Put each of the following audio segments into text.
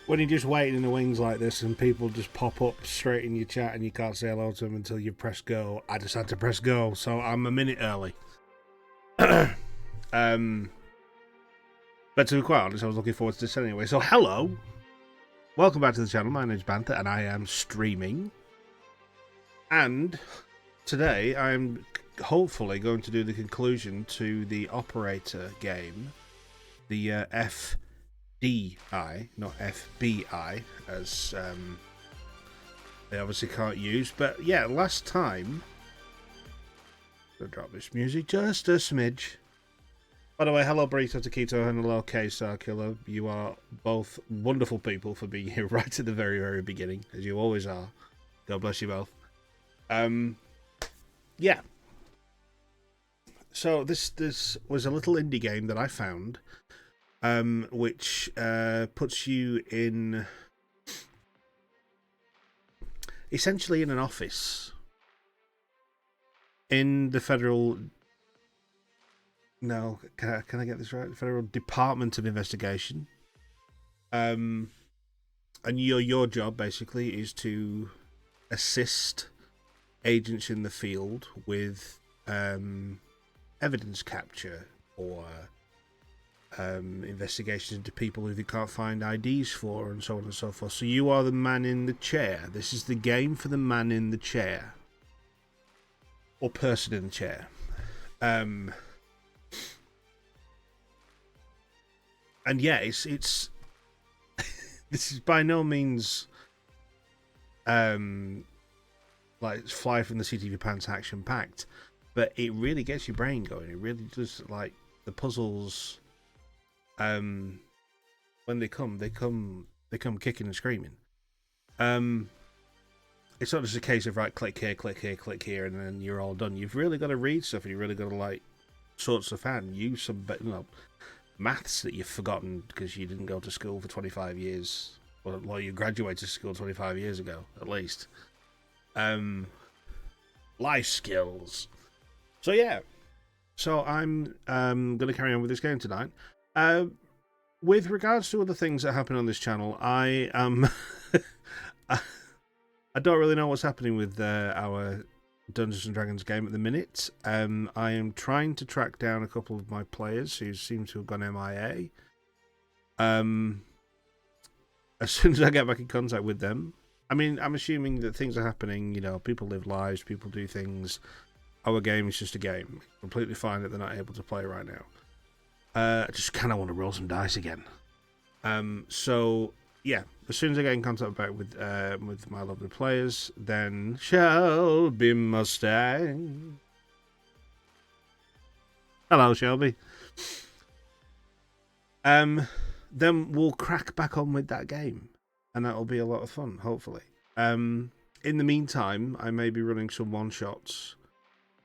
when you're just waiting in the wings like this and people just pop up straight in your chat and you can't say hello to them until you press go, I just had to press go, so I'm a minute early. um, but to be quite honest, I was looking forward to this anyway. So hello, welcome back to the channel. My name's Bantha and I am streaming. And today I'm hopefully going to do the conclusion to the operator game, the FDI, not FBI, as they obviously can't use. But yeah, last time, I'll drop this music just a smidge. By the way, hello Burrito Taquito and hello K Circular. You are both wonderful people for being here right at the very, very beginning, as you always are. God bless you both. Yeah. So this was a little indie game that I found, which puts you in essentially in an office in the federal. No, can I get this right? The Federal Department of Investigation. And your job basically is to assist agents in the field with evidence capture or investigations into people who they can't find IDs for and so on and so forth. So you are the man in the chair. This is the game for the man in the chair. Or person in the chair. And yeah, it's this is by no means like fly from the seat of your pants action packed, but it really gets your brain going. It really does. Like the puzzles, when they come kicking and screaming. It's not just a case of right, click here, click here, and then you're all done. You've really got to read stuff, and you really got to like sort stuff out and use some, maths that you've forgotten because you didn't go to school for 25 years. Well, you graduated school 25 years ago, at least. Life skills. So yeah. So I'm going to carry on with this game tonight. With regards to other things that happen on this channel, I am... I don't really know what's happening with our Dungeons & Dragons game at the minute. I am trying to track down a couple of my players who seem to have gone MIA. As soon as I get back in contact with them, I mean, I'm assuming that things are happening, you know, people live lives, people do things. Our game is just a game. Completely fine that they're not able to play right now. I just kind of want to roll some dice again. So, yeah, as soon as I get in contact back with my lovely players, then Shelby Mustang. Hello, Shelby. Then we'll crack back on with that game, and that'll be a lot of fun, hopefully. In the meantime, I may be running some one-shots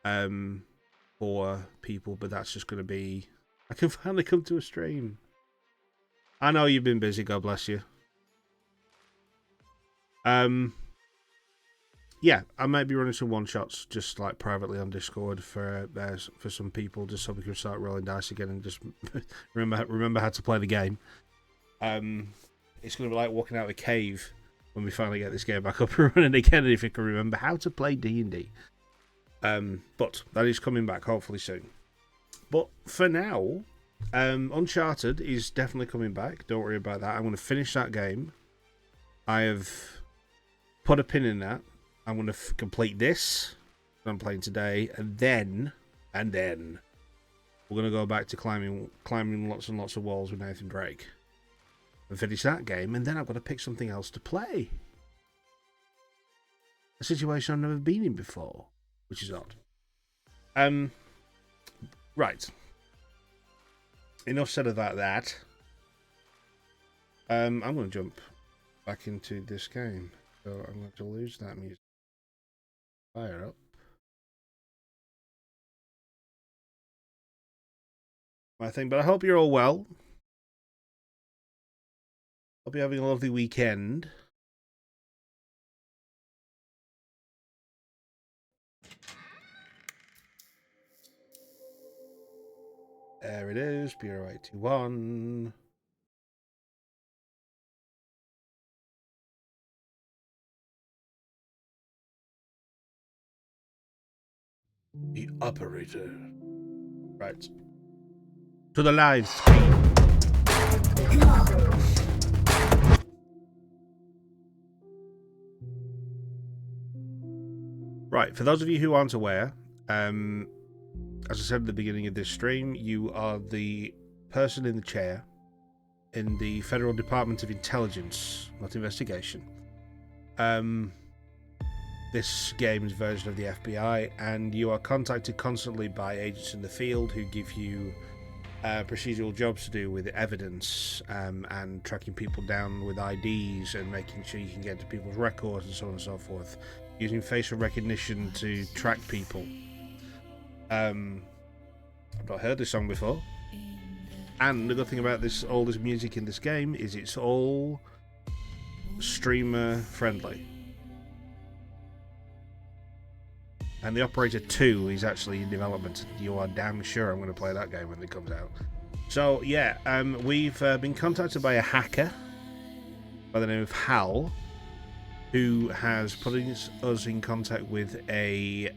for people, but that's just going to be... I can finally come to a stream. I know you've been busy, God bless you. Yeah, I might be running some one-shots just like privately on Discord for some people, just so we can start rolling dice again and just remember how to play the game. It's going to be like walking out of a cave when we finally get this game back up and running again, if you can remember how to play D&D. But that is coming back hopefully soon. But for now, Uncharted is definitely coming back. Don't worry about that. I'm going to finish that game. I have put a pin in that. I'm going to complete this that I'm playing today, and then we're going to go back to climbing lots and lots of walls with Nathan Drake and finish that game, and then I've got to pick something else to play. A situation I've never been in before, which is odd. Right. Enough said about that. I'm going to jump back into this game, so I'm going to lose that music. Fire up. My thing, but I hope you're all well. Hope you're having a lovely weekend. There it is, Bureau 821. The operator. Right. To the live stream. Right, for those of you who aren't aware, as I said at the beginning of this stream, you are the person in the chair in the Federal Department of Intelligence, not investigation. This game's version of the FBI, and you are contacted constantly by agents in the field who give you procedural jobs to do with evidence and tracking people down with IDs and making sure you can get to people's records and so on and so forth, using facial recognition to track people. I've not heard this song before. And the good thing about all this music in this game is it's all streamer friendly. And the Operator 2 is actually in development. You are damn sure I'm going to play that game when it comes out. So yeah, we've been contacted by a hacker by the name of Hal, who has put us in contact with another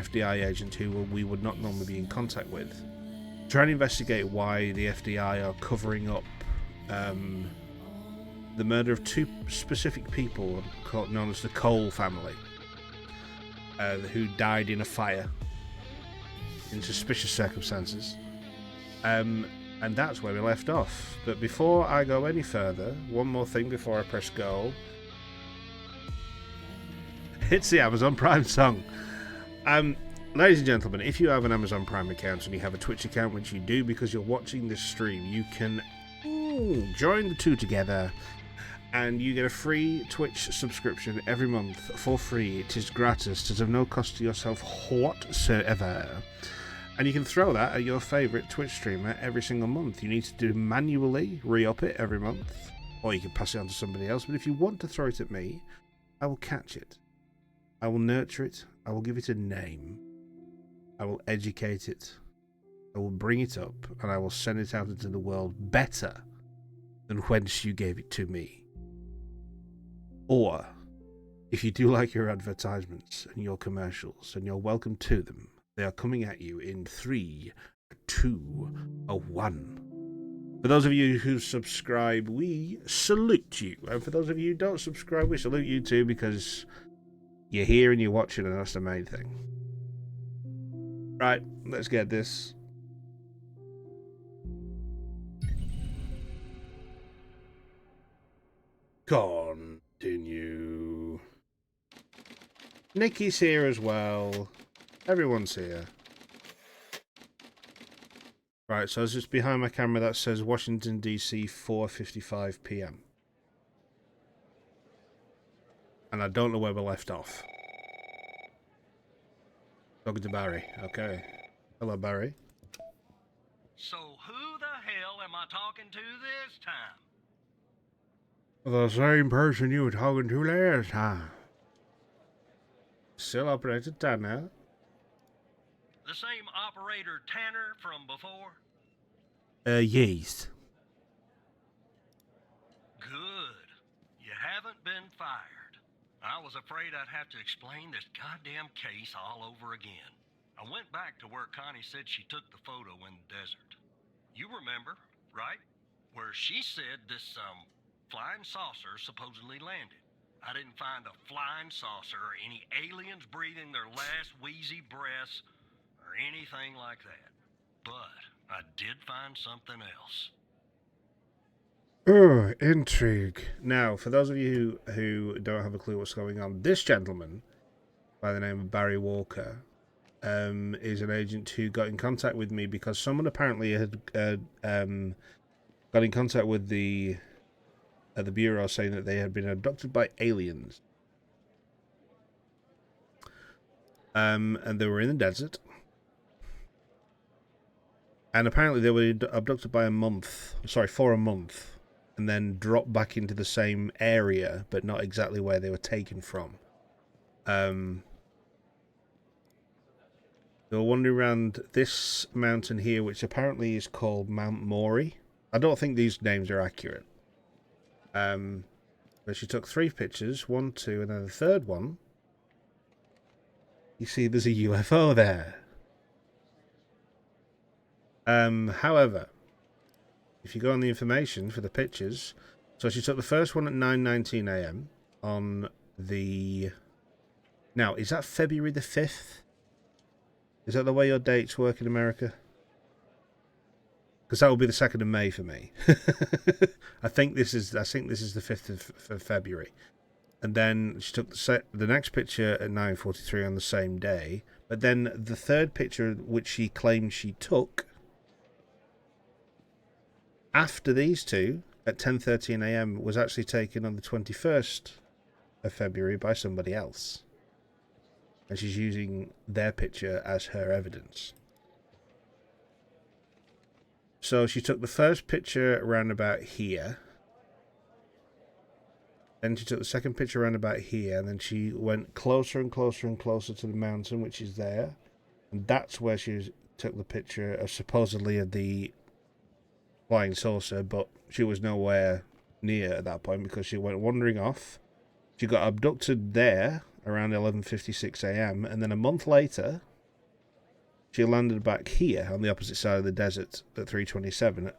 FBI agent who we would not normally be in contact with. Trying to investigate why the FBI are covering up the murder of two specific people known as the Cole family, who died in a fire in suspicious circumstances. And that's where we left off. But before I go any further, one more thing before I press go. It's the Amazon Prime song. Ladies and gentlemen, if you have an Amazon Prime account and you have a Twitch account, which you do because you're watching this stream, you can join the two together and you get a free Twitch subscription every month for free. It is gratis. It is of no cost to yourself whatsoever. And you can throw that at your favourite Twitch streamer every single month. You need to do manually re-up it every month, or you can pass it on to somebody else. But if you want to throw it at me, I will catch it. I will nurture it. I will give it a name. I will educate it. I will bring it up, and I will send it out into the world better than whence you gave it to me. Or, if you do like your advertisements and your commercials, and you're welcome to them, they are coming at you in 3, 2, 1. For those of you who subscribe, we salute you. And for those of you who don't subscribe, we salute you too, because you're here and you're watching, and that's the main thing. Right, let's get this. Continue. Nikki's here as well. Everyone's here. Right, so it's just behind my camera that says Washington, D.C., 4:55 p.m. And I don't know where we left off. Talking to Barry. Okay. Hello, Barry. So who the hell am I talking to this time? The same person you were talking to last time. Still Operator Tanner. The same Operator Tanner from before? Yes. Good. You haven't been fired. I was afraid I'd have to explain this goddamn case all over again. I went back to where Connie said she took the photo in the desert. You remember, right? Where she said this, flying saucer supposedly landed. I didn't find a flying saucer or any aliens breathing their last wheezy breaths or anything like that. But I did find something else. Oh, intrigue. Now, for those of you who don't have a clue what's going on, this gentleman, by the name of Barry Walker, is an agent who got in contact with me because someone apparently had got in contact with the Bureau saying that they had been abducted by aliens. And they were in the desert. And apparently they were abducted for a month. And then dropped back into the same area, but not exactly where they were taken from. They were wandering around this mountain here, which apparently is called Mount Maury. I don't think these names are accurate. But she took 3 pictures, 1, 2, and then the third one. You see, there's a UFO there. However, if you go on the information for the pictures, so she took the first one at 9:19 a.m. on the. Now, is that February the 5th? Is that the way your dates work in America? Because that will be the 2nd of May for me. I think this is the 5th of February. And then she took the next picture at 9:43 on the same day. But then the third picture, which she claimed she took after these two at 10:13 a.m., was actually taken on the 21st of February by somebody else. And she's using their picture as her evidence. So she took the first picture around about here. Then she took the second picture around about here. And then she went closer and closer and closer to the mountain, which is there. And that's where she took the picture of supposedly of the flying saucer. But she was nowhere near at that point because she went wandering off. She got abducted there around 11:56 a.m. And then a month later, she landed back here on the opposite side of the desert at 3:27,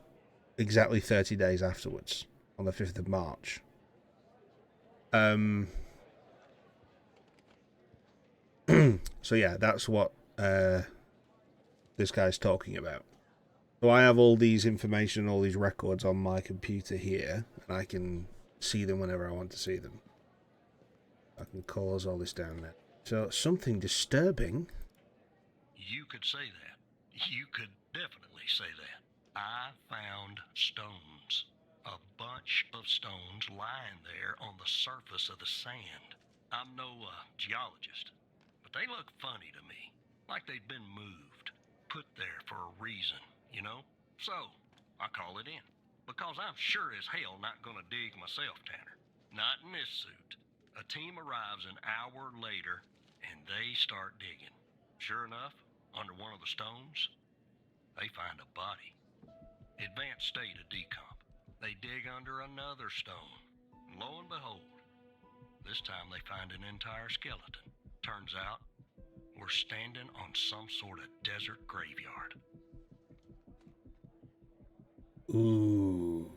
exactly 30 days afterwards, on the 5th of March. So yeah, that's what this guy's talking about. So I have all these information, all these records on my computer here, and I can see them whenever I want to see them. I can close all this down now. So something disturbing. You could say that. You could definitely say that. I found stones. A bunch of stones lying there on the surface of the sand. I'm no geologist, but they look funny to me. Like they'd been moved. Put there for a reason, you know? So, I call it in. Because I'm sure as hell not gonna dig myself, Tanner. Not in this suit. A team arrives an hour later, and they start digging. Sure enough, under one of the stones, they find a body. Advanced state of decomp. They dig under another stone. Lo and behold, this time they find an entire skeleton. Turns out, we're standing on some sort of desert graveyard. Ooh.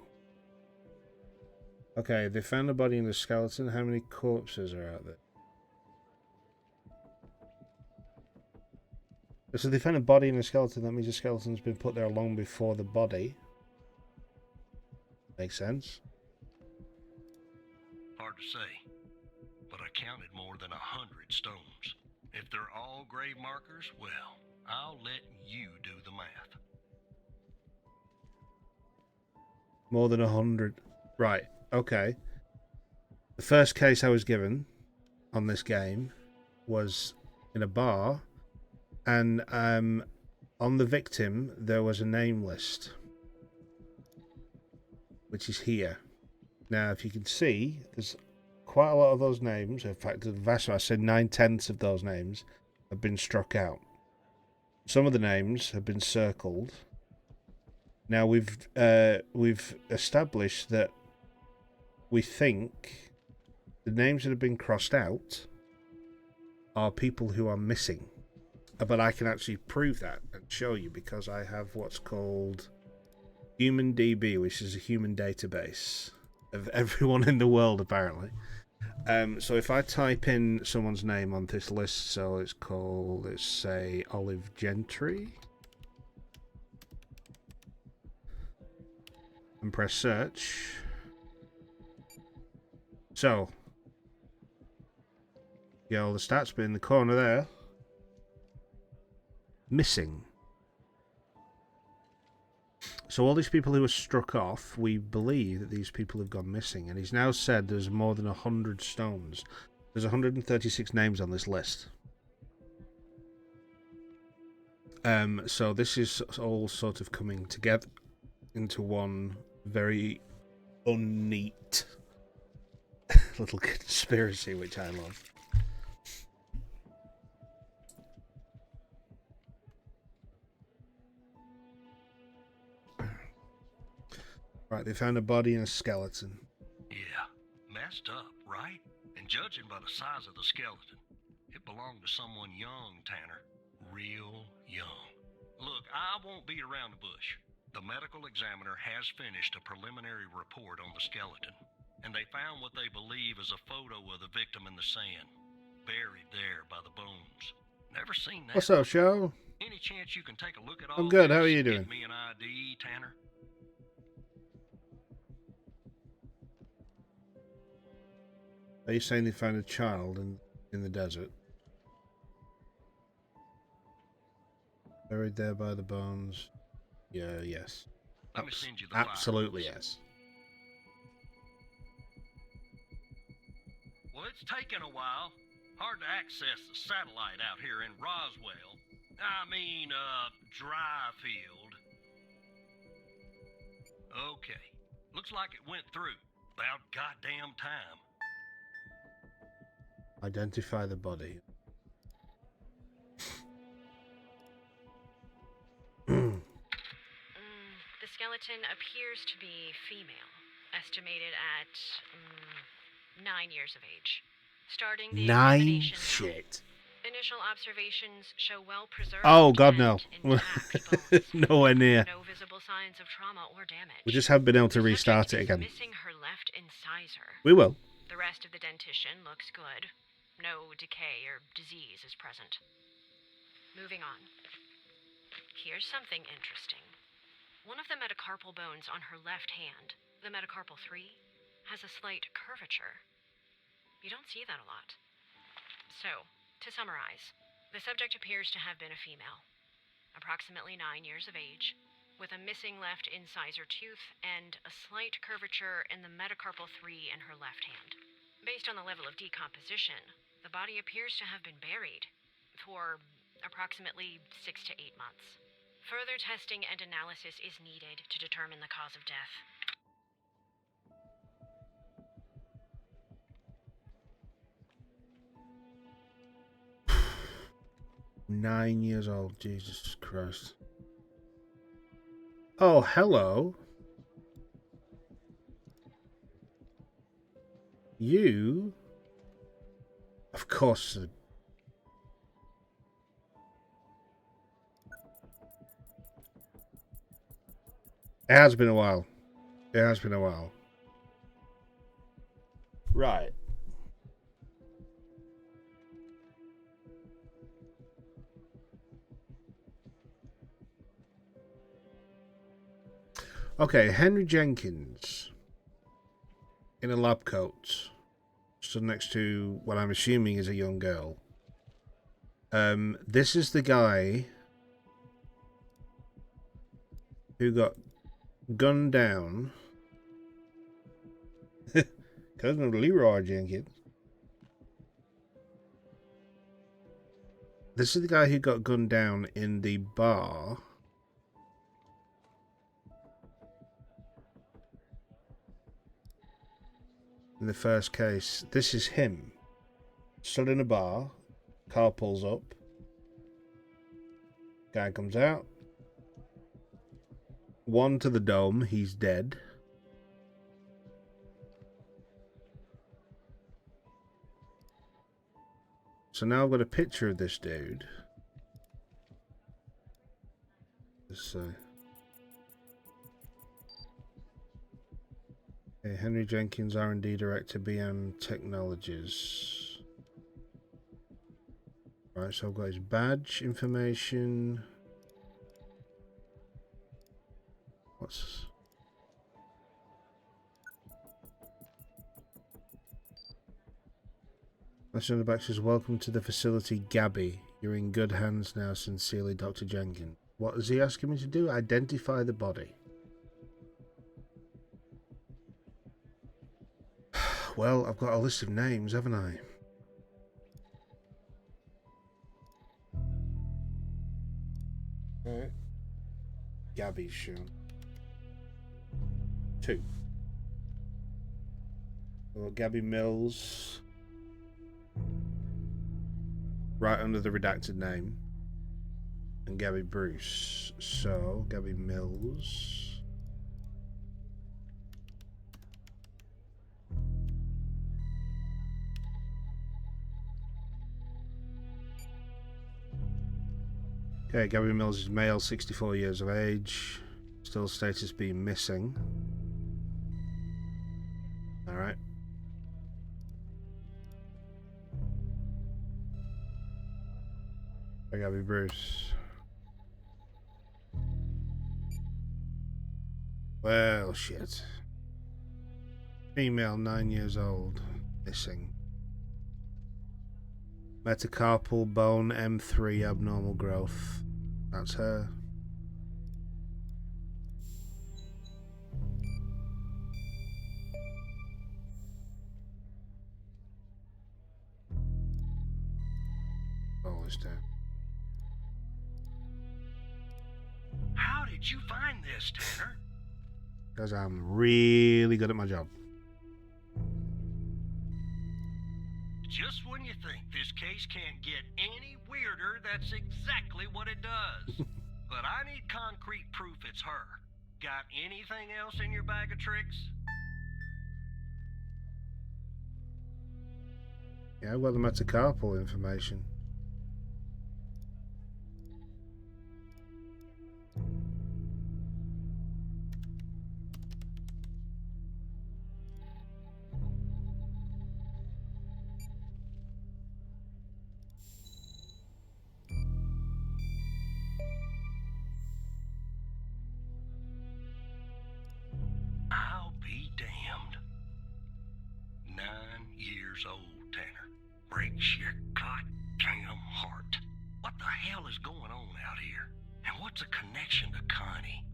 Okay, they found a body and a skeleton. How many corpses are out there? So they found a body and a skeleton. That means the skeleton's been put there long before the body. Makes sense. Hard to say, but I counted more than 100 stones. If they're all grave markers, well, I'll let you do the math. More than 100. Right, okay. The first case I was given on this game was in a bar, and on the victim there was a name list, which is here. Now, if you can see, there's quite a lot of those names. In fact, the vast, I said 9/10 of those names have been struck out. Some of the names have been circled. Now we've established that we think the names that have been crossed out are people who are missing. But I can actually prove that and show you because I have what's called HumanDB, which is a human database of everyone in the world, apparently. So if I type in someone's name on this list, so it's called, let's say, Olive Gentry, and press search. So, yeah, all the stats, but in the corner there, missing. So all these people who were struck off, we believe that these people have gone missing. And he's now said there's more than 100 stones. There's 136 names on this list. So this is all sort of coming together into one very unneat little conspiracy, which I love. Right, they found a body and a skeleton. Yeah, messed up, right? And judging by the size of the skeleton, it belonged to someone young, Tanner. Real young. Look, I won't beat around the bush. The medical examiner has finished a preliminary report on the skeleton, and they found what they believe is a photo of the victim in the sand, buried there by the bones. Never seen that. What's up, show? Any chance you can take a look at all I'm good. this How are you and doing? Get me an ID, Tanner? Are you saying they found a child in the desert? Buried there by the bones. Yeah, yes. Let me send you the file. Absolutely, yes. Well, it's taken a while. Hard to access the satellite out here in Roswell. Dryfield. Okay. Looks like it went through. About goddamn time. Identify the body. The skeleton appears to be female, estimated at 9 years of age. Starting the 9? examination. Shit. Initial observations show well preserved. Oh God, no. and intact bones. Nowhere near. No visible signs of trauma or damage. We just haven't been able to The restart it subject is again. Missing her left incisor. We will. The rest of the dentition looks good. No decay or disease is present. Moving on. Here's something interesting. One of the metacarpal bones on her left hand, the metacarpal 3, has a slight curvature. You don't see that a lot. So, to summarize, the subject appears to have been a female, approximately 9 years of age, with a missing left incisor tooth and a slight curvature in the metacarpal 3 in her left hand. Based on the level of decomposition, the body appears to have been buried for approximately 6 to 8 months. Further testing and analysis is needed to determine the cause of death. 9 years old. Jesus Christ. Oh, hello. You? Of course. It has been a while. It has been a while. Right. Okay, Henry Jenkins in a lab coat stood next to what I'm assuming is a young girl. This is the guy who got gunned down. Cousin of Leroy Jenkins. This is the guy who got gunned down in the bar. In the first case, this is him. Stood in a bar. Car pulls up. Guy comes out. One to the dome. He's dead. So now I've got a picture of this dude. Let's see. Okay, Henry Jenkins, R&D Director, BM Technologies. Right, so I've got his badge information. What's... Message on the back says, "Welcome to the facility, Gabby. You're in good hands now. Sincerely, Dr. Jenkins." What is he asking me to do? Identify the body. Well, I've got a list of names, haven't I? Alright. Gabby's shown. 2. Well, Gabby Mills. Right under the redacted name. And Gabby Bruce. So, Gabby Mills. Okay, Gabby Mills is male, 64 years of age. Still status being missing. Alright. Gabby Bruce. Well, shit. Female, 9 years old. Missing. Metacarpal bone M3 abnormal growth. That's her. All this down. How did you find this, Tanner? Because I'm really good at my job. Just when you think this case can't get any weirder, that's exactly what it does. But I need concrete proof it's her. Got anything else in your bag of tricks? Yeah, I've got the metacarpal information. I'll be damned. 9 years old, Tanner. Breaks your goddamn heart. What the hell is going on out here? And what's a connection to Connie?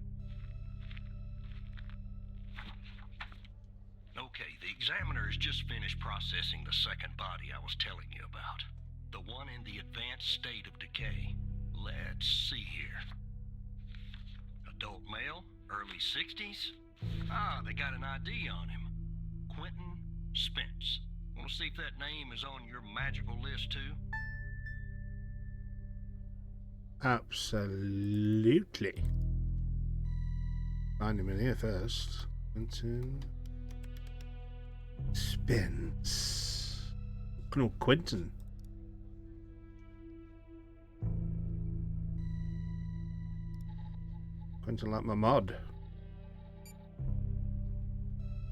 Okay, the examiner has just finished processing the second body I was telling you about. The one in the advanced state of decay. Let's see here. Adult male, early 60s. Ah, they got an ID on him. Quentin Spence. Want to see if that name is on your magical list too? Absolutely. Find him in here first. Quentin Spence. No, Quentin. Quentin like my mod.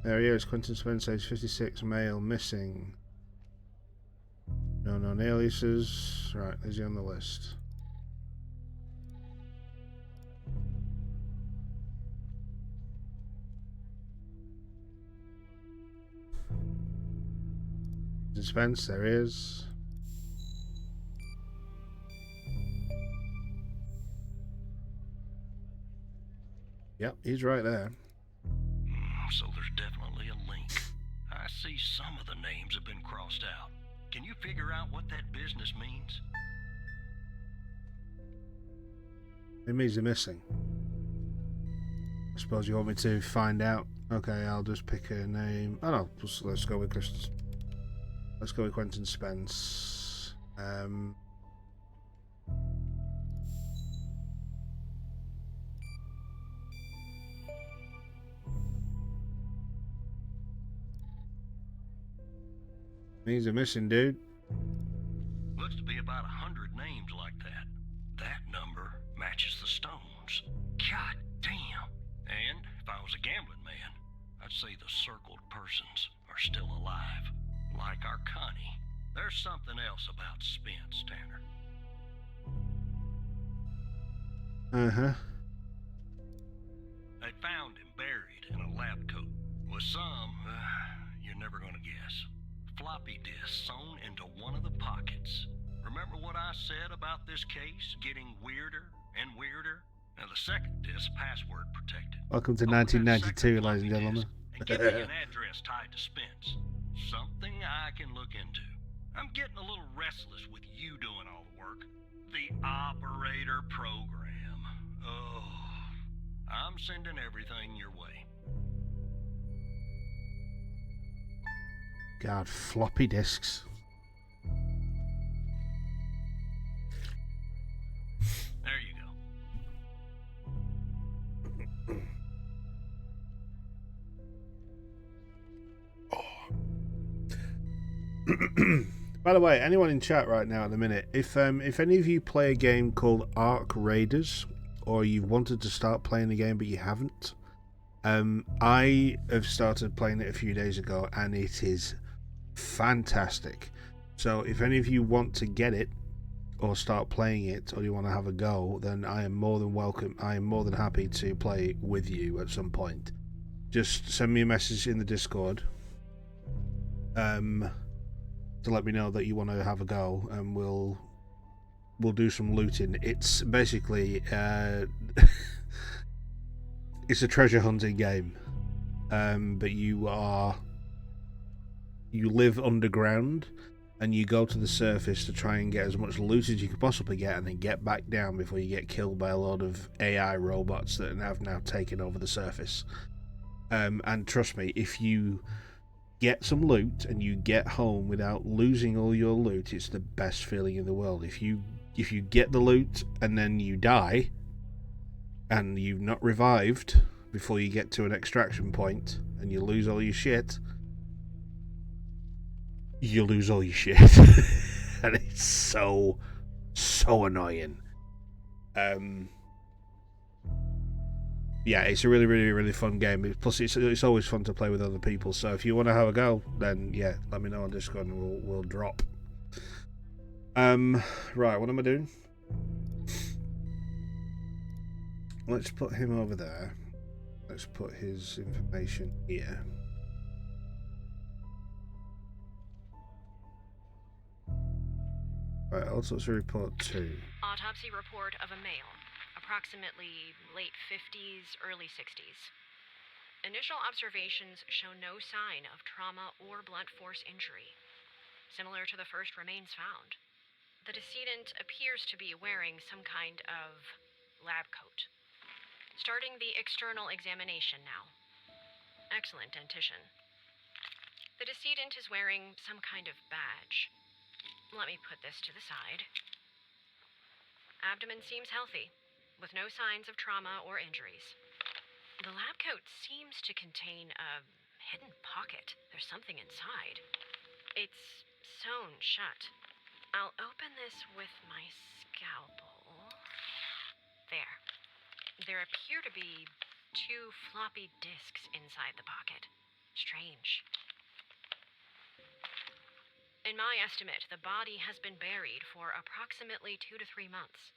There he is, Quentin Spence, age 56, male, missing. No known aliases. Right, is he on the list? Quentin Spence, there he is. Yep, he's right there. So there's definitely a link. I see some of the names have been crossed out. Can you figure out what that business means? It means they're missing. I suppose you want me to find out. Okay, I'll just pick a name. Oh no, let's go with Let's go with Quentin Spence. Means a missing dude. Looks to be about 100 names like that. That number matches the stones. God damn. And if I was a gambling man, I'd say the circled persons are still alive. Like our Connie. There's something else about Spence, Tanner. Uh-huh. They found him buried in a lab coat with some, you're never gonna guess. Floppy disk sewn into one of the pockets. Remember what I said about this case getting weirder and weirder? Now the second disk password protected. Welcome to Open that 1992, second ladies and floppy gentlemen. disk And give me an address tied to Spence. Something I can look into. I'm getting a little restless with you doing all the work. The operator program. Oh, I'm sending everything your way. God, floppy disks. There you go. By the way, anyone in chat right now at the minute, if any of you play a game called Ark Raiders, or you've wanted to start playing the game but you haven't, I have started playing it a few days ago and it is fantastic. So if any of you want to get it or start playing it, or you want to have a go, then I am more than welcome. I am more than happy to play with you at some point. Just send me a message in the Discord. To let me know that you want to have a go, and we'll do some looting. It's basically it's a treasure hunting game, but you live underground, and you go to the surface to try and get as much loot as you could possibly get, and then get back down before you get killed by a lot of AI robots that have now taken over the surface. And trust me, if you get some loot and you get home without losing all your loot, it's the best feeling in the world. If you get the loot and then you die and you've not revived before you get to an extraction point and you lose all your shit, you lose all your shit. And it's so annoying. Yeah, it's a really, really, really fun game. Plus, it's always fun to play with other people. So if you want to have a go, then yeah, let me know on Discord and we'll drop. Right, what am I doing? Let's put him over there. Let's put his information here. Right, autopsy report 2. Autopsy report of a male. Approximately late 50s, early 60s. Initial observations show no sign of trauma or blunt force injury, similar to the first remains found. The decedent appears to be wearing some kind of lab coat. Starting the external examination now. Excellent dentition. The decedent is wearing some kind of badge. Let me put this to the side. Abdomen seems healthy, with no signs of trauma or injuries. The lab coat seems to contain a hidden pocket. There's something inside. It's sewn shut. I'll open this with my scalpel. There. There appear to be 2 floppy disks inside the pocket. Strange. In my estimate, the body has been buried for approximately 2 to 3 months,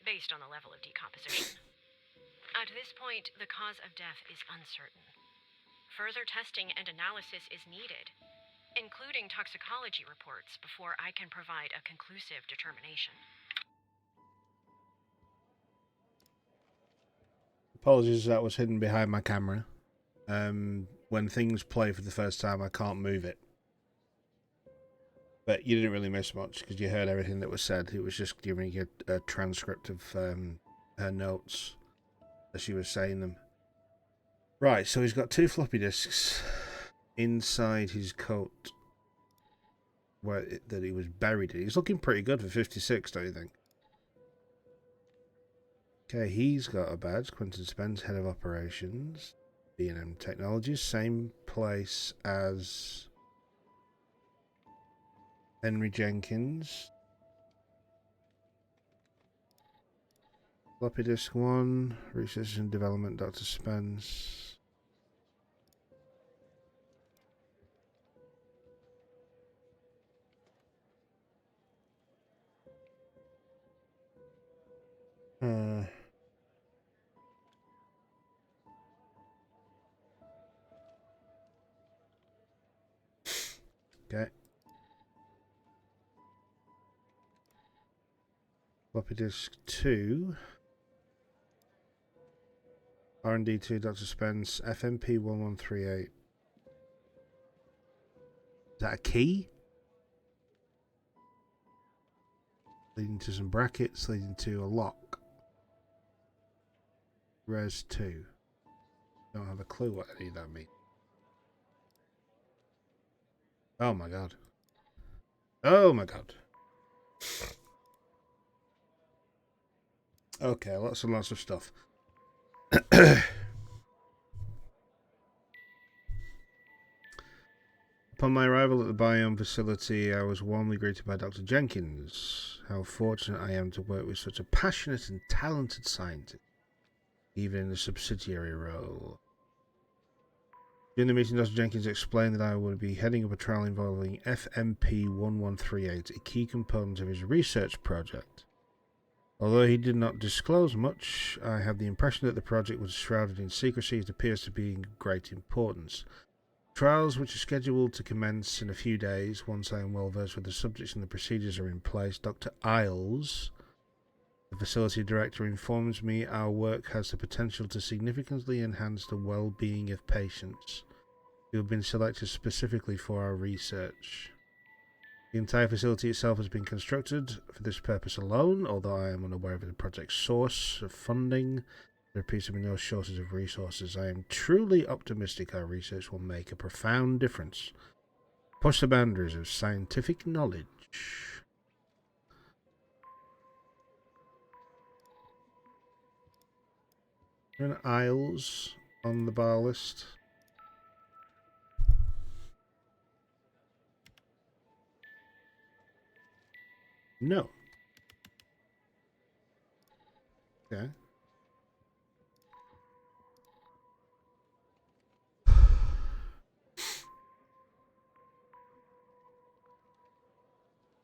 based on the level of decomposition. At this point, the cause of death is uncertain. Further testing and analysis is needed, including toxicology reports, before I can provide a conclusive determination. Apologies, that was hidden behind my camera. When things play for the first time, I can't move it. But you didn't really miss much because you heard everything that was said. It was just giving you a transcript of her notes as she was saying them. Right, so he's got 2 floppy disks inside his coat that he was buried in. He's looking pretty good for 56, don't you think? Okay, he's got a badge. Quentin Spence, Head of Operations. B&M Technologies. Same place as Henry Jenkins. Floppy disk 1. Research and Development, Dr. Spence. Okay. Floppy disk 2. R&D 2, Dr. Spence. FMP 1138. Is that a key? Leading to some brackets, leading to a lock. Res 2. Don't have a clue what any of that means. Oh my god. Oh my god. Okay, lots and lots of stuff. Upon my arrival at the biome facility, I was warmly greeted by Dr. Jenkins. How fortunate I am to work with such a passionate and talented scientist, even in a subsidiary role. During the meeting, Dr. Jenkins explained that I would be heading up a trial involving FMP1138, a key component of his research project. Although he did not disclose much, I have the impression that the project was shrouded in secrecy. It appears to be of great importance. Trials, which are scheduled to commence in a few days, once I am well versed with the subjects and the procedures are in place. Dr. Isles, the facility director, informs me our work has the potential to significantly enhance the well-being of patients who have been selected specifically for our research. The entire facility itself has been constructed for this purpose alone, although I am unaware of the project's source of funding. There appears to be no shortage of resources. I am truly optimistic our research will make a profound difference. Push the boundaries of scientific knowledge. Are there aisles on the bar list? No. Okay.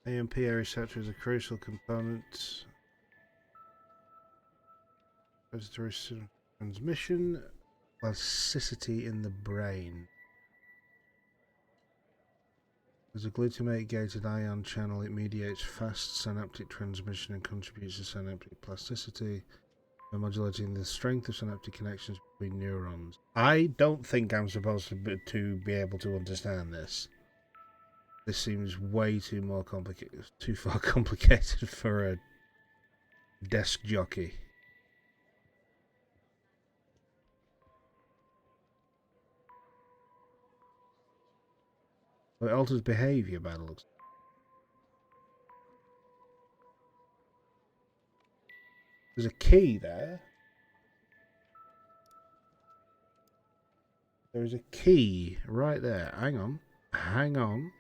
AMP receptor is a crucial component of transmission, plasticity in the brain. As a glutamate-gated ion channel, it mediates fast synaptic transmission and contributes to synaptic plasticity by modulating the strength of synaptic connections between neurons. I don't think I'm supposed to be able to understand this. This seems way too too far complicated for a desk jockey. Well, it alters behaviour by the looks. There's a key there. There's a key right there. Hang on. Hang on.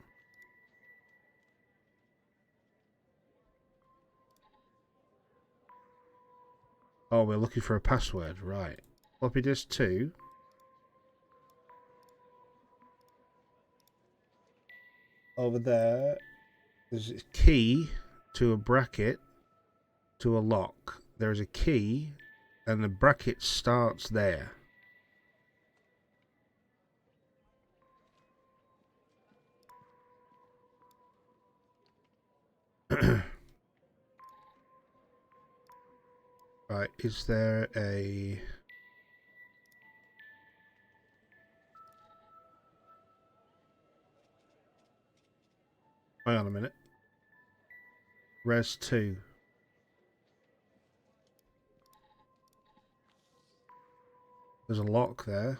Oh, we're looking for a password. Right. Floppy disk 2. Over there, there's a key to a bracket to a lock. There's a key, and the bracket starts there. Right, is there a... Hang on a minute. Res 2. There's a lock there.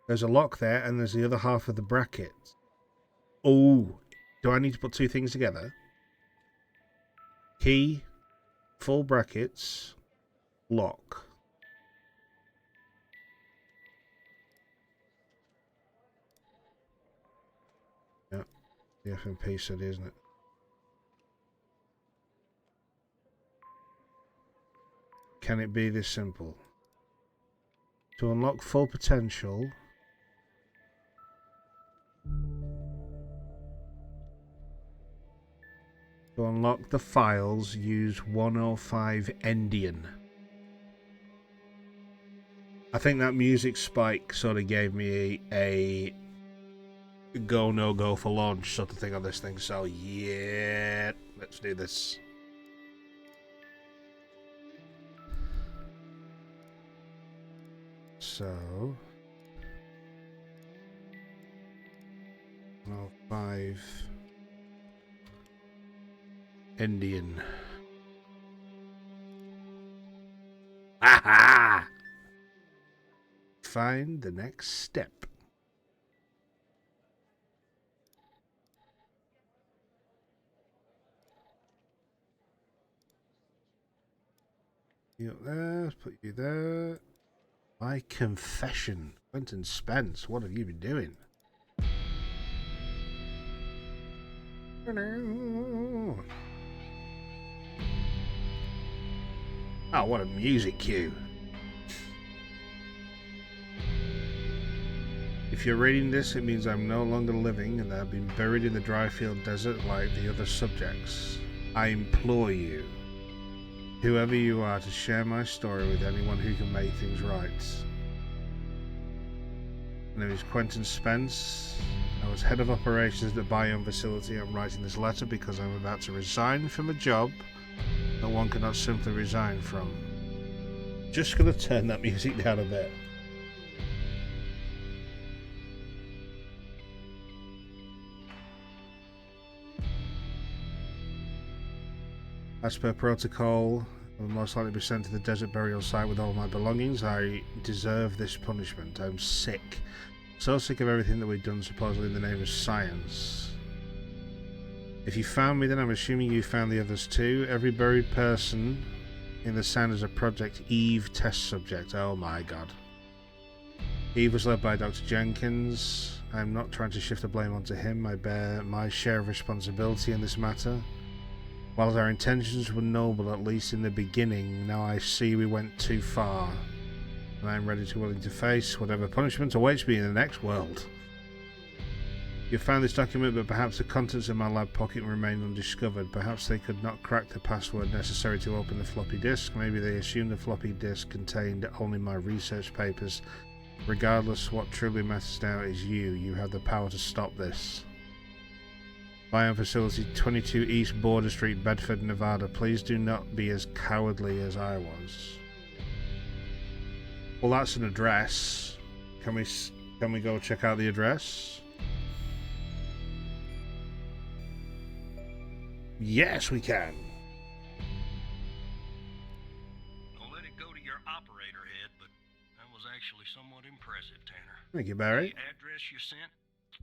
There's a lock there, and there's the other half of the bracket. Oh, do I need to put two things together? Key, full brackets, lock. Yeah, the FMP said, isn't it? Can it be this simple? To unlock full potential, to unlock the files, use 105 Endian. I think that music spike sort of gave me a go, no go for launch sort of thing on this thing, so yeah, let's do this. So 105 Endian. Aha! Find the next step. You up there, let's put you there. My confession. Quentin Spence, what have you been doing? Oh, what a music cue. If you're reading this, it means I'm no longer living and I've been buried in the Dryfield Desert like the other subjects. I implore you, whoever you are, to share my story with anyone who can make things right. My name is Quentin Spence. I was head of operations at the Biome facility. I'm writing this letter because I'm about to resign from a job that one cannot simply resign from. Just gonna turn that music down a bit. As per protocol, I will most likely be sent to the desert burial site with all my belongings. I deserve this punishment. I'm sick. So sick of everything that we've done supposedly in the name of science. If you found me, then I'm assuming you found the others too. Every buried person in the sand is a Project Eve test subject. Oh my god. Eve was led by Dr. Jenkins. I'm not trying to shift the blame onto him. I bear my share of responsibility in this matter. While our intentions were noble, at least in the beginning, now I see we went too far, and I am willing to face whatever punishment awaits me in the next world. You found this document, but perhaps the contents of my lab pocket remain undiscovered. Perhaps they could not crack the password necessary to open the floppy disk. Maybe they assumed the floppy disk contained only my research papers. Regardless, what truly matters now is you. You have the power to stop this. Biome Facility 22 East Border Street, Bedford, Nevada. Please do not be as cowardly as I was. Well, that's an address. Can we go check out the address? Yes, we can. Don't let it go to your operator head, but that was actually somewhat impressive, Tanner. Thank you, Barry. The address you sent,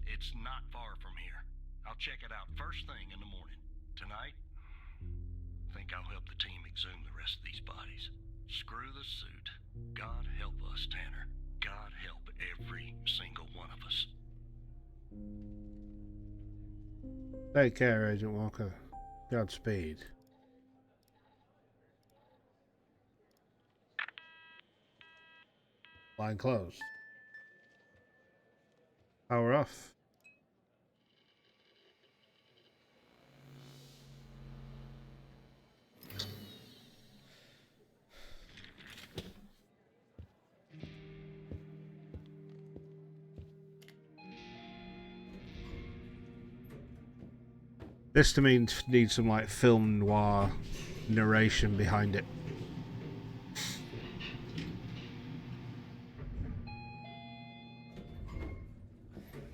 it's not far from here. I'll check it out first thing in the morning. Tonight, I think I'll help the team exhume the rest of these bodies. Screw the suit. God help us, Tanner. God help every single one of us. Take care, Agent Walker. Godspeed. Line closed. Power off. This to me needs some like film noir narration behind it.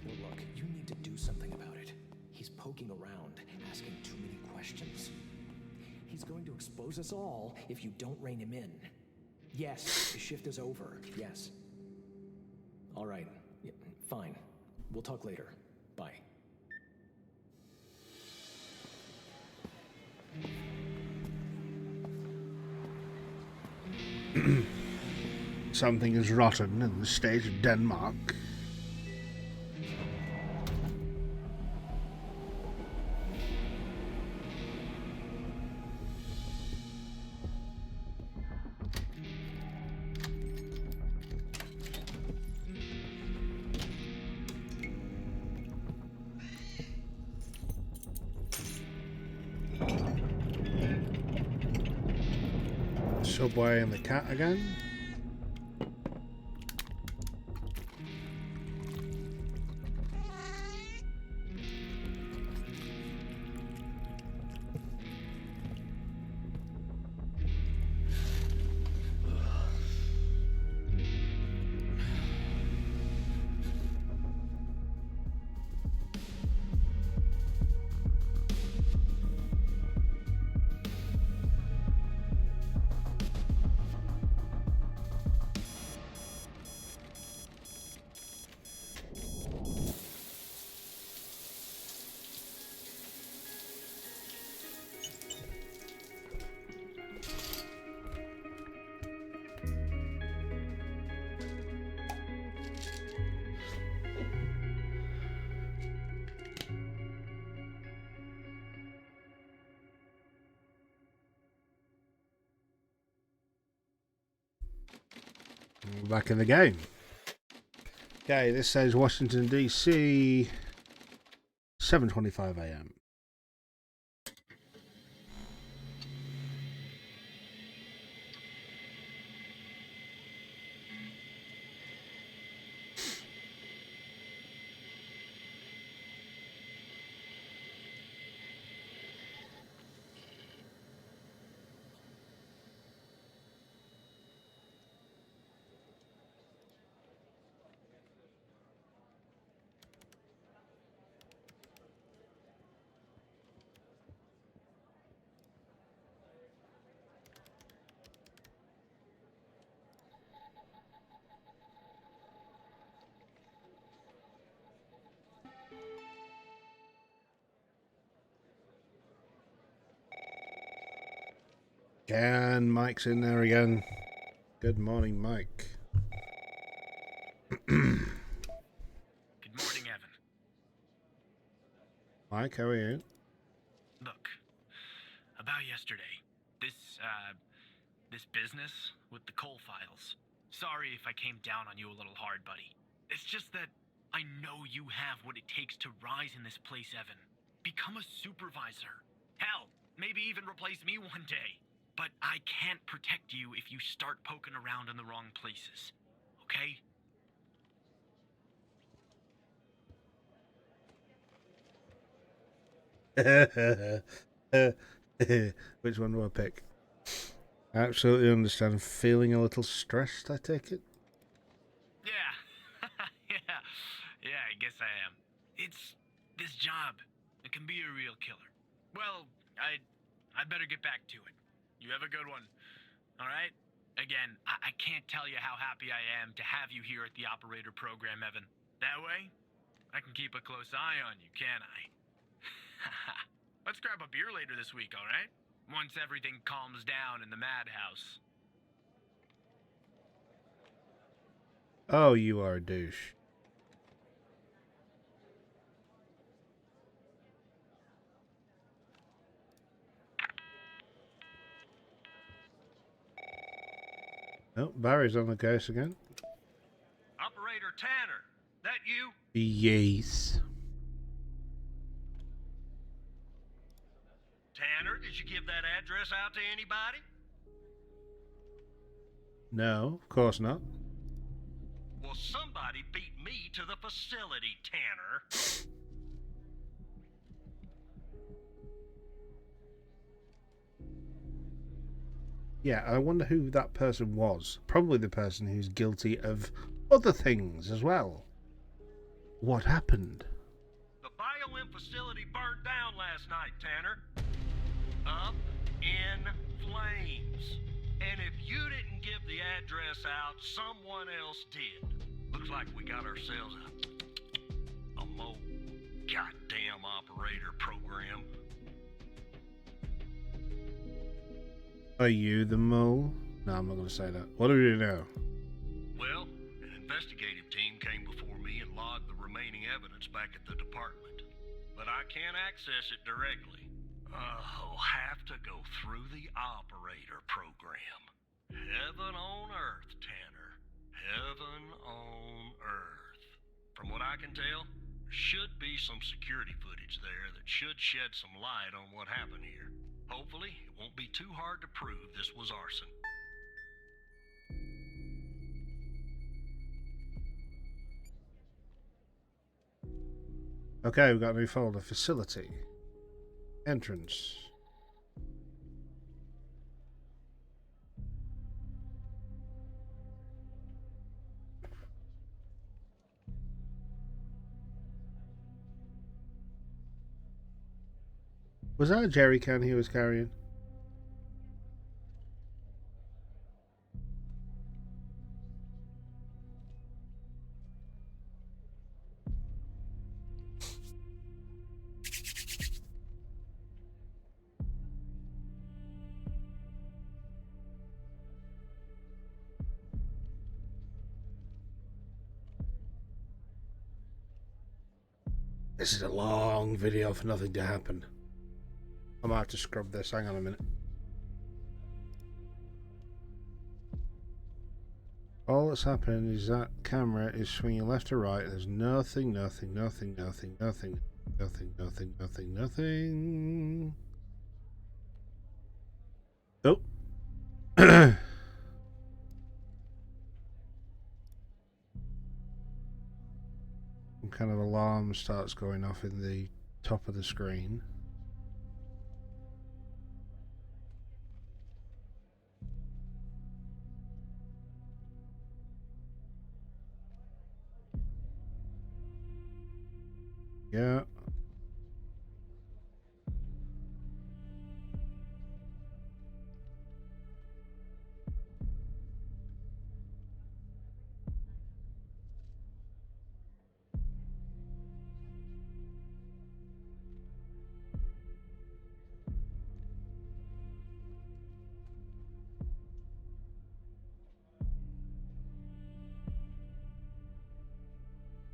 Well, look, you need to do something about it. He's poking around, asking too many questions. He's going to expose us all if you don't rein him in. Yes, the shift is over. Yes. All right. Yeah, fine. We'll talk later. Bye. Something is rotten in the state of Denmark. Subway and the cat again. We're back in the game. Okay, this says Washington, D.C., 7:25 a.m. And Mike's in there again. Good morning, Mike. Good morning, Evan. Mike, how are you? Look, about yesterday, this business with the coal files. Sorry if I came down on you a little hard, buddy. It's just that I know you have what it takes to rise in this place, Evan. Become a supervisor. Hell, maybe even replace me one day. But I can't protect you if you start poking around in the wrong places. Okay? Which one do I pick? I absolutely understand. Feeling a little stressed, I take it? Yeah. yeah, I guess I am. It's this job. It can be a real killer. Well, I'd better get back to it. You have a good one. All right? Again, I can't tell you how happy I am to have you here at the operator program, Evan. That way, I can keep a close eye on you, can't I? Let's grab a beer later this week, all right? Once everything calms down in the madhouse. Oh, you are a douche. Oh, Barry's on the case again. Operator Tanner, that you? Yes. Tanner, did you give that address out to anybody? No, of course not. Well, somebody beat me to the facility, Tanner. Yeah, I wonder who that person was. Probably the person who's guilty of other things as well. What happened? The BioM facility burned down last night, Tanner. Up in flames. And if you didn't give the address out, someone else did. Looks like we got ourselves a mole goddamn operator program. Are you the mole? No, I'm not going to say that. What do you know? Well, an investigative team came before me and logged the remaining evidence back at the department. But I can't access it directly. I'll have to go through the operator program. Heaven on earth, Tanner. Heaven on earth. From what I can tell, there should be some security footage there that should shed some light on what happened here. Hopefully, it won't be too hard to prove this was arson. Okay, we've got a new folder. Facility. Entrance. Was that a jerry can he was carrying? This is a long video for nothing to happen. I might have to scrub this. Hang on a minute. All that's happening is that camera is swinging left to right. There's nothing, nothing, nothing, nothing, nothing, nothing, nothing, nothing, nothing. Oh. Some kind of alarm starts going off in the top of the screen. Yeah.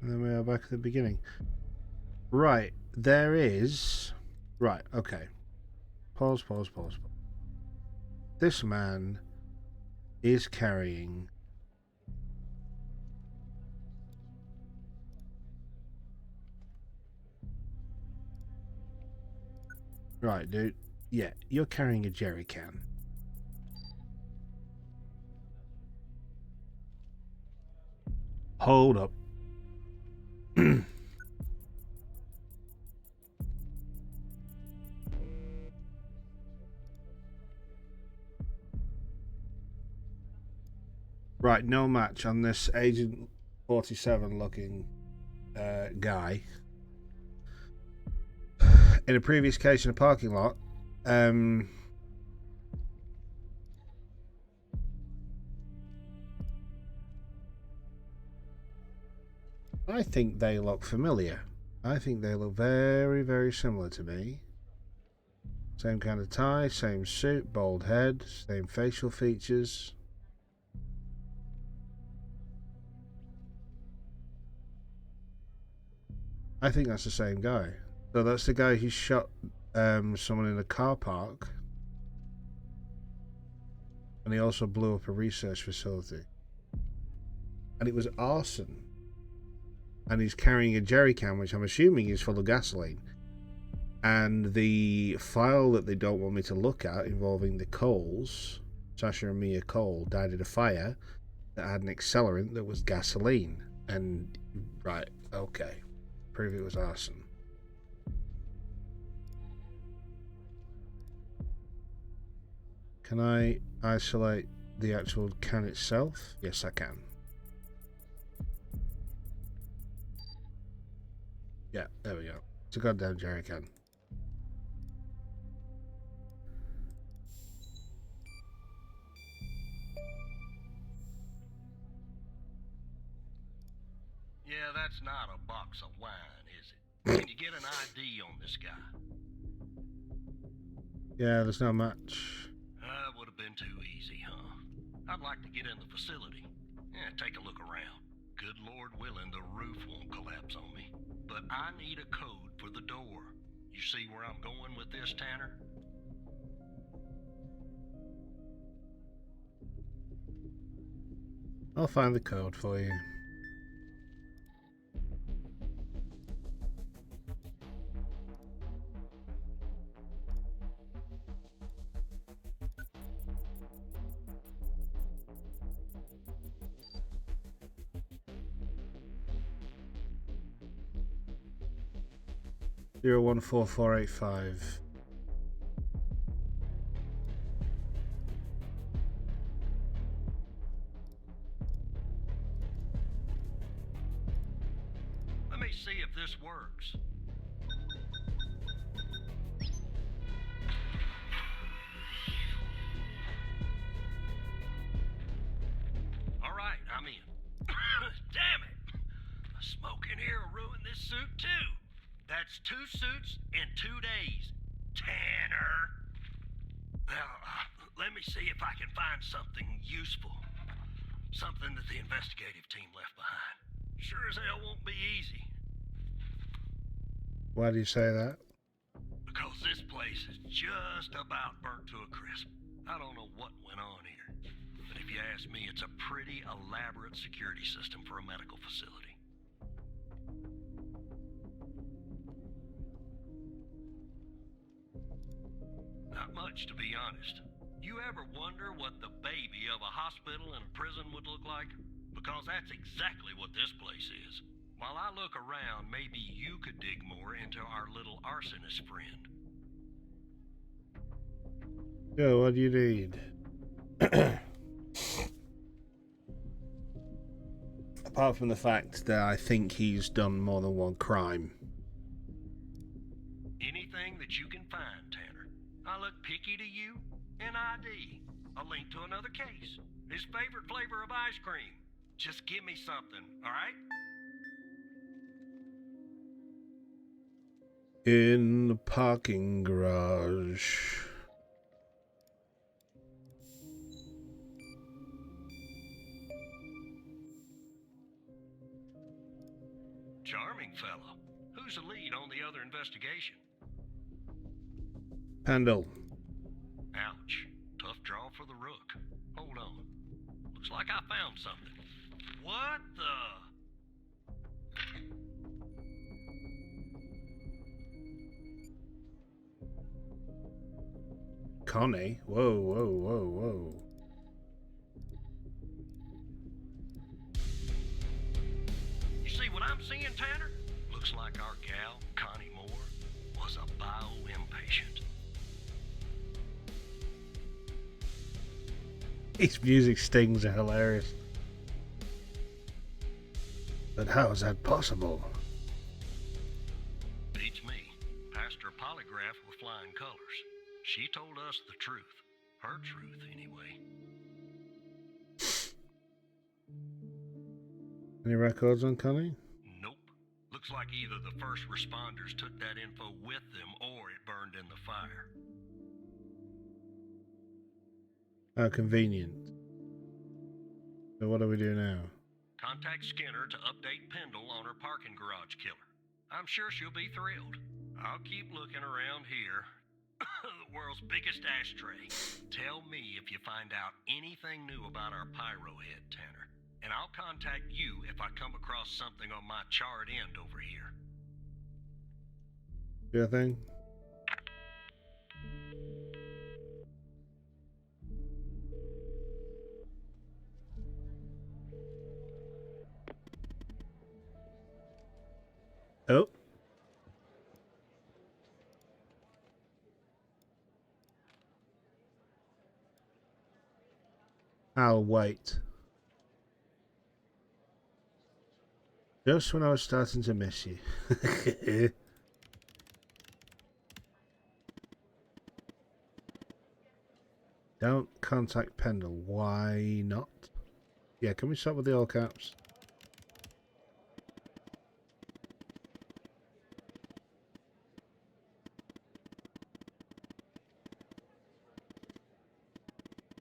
And then we are back at the beginning. Right, there is... Right, okay. Pause. This man is carrying... Right, dude. Yeah, you're carrying a jerry can. Hold up. Right, no match on this Agent 47 looking guy. In a previous case in a parking lot, I think they look familiar. I think they look very, very similar to me. Same kind of tie, same suit, bald head, same facial features. I think that's the same guy. So that's the guy who shot someone in a car park. And he also blew up a research facility. And it was arson. And he's carrying a jerry can, which I'm assuming is full of gasoline. And the file that they don't want me to look at, involving the Coles, Sasha and Mia Cole, died in a fire that had an accelerant that was gasoline. And, right, okay. Prove it was arson. Can I isolate the actual can itself? Yes, I can. Yeah, there we go. It's a goddamn jerry can. Yeah, that's not a box of wine, is it? Can you get an ID on this guy? Yeah, there's no match. That would have been too easy, huh? I'd like to get in the facility. Yeah, take a look around. Good Lord willing, the roof won't collapse on me. But I need a code for the door. You see where I'm going with this, Tanner? I'll find the code for you. Zero 14485. Let me see if this works. All right, I'm in. Damn it! The smoke in here will ruin this suit too. That's 2 suits in 2 days, Tanner. Now, let me see if I can find something useful. Something that the investigative team left behind. Sure as hell won't be easy. Why do you say that? Because this place is just about burnt to a crisp. I don't know what went on here. But if If you ask me, it's a pretty elaborate security system for a medical facility. Not much, to be honest. You ever wonder what the baby of a hospital and prison would look like? Because that's exactly what this place is. While I look around, maybe you could dig more into our little arsonist friend. Yeah, what do you need? Apart from the fact that I think he's done more than one crime. Anything that you can find, Tanner. I look picky to you? An ID. A link to another case. His favorite flavor of ice cream. Just give me something, alright? In the parking garage. Charming fellow. Who's the lead on the other investigation? Pendle. Ouch. Tough draw for the rook. Hold on. Looks like I found something. What the? Connie? Whoa, whoa, whoa, whoa. You see what I'm seeing, Tanner? Looks like our gal, Connie Moore, was a bio-impatient. His music stings are hilarious. But how is that possible? Beats me. Passed her polygraph with flying colors. She told us the truth. Her truth, anyway. Any records on Connie? Nope. Looks like either the first responders took that info with them or it burned in the fire. How convenient. So what do we do now? Contact Skinner to update Pendle on her parking garage killer. I'm sure she'll be thrilled. I'll keep looking around here. The world's biggest ashtray. Tell me if you find out anything new about our pyro head, Tanner. And I'll contact you if I come across something on my charred end over here. Do you think? Oh. I'll wait. Just when I was starting to miss you. Don't contact Pendle. Why not? Yeah, can we start with the all caps?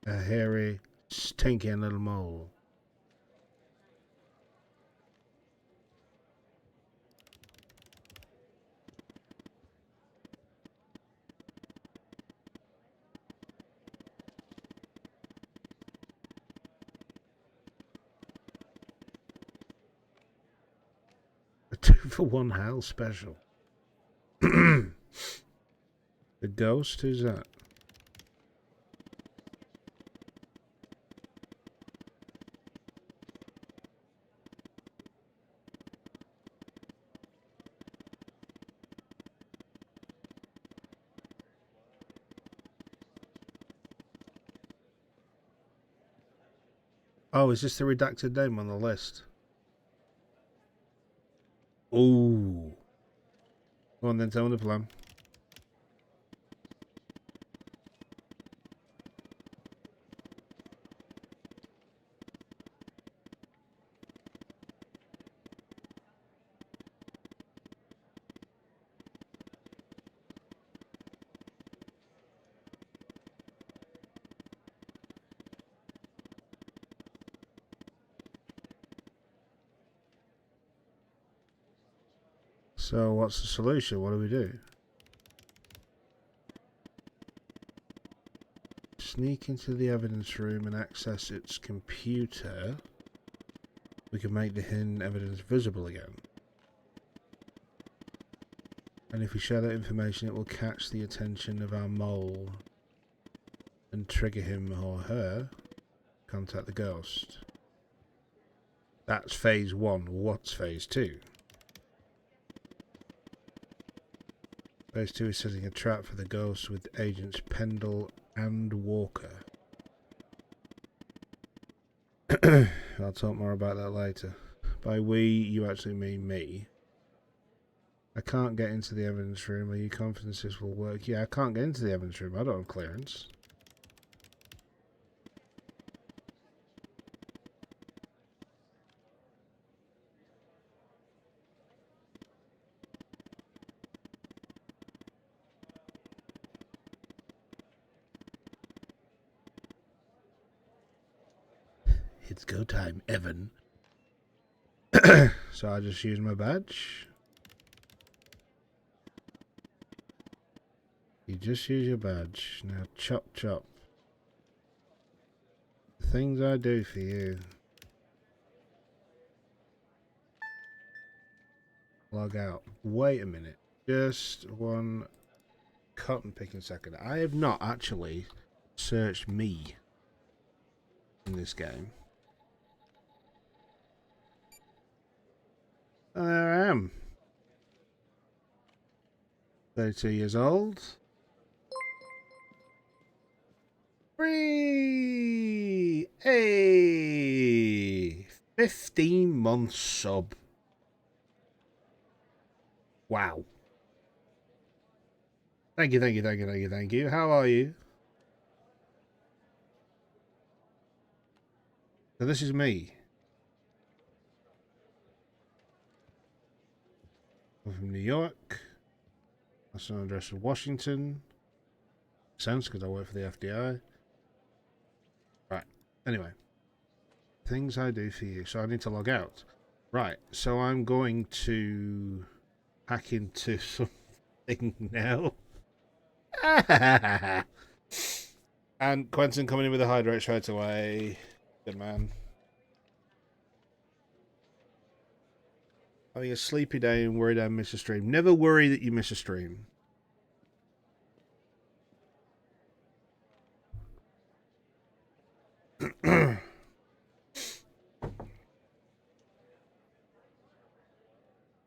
A hairy, stinking little mole. A 2-for-1 Hal special. The ghost? Who's that? Oh, is this the redacted name on the list? Ooh. Go on then, tell me the plan. So what's the solution? What do we do? sneak into the evidence room and access its computer, we can make the hidden evidence visible again. And if we share that information, it will catch the attention of our mole and trigger him or her. Contact the ghost. That's phase 1. What's phase 2? Phase 2 is setting a trap for the ghost with agents Pendle and Walker. I'll talk more about that later. By we, you actually mean me. I can't get into the evidence room. Are you confident this will work? Yeah, I can't get into the evidence room. I don't have clearance. It's go time, Evan. So I just use my badge. You just use your badge. Now chop chop. The things I do for you. Log out. Wait a minute. Just one cotton picking second. I have not actually searched me in this game. And there I am. 32 years old. Free! Hey! 15 months sub. Wow. Thank you, thank you, thank you, thank you, thank you. How are you? So this is me. I'm from New York. That's an address of Washington. Sense because I work for the FBI. Right. Anyway. Things I do for you. So I need to log out. Right. So I'm going to hack into something now. And Quentin coming in with a hydrate straight away. Good man. Having a sleepy day and worried I miss a stream. Never worry that you miss a stream.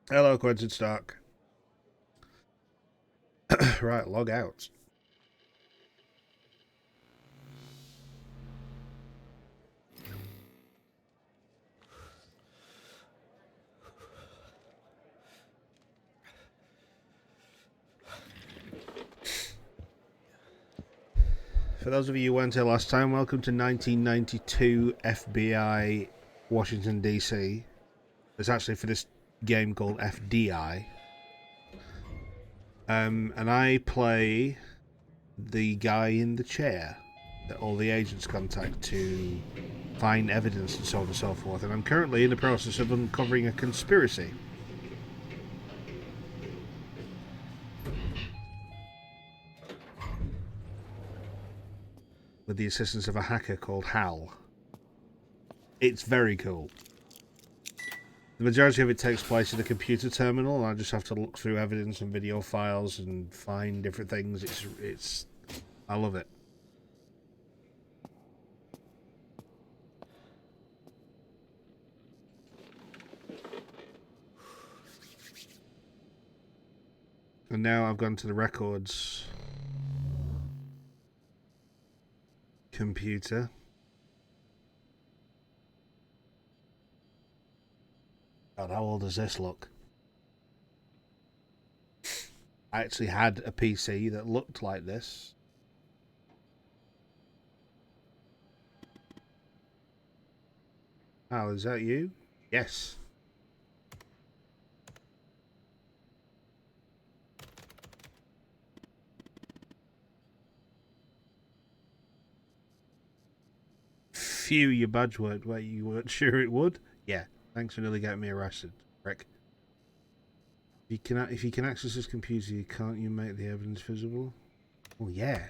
Hello, Quentin Stark. Right, log out. For those of you who weren't here last time, welcome to 1992 FBI Washington DC. It's actually for this game called FDI. And I play the guy in the chair that all the agents contact to find evidence and so on and so forth. And I'm currently in the process of uncovering a conspiracy. With the assistance of a hacker called Hal. It's very cool. The majority of it takes place in a computer terminal, and I just have to look through evidence and video files and find different things. I love it. And now I've gone to the records computer. God, how old does this look? I actually had a PC that looked like this. Al, is that you? Yes. Phew, your badge worked where you weren't sure it would. Yeah, thanks for nearly getting me arrested, Rick. If you can access this computer, can't you make the evidence visible? Oh yeah.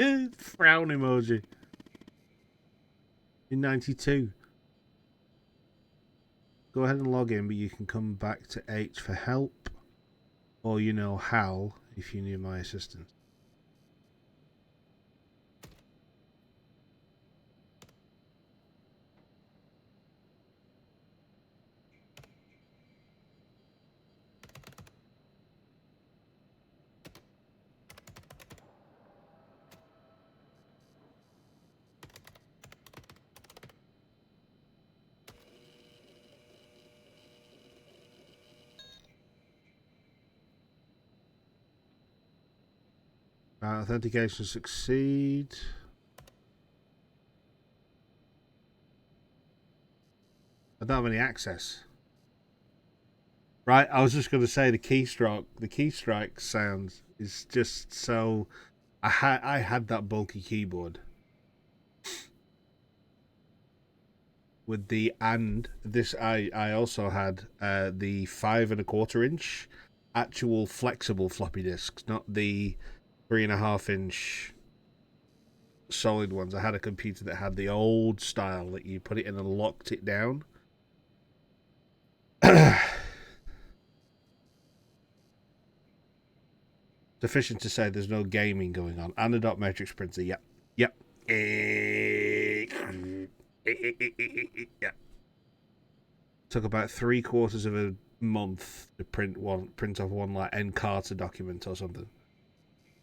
Frown emoji. In 92. Go ahead and log in, but you can come back to H for help. Or, you know, Hal, if you need my assistance. Authentication succeed. I don't have any access. Right, I was just going to say the keystrike sound is just so. I had that bulky keyboard with the this. I also had the 5 1/4 inch actual flexible floppy disks, not the 3 1/2 inch solid ones. I had a computer that had the old style that you put it in and locked it down. Sufficient to say there's no gaming going on. And a dot matrix printer, yep. Yep. Yeah. Took about 3/4 of a month to print off one like Encarta document or something.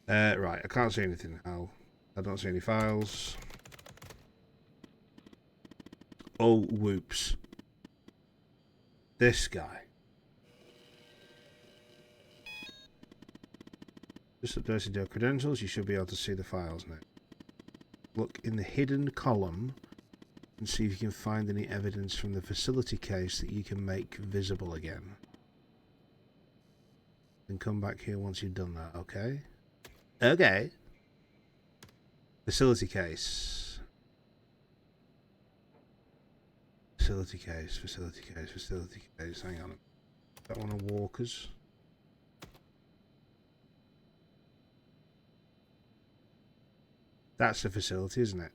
Right, I can't see anything now. I don't see any files. Oh, whoops. This guy. Just updated your credentials, you should be able to see the files now. Look in the hidden column and see if you can find any evidence from the facility case that you can make visible again. Then come back here once you've done that, okay? Okay. Facility case. Facility case, facility case, facility case. Hang on. That one of Walker's. That's the facility, isn't it?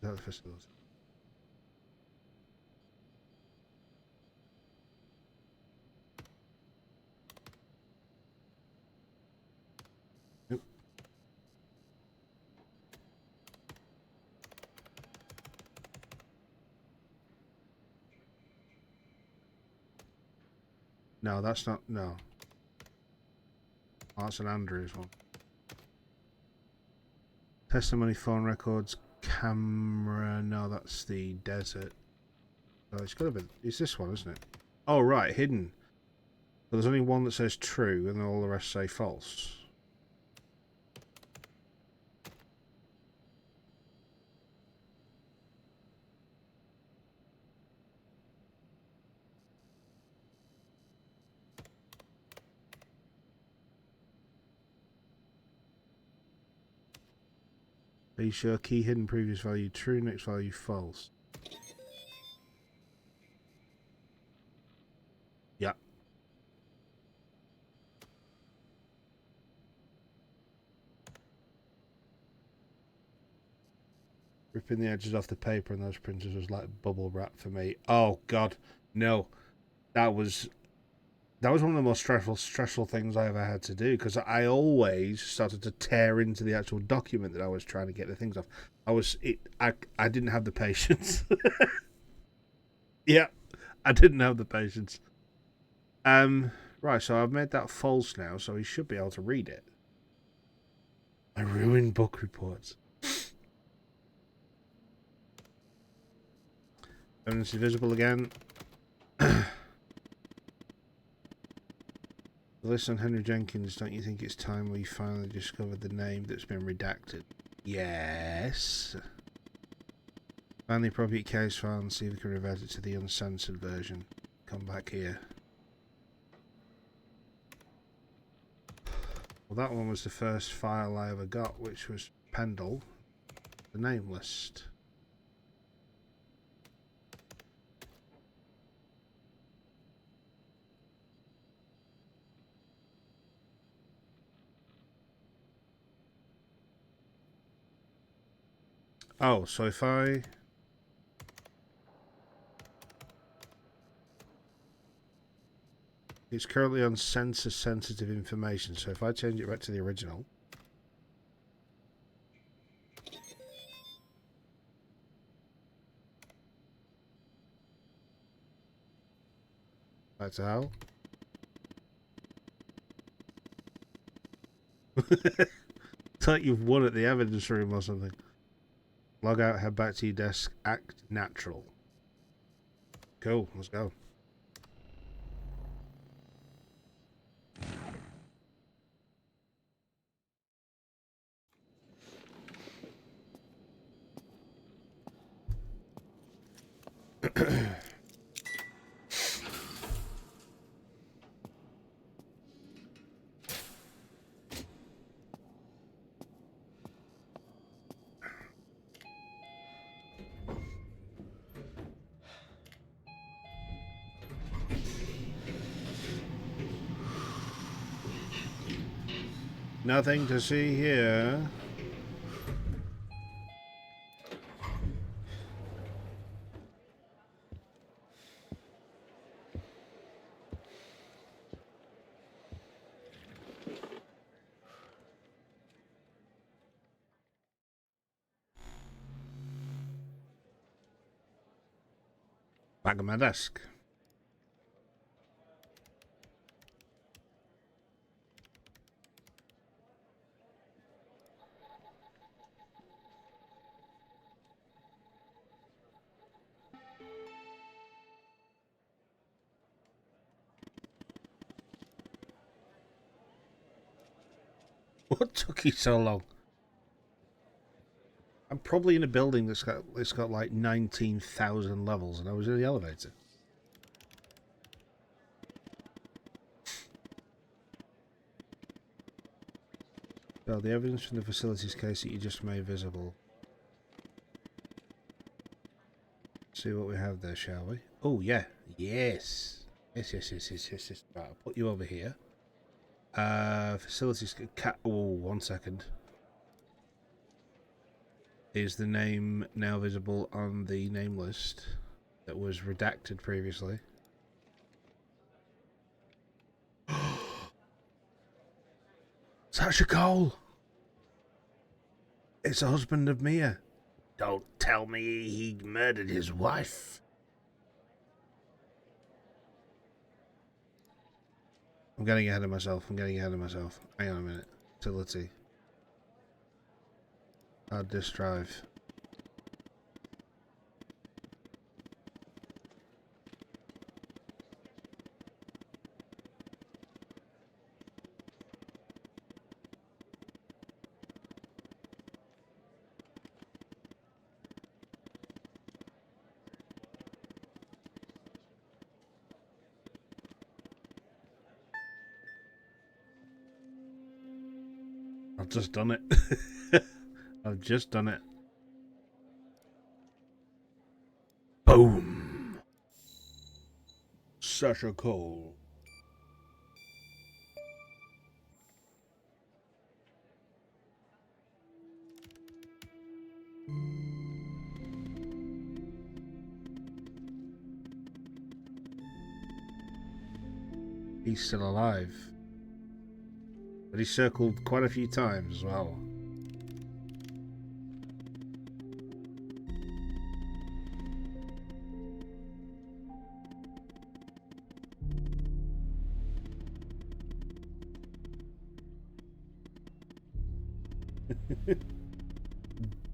Is that the facility? Nope. No, that's not. No. Oh, that's an Andrews one. Testimony, phone records, camera. No, that's the desert. Oh, it's got to be. It's this one, isn't it? Oh, right, hidden. But there's only one that says true, and all the rest say false. Are you sure? Key hidden, previous value true, next value false. Yeah. Ripping the edges off the paper and those printers was like bubble wrap for me. Oh God, no. That was one of the most stressful things I ever had to do, because I always started to tear into the actual document that I was trying to get the things off. I didn't have the patience. Yeah, I didn't have the patience. Right, so I've made that false now, so he should be able to read it. I ruined book reports. Evidence is visible again. Listen, Henry Jenkins, don't you think it's time we finally discovered the name that's been redacted? Yes. Find the appropriate case file and see if we can revert it to the uncensored version. Come back here. Well, that one was the first file I ever got, which was Pendle, the name list. Oh, so if I... It's currently on sensor-sensitive information, so if I change it back to the original... Back to Hal. It's like you've won at the evidence room or something. Log out, head back to your desk, act natural. Cool, let's go. Nothing to see here. Back at my desk. What took you so long? I'm probably in a building that's got like 19,000 levels, and I was in the elevator. So the evidence from the facilities case that you just made visible. See what we have there, shall we? Oh yeah, yes, yes. Right, I'll put you over here. Facilities cat. Oh, 1 second. Is the name now visible on the name list that was redacted previously? Sasha Cole! It's the husband of Mia. Don't tell me he murdered his wife. I'm getting ahead of myself. Hang on a minute. Utility. Hard disk drive. I've just done it. I've just done it. Boom. Sasha Cole. He's still alive. But he circled quite a few times as well.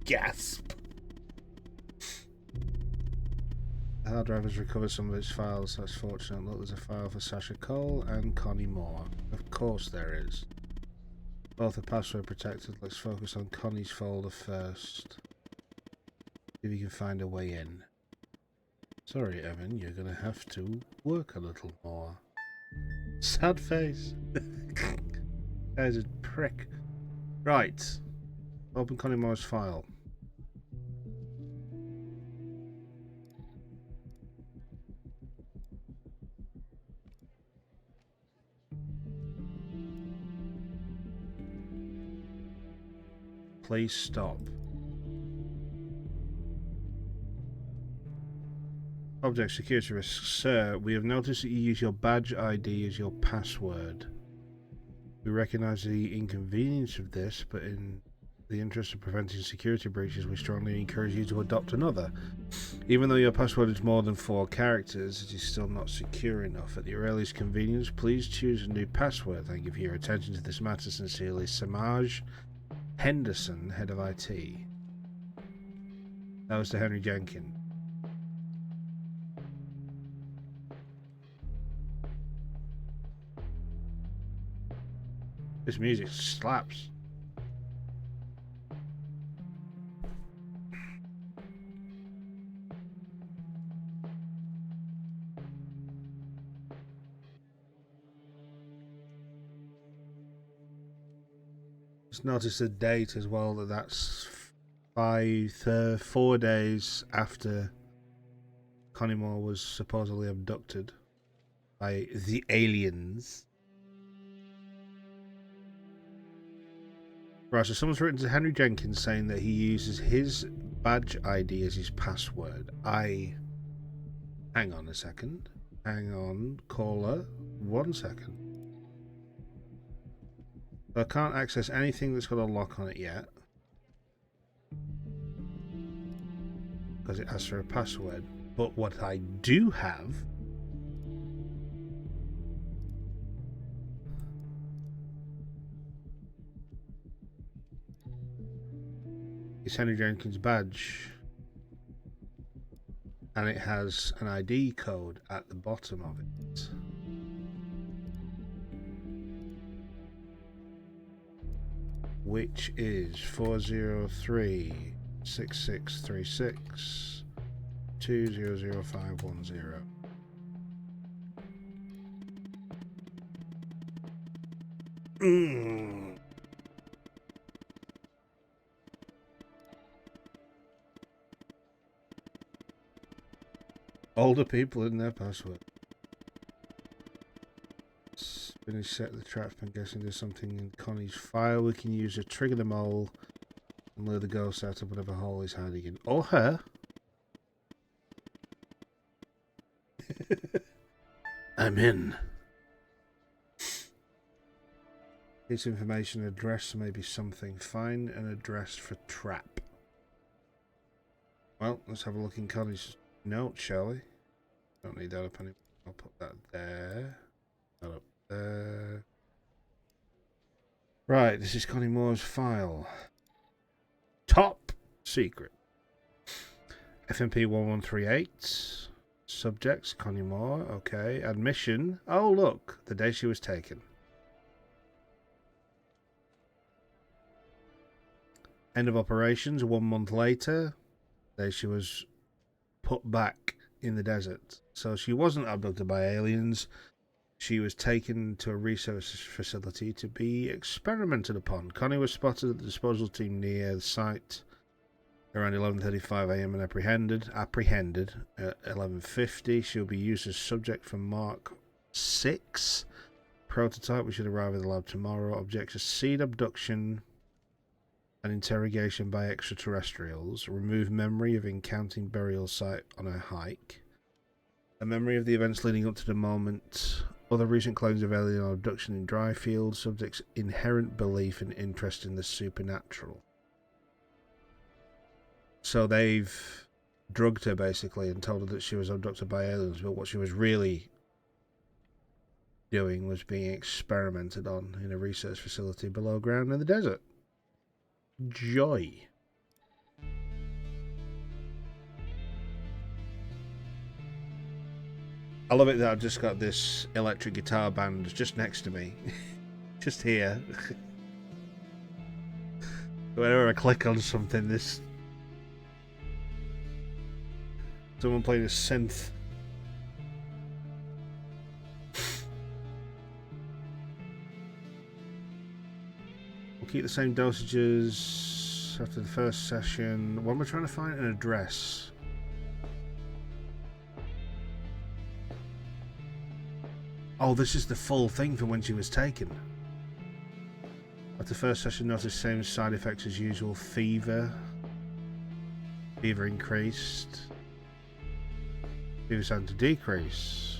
Gasp. The hard drive has recovered some of its files. That's fortunate. Look, there's a file for Sasha Cole and Connie Moore. Of course there is. Both are password protected. Let's focus on Connie's folder first. See if you can find a way in. Sorry, Evan, you're gonna have to work a little more. Sad face. Guy's a prick. Right. Open Connie Moore's file. Please stop. Object security risk. Sir, we have noticed that you use your badge ID as your password. We recognize the inconvenience of this, but in the interest of preventing security breaches, we strongly encourage you to adopt another. Even though your password is more than 4 characters, it is still not secure enough. At your earliest convenience, please choose a new password. Thank you for your attention to this matter. Sincerely, Samaj Henderson, Head of IT. That was to Henry Jenkins. This music slaps. Just notice the date as well, that's 4 days after Connie Moore was supposedly abducted by the aliens. Right, so someone's written to Henry Jenkins saying that he uses his badge ID as his password. Hang on a second. Hang on, caller. 1 second. I can't access anything that's got a lock on it yet, because it asks for a password. But what I do have is Henry Jenkins' badge, and it has an ID code at the bottom of it. Which is 403-6636 200510. Older people in their password. Finish set the trap. I'm guessing there's something in Connie's file we can use to trigger the mole and lure the ghost out of whatever hole he's hiding in. Or her. I'm in. This information address may be something. Find an address for trap. Well, let's have a look in Connie's note, shall we? Don't need that up anymore. I'll put that there. That up there. Right, this is Connie Moore's file. Top secret. FMP 1138. Subjects, Connie Moore. Okay. Admission. Oh, look. The day she was taken. End of operations 1 month later. The day she was put back in the desert. So she wasn't abducted by aliens. She was taken to a research facility to be experimented upon. Connie was spotted at the disposal team near the site around 11:35 a.m. and apprehended at 11:50. She'll be used as subject for Mark 6 prototype, which should arrive at the lab tomorrow. Objects: a seed abduction and interrogation by extraterrestrials. Remove memory of encountering burial site on a hike. A memory of the events leading up to the moment. Other recent claims of alien abduction in dry fields. Subjects' inherent belief and interest in the supernatural. So they've drugged her basically and told her that she was abducted by aliens, but what she was really doing was being experimented on in a research facility below ground in the desert. Joy. I love it that I've just got this electric guitar band just next to me. Just here. Whenever I click on something, this... someone playing a synth. We'll keep the same dosages after the first session. When we're trying to find an address... Oh, this is the full thing from when she was taken. At the first session, noticed same side effects as usual. Fever. Fever increased. Fever starting to decrease.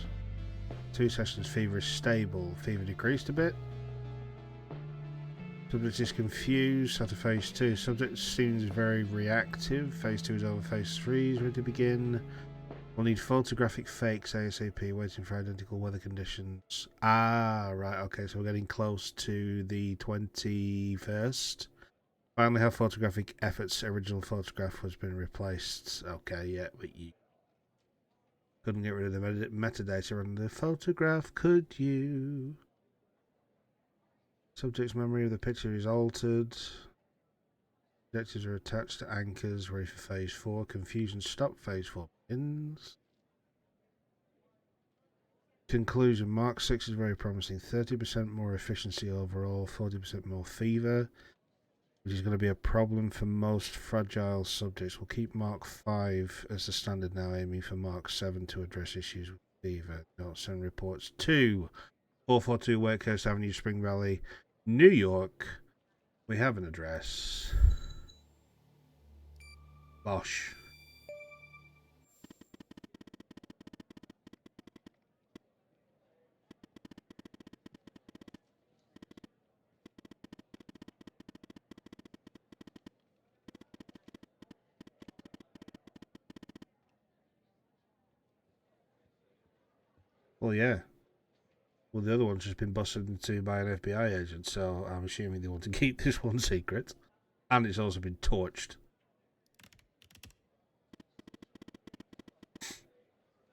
2 sessions, fever is stable. Fever decreased a bit. Subject is confused after phase 2. Subject seems very reactive. Phase 2 is over. Phase 3 is ready to begin. We'll need photographic fakes ASAP, waiting for identical weather conditions. Ah, right, okay, so we're getting close to the 21st. Finally have photographic efforts. Original photograph has been replaced. Okay, yeah, but you couldn't get rid of the metadata on the photograph, could you? Subject's memory of the picture is altered. Objectives are attached to anchors, ready for phase 4. Confusion stop, phase 4 begins. Conclusion, Mark 6 is very promising. 30% more efficiency overall, 40% more fever, which is going to be a problem for most fragile subjects. We'll keep Mark 5 as the standard now, aiming for Mark 7 to address issues with fever. Note, send reports to 442 Wakehurst Avenue, Spring Valley, New York. We have an address. Bosh. Well, yeah. Well, the other one's just been busted into by an FBI agent, so I'm assuming they want to keep this one secret. And it's also been torched.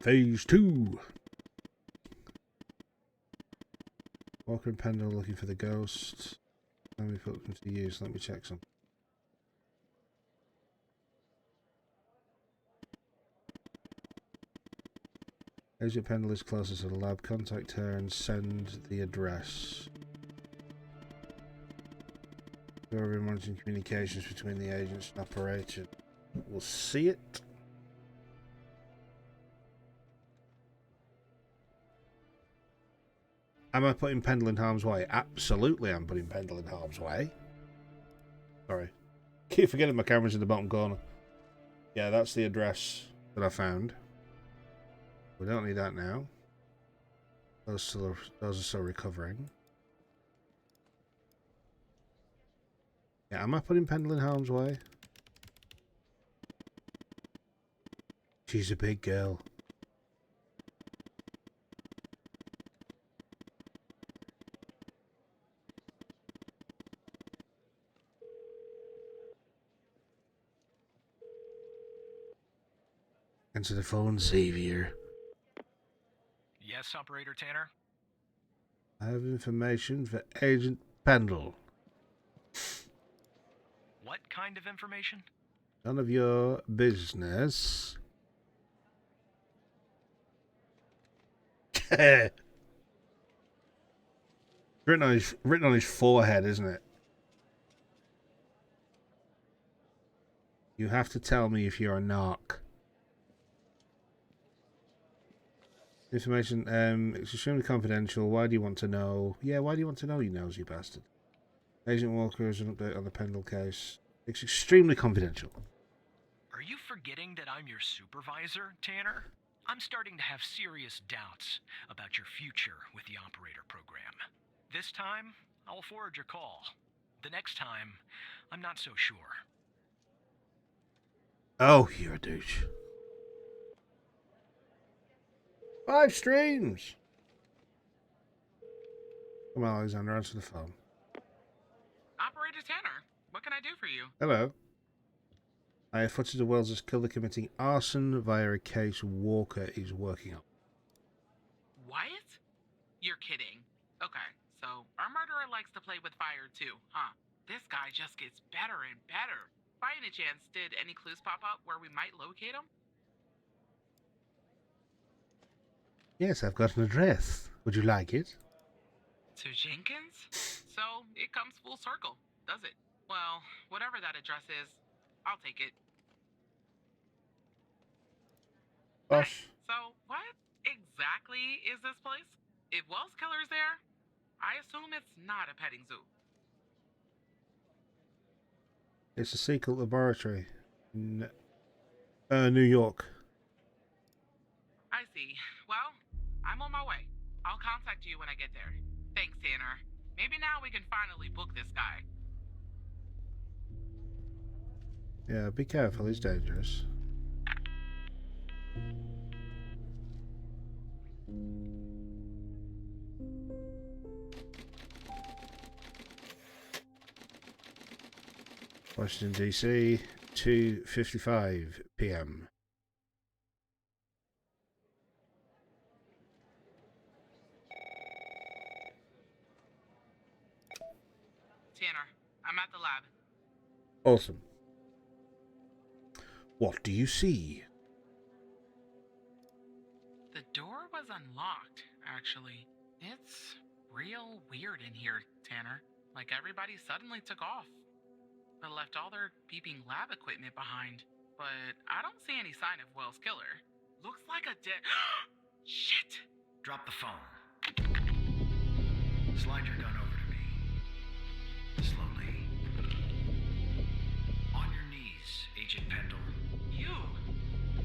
Phase 2. Walker and Pendle looking for the ghost. Let me put them to use. Let me check some. Agent Pendle is closest to the lab. Contact her and send the address. Whoever monitoring communications between the agents and operator will see it. Am I putting Pendle in harm's way? Absolutely, I'm putting Pendle in harm's way. Sorry. Keep forgetting my camera's in the bottom corner. Yeah, that's the address that I found. We don't need that now. Those are still recovering. Yeah, am I putting Pendle in harm's way? She's a big girl. Answer the phone, Xavier. Yes, Operator Tanner? I have information for Agent Pendle. What kind of information? None of your business. written on his forehead, isn't it? You have to tell me if you're a narc. Information, it's extremely confidential. Why do you want to know? Yeah, why do you want to know, you nosy bastard? Agent Walker has an update on the Pendle case. It's extremely confidential. Are you forgetting that I'm your supervisor, Tanner? I'm starting to have serious doubts about your future with the operator program. This time, I'll forward your call. The next time, I'm not so sure. Oh, you're a douche. 5 streams! Come on, Alexander, answer the phone. Operator Tanner, what can I do for you? Hello. I have footage of Wells' killer committing arson via a case Walker is working on. What? You're kidding. Okay, so our murderer likes to play with fire too, huh? This guy just gets better and better. By any chance, did any clues pop up where we might locate him? Yes, I've got an address. Would you like it? To Jenkins? So it comes full circle, does it? Well, whatever that address is, I'll take it. Bosh. So what exactly is this place? If Wells Killer's there, I assume it's not a petting zoo. It's a secret laboratory in New York. I see. Well, I'm on my way. I'll contact you when I get there. Thanks, Tanner. Maybe now we can finally book this guy. Yeah, be careful, he's dangerous. Washington, D.C., 2:55 p.m. Tanner, I'm at the lab. Awesome. What do you see? The door was unlocked, actually. It's real weird in here, Tanner. Like everybody suddenly took off. They left all their beeping lab equipment behind. But I don't see any sign of Wells' killer. Looks like a dead... Shit! Drop the phone. Slide your gun over to me. Slowly. On your knees, Agent Pendle. You?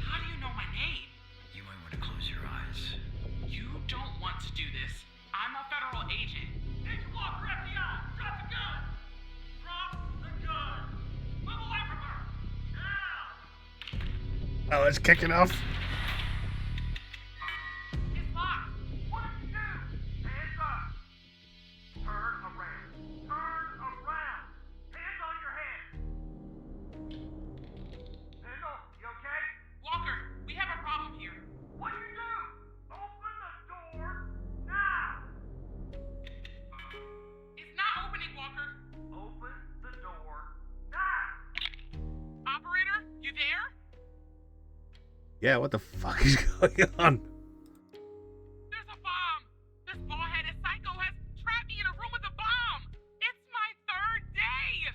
How do you know my name? You might want to close your eyes. You don't want to do this. I'm a federal agent. Agent Walker, FBI! Drop the gun! Drop the gun! Move away from her! Now! Oh, it's kicking off. It's locked. What did you do? Hands up! Turn around! Turn around! Hands on your head! Pendle, you okay? Walker, we have a problem here. What do you do? Open the door now! It's not opening, Walker. Open the door now! Operator, you there? Yeah, what the fuck is going on? There's a bomb. This bald-headed psycho has trapped me in a room with a bomb. It's my third day.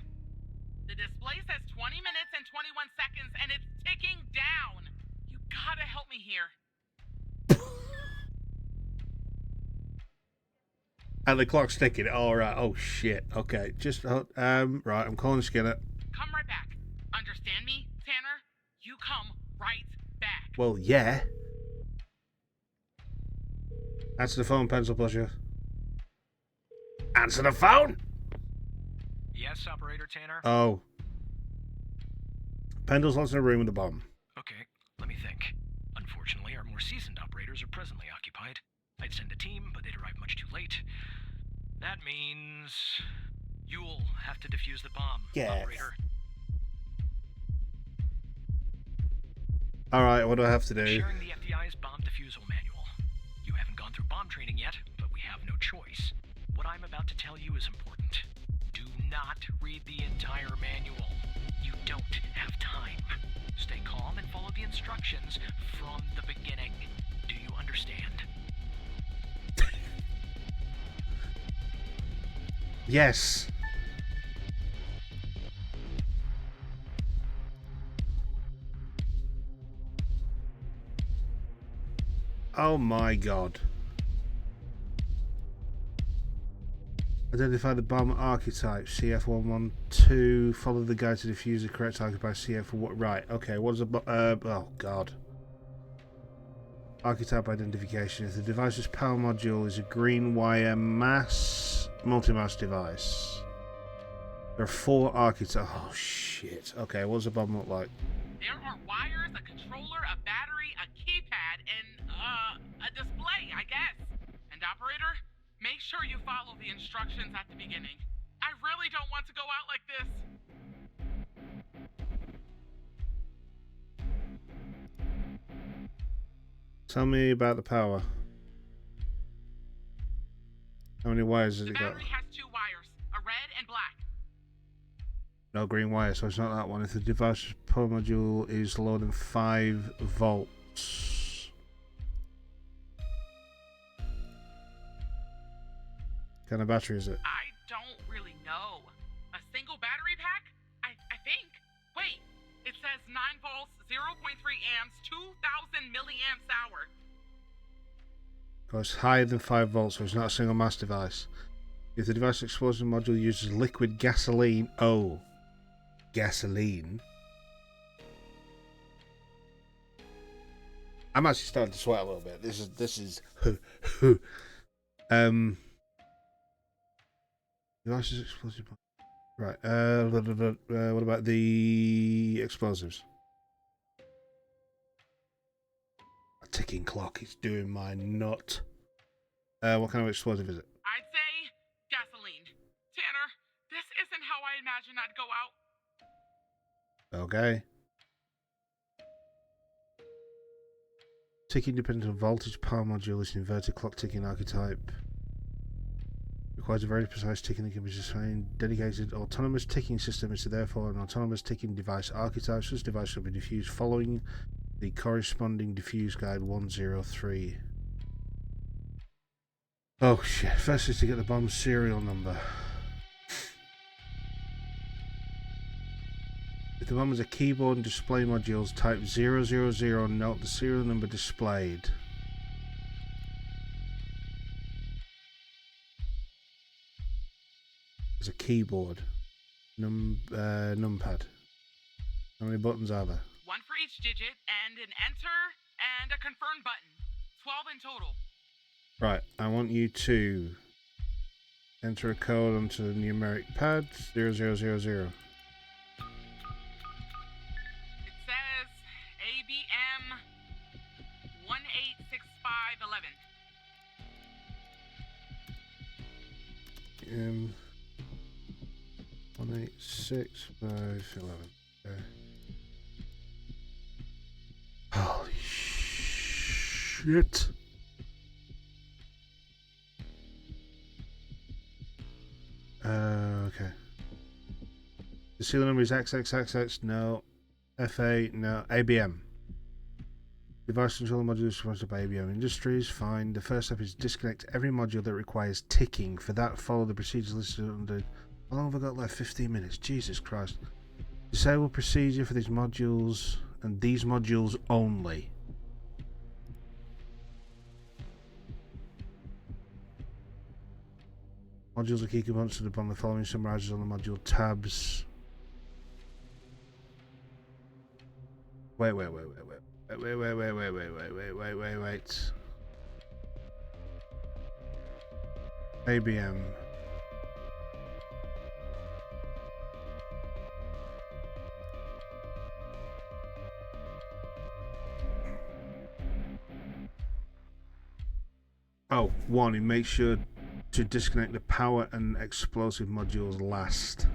The display says 20 minutes and 21 seconds, and it's ticking down. You gotta help me here. And the clock's ticking. All right. Oh shit. Okay. Just right. I'm calling Skinner. Come right back. Understand me, Tanner? You come right back. Well, yeah. Answer the phone, Pencil Pusher. Answer the phone. Yes, Operator Tanner? Oh. Pendle's lost in a room with a bomb. Okay, let me think. Unfortunately, our more seasoned operators are presently occupied. I'd send a team, but they'd arrive much too late. That means you'll have to defuse the bomb, Yes. Operator. All right. What do I have to do? Sharing the FBI's bomb defusal manual. You haven't gone through bomb training yet, but we have no choice. What I'm about to tell you is important. Do not read the entire manual. You don't have time. Stay calm and follow the instructions from the beginning. Do you understand? Yes. Oh my god. Identify the bomb archetype, CF112. Follow the guide to defuse the correct target by CF1. Right, okay, what is a oh god. Archetype identification. If the device's power module is a green wire multi-mass device. There are 4 archetypes. Oh shit. Okay, what does a bomb look like? There are wires, a controller, a battery, a keypad, and, a display, I guess. And operator, make sure you follow the instructions at the beginning. I really don't want to go out like this. Tell me about the power. How many wires has The it got? battery has 2 wires, a red and black. No green wire, so it's not that one. If the device's power module is lower than 5 volts. What kind of battery is it? I don't really know. A single battery pack? I think. Wait, it says 9 volts, 0.3 amps, 2,000 milliamps hour. Oh, it's higher than 5 volts, so it's not a single mass device. If the device explosion module uses liquid gasoline, gasoline. I'm actually starting to sweat a little bit. This is devices explosive. Right. What about the explosives? A ticking clock is doing my nut. What kind of explosive is it? I'd say gasoline. Tanner, this isn't how I imagined I'd go out. Okay. Ticking dependent on voltage, power module, is an inverted clock ticking archetype. Requires a very precise ticking that can be designed. Dedicated autonomous ticking system is therefore an autonomous ticking device archetype. Such device shall be diffused following the corresponding diffuse guide 103. Oh shit. First is to get the bomb's serial number. If the bomb has a keyboard and display modules, type 000 and note the serial number displayed. There's a keyboard. Numpad. How many buttons are there? One for each digit, and an enter and a confirm button. 12 in total. Right, I want you to enter a code onto the numeric pad 0000. It says ABM 186511. 186511. Okay. Holy shit. Okay. The serial number is XXXX, no. FA, no. ABM. Device controller module is sponsored by ABM Industries. Fine. The first step is disconnect every module that requires ticking. For that, follow the procedures listed under. How long have I got left? 15 minutes. Jesus Christ. Disable procedure for these modules and these modules only. Modules are key components to the bomb. The following summarizes on the module tabs. Wait. ABM. Oh, one, it makes sure to disconnect the power and explosive modules last.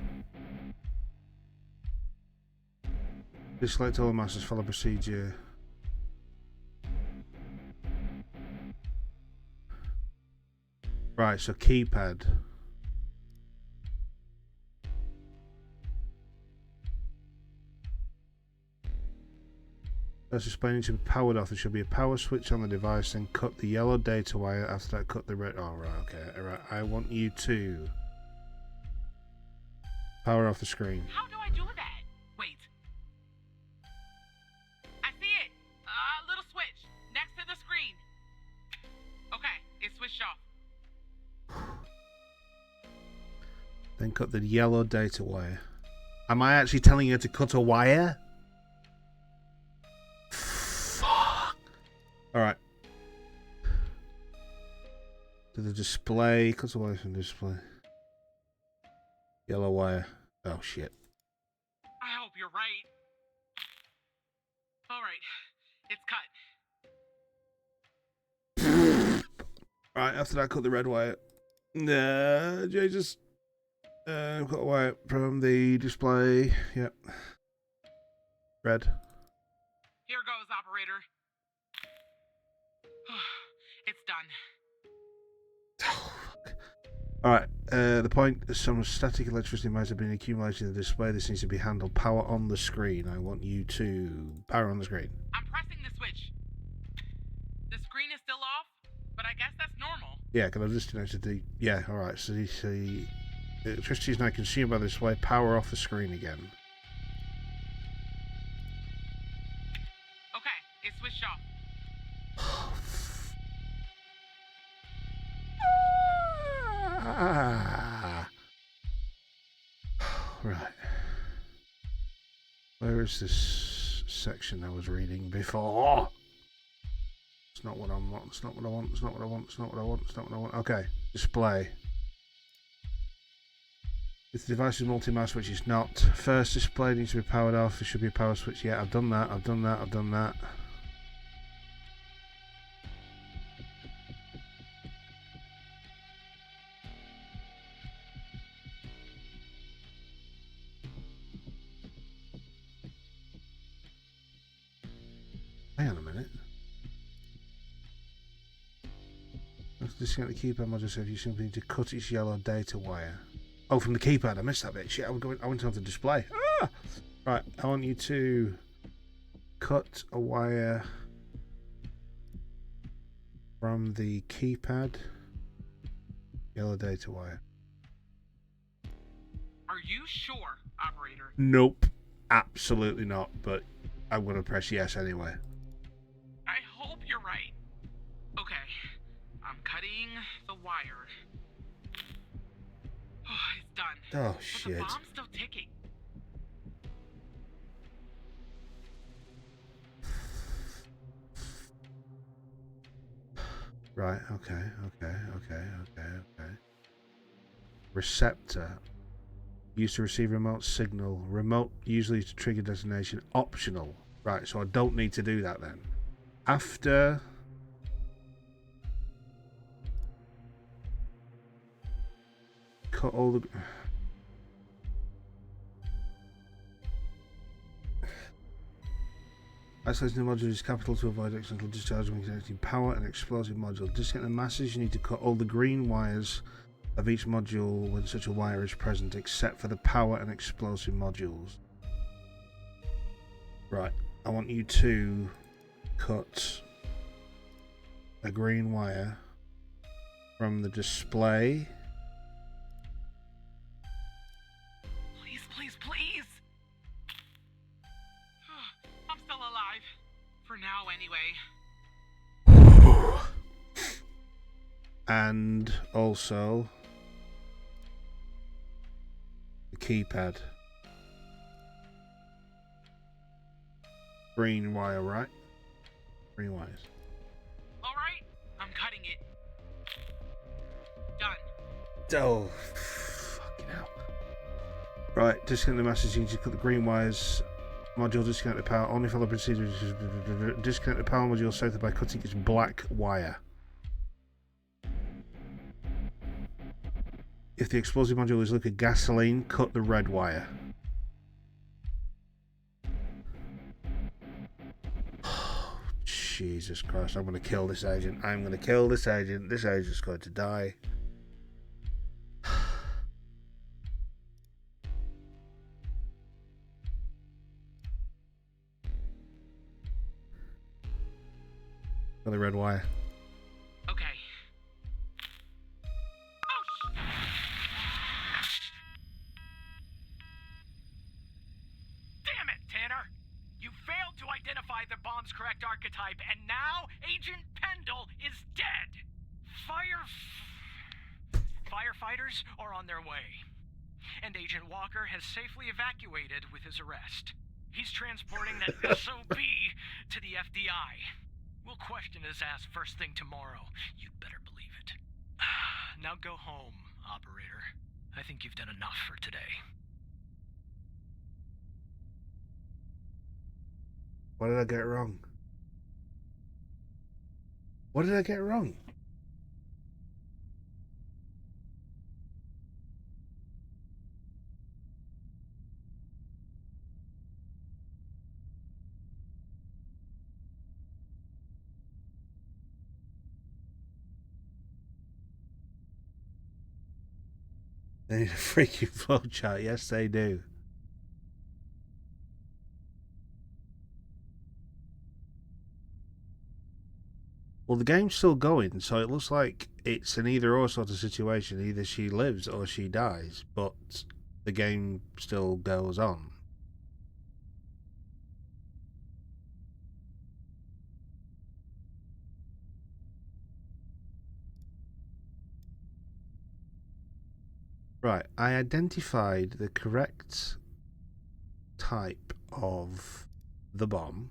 Select all the masters, follow procedure. Right, so keypad. First, explaining to be powered off, there should be a power switch on the device, then cut the yellow data wire. After that, cut the red. Oh, right, okay. Alright, I want you to power off the screen. How do I do that? Wait. I see it. A little switch next to the screen. Okay, it's switched off. Then cut the yellow data wire. Am I actually telling you to cut a wire? Fuck. Alright. To the display. Cut away from the display. Yellow wire. Oh shit. I hope you're right. Alright, it's cut. Right, after that, cut the red wire. Nah, Jesus. Cut a wire from the display. Yep. Red. Here goes, operator. It's done. Alright, the point is some static electricity might have been accumulated in the display. This needs to be handled. Power on the screen. I want you to power on the screen. I'm pressing the switch. The screen is still off, but I guess that's normal. Yeah, because I've disconnected the... Yeah, alright, so the electricity is now consumed by the display. Power off the screen again. Okay, it's switched off. Right. Where is this section I was reading before? It's not what I want. It's not what I want. It's not what I want. It's not what I want. It's not what I want. Okay. Display. If the device is multi-mouse switch, it's not. First display needs to be powered off. There should be a power switch. Yeah, I've done that. I've done that. I've done that. Hang on a minute. Let's disconnect the keypad module, so if you simply need to cut its yellow data wire. Oh, from the keypad, I missed that bit. Shit, I went on to display. Ah! Right, I want you to cut a wire from the keypad. Yellow data wire. Are you sure, operator? Nope. Absolutely not, but I'm going to press yes anyway. I hope you're right. Okay, I'm cutting the wire. Oh, it's done. Oh, But shit. the bomb's still ticking. Right, okay. Receptor. Used to receive remote signal. Remote usually to trigger destination. Optional. Right, so I don't need to do that then. After... cut all the... Isolating the module is capital to avoid accidental discharge when connecting power and explosive module. Disconnect the masses, you need to cut all the green wires of each module when such a wire is present, except for the power and explosive modules. Right, I want you to cut a green wire from the display. Please, please, please! I'm still alive. For now, anyway. And also the keypad. Green wire, right? Green wires. Alright, I'm cutting it. Done. Oh, fucking hell. Right, disconnect the masses. You need to cut the green wires. Module, disconnect the power. Only follow procedure. Disconnect the power module selected by cutting its black wire. If the explosive module is liquid gasoline, cut the red wire. Jesus Christ, I'm going to kill this agent. I'm going to kill this agent. This agent's going to die. Got the red wire. Okay. Oh, damn it, Tanner! You failed to identify the bomb's correct archetype, and now Agent Pendle is dead! Firefighters are on their way, and Agent Walker has safely evacuated with his arrest. He's transporting that SOB to the FBI. We'll question his ass first thing tomorrow. You'd better believe it. Now go home, operator. I think you've done enough for today. What did I get wrong? What did I get wrong? They need a freaking flowchart. Yes, they do. Well, the game's still going, so it looks like it's an either-or sort of situation. Either she lives or she dies, but the game still goes on. Right, I identified the correct type of the bomb.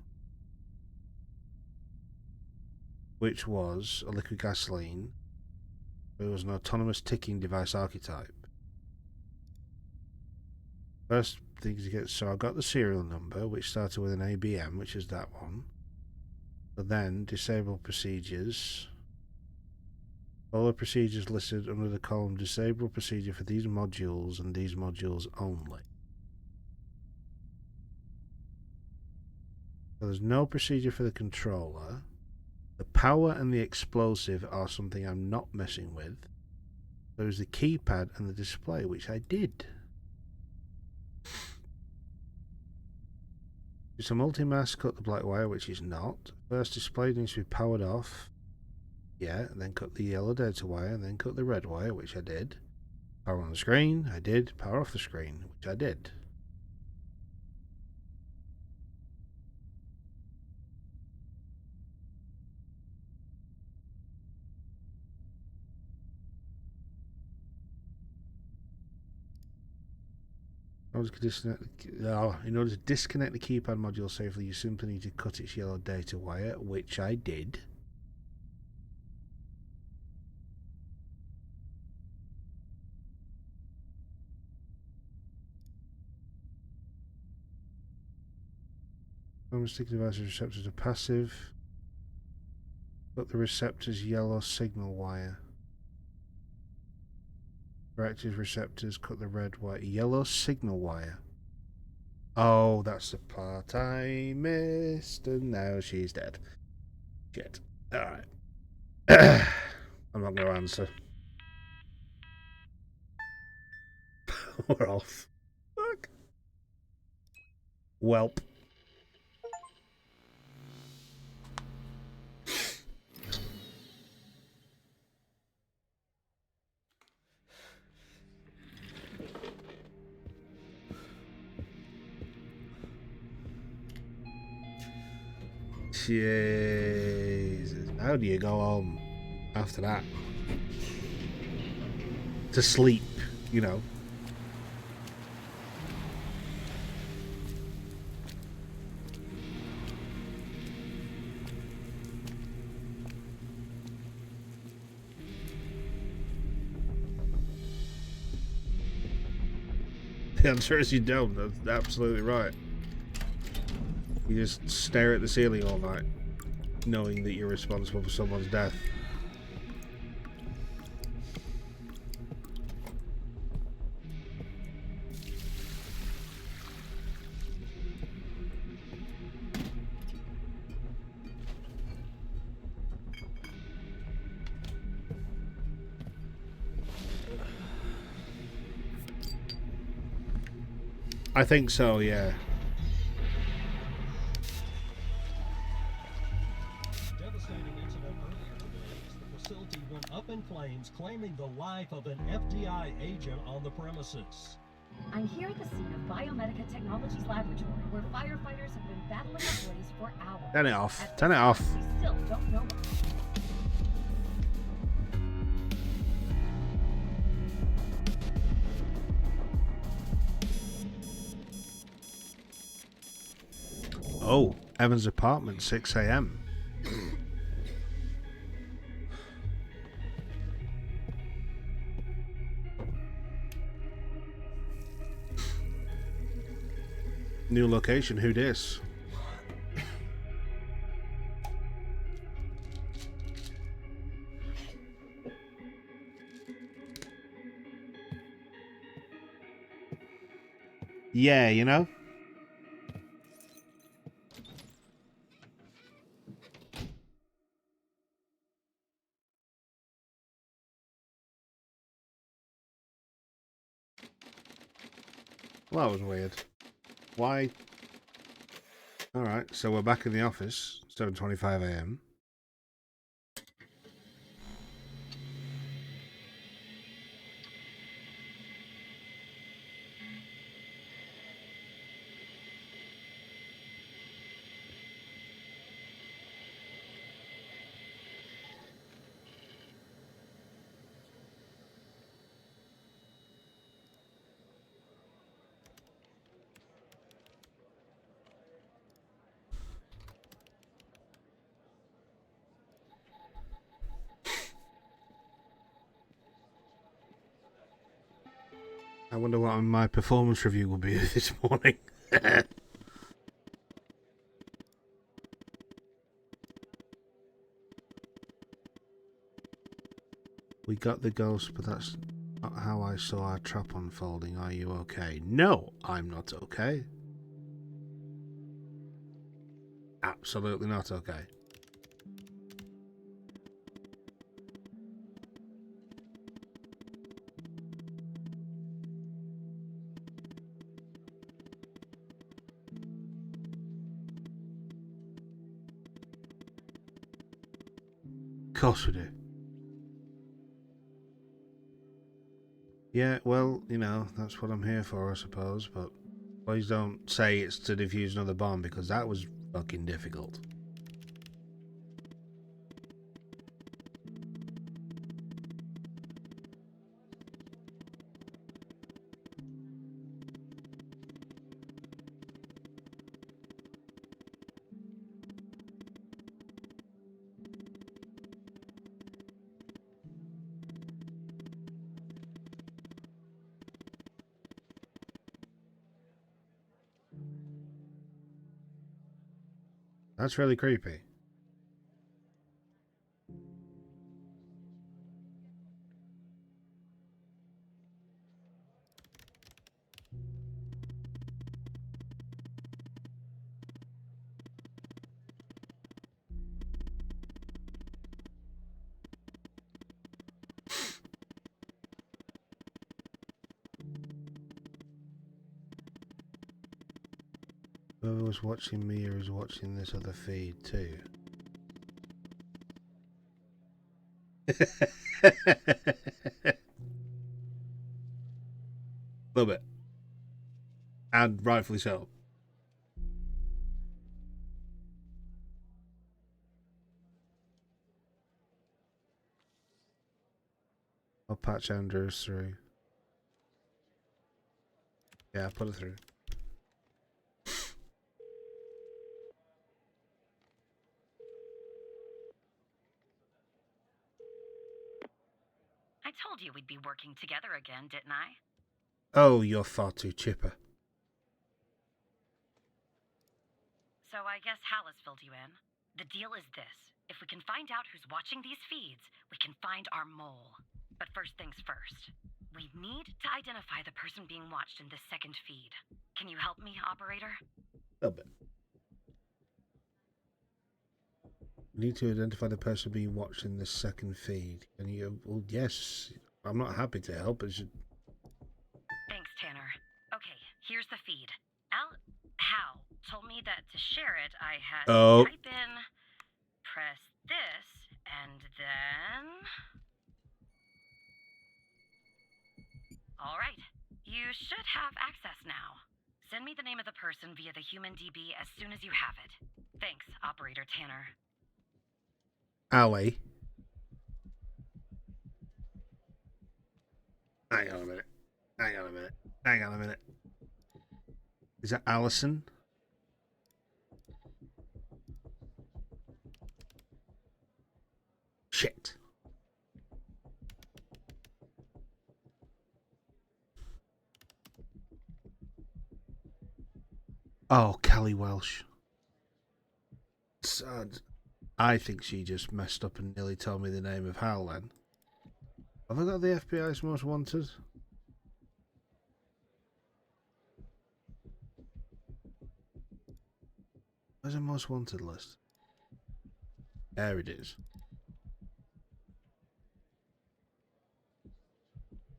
which was a liquid gasoline. It was an autonomous ticking device archetype. First thing to get, so I got the serial number, which started with an ABM, which is that one. But then disable procedures. All the procedures listed under the column disable procedure for these modules and these modules only. So there's no procedure for the controller. The power and the explosive are something I'm not messing with. There's the keypad and the display, which I did. It's a multi-mask, cut the black wire, which is not. First display needs to be powered off. Yeah, and then cut the yellow data wire, and then cut the red wire, which I did. Power on the screen, I did. Power off the screen, which I did. In order to disconnect the keypad module safely, you simply need to cut its yellow data wire, which I did. Stick devices receptors are passive. Cut the receptor's yellow signal wire. Corrective receptors, cut the red wire. Yellow signal wire. Oh, that's the part I missed, and now she's dead. Shit. Alright. I'm not going to answer. We're off. Fuck. Welp. Jesus. How do you go home after that? To sleep, you know. The answer is you don't. That's absolutely right. You just stare at the ceiling all night, knowing that you're responsible for someone's death. I think so, yeah. Up in flames, claiming the life of an FBI agent on the premises. I'm here at the scene of Biomedica Technologies Laboratory, where firefighters have been battling a blaze for hours. Turn it off. Turn it off. We still don't know. Oh, Evan's apartment, 6 a.m. New location, who dis? Yeah, you know? Well, that was weird. Why? Alright, so we're back in the office, 7:25 a.m. I wonder what my performance review will be this morning. We got the ghost, but that's not how I saw our trap unfolding. Are you okay? No, I'm not okay. Absolutely not okay. Of course we do. Yeah, well, you know, that's what I'm here for, I suppose, but please don't say it's to defuse another bomb, because that was fucking difficult. That's really creepy. Whoever was watching me or is watching this other feed too. A little bit. And rightfully so. I'll patch Andrews through. Yeah, put it through. I told you we'd be working together again, didn't I? Oh, you're far too chipper. So I guess Hal has filled you in. The deal is this. If we can find out who's watching these feeds, we can find our mole. But first things first. We need to identify the person being watched in this second feed. Can you help me, operator? A little bit. We need to identify the person being watched in this second feed. And you, well, yes, I'm not happy to help. It's just... Thanks, Tanner. Okay, here's the feed. Hal told me that to share it, I had to type in, press this, and then... All right, you should have access now. Send me the name of the person via the HumanDB as soon as you have it. Thanks, Operator Tanner. Ali. Hang on a minute. Hang on a minute. Hang on a minute. Is that Allison? Shit. Oh, Callie Welsh. Sad. I think she just messed up and nearly told me the name of Hal then. Have I got the FBI's most wanted? Where's the most wanted list? There it is.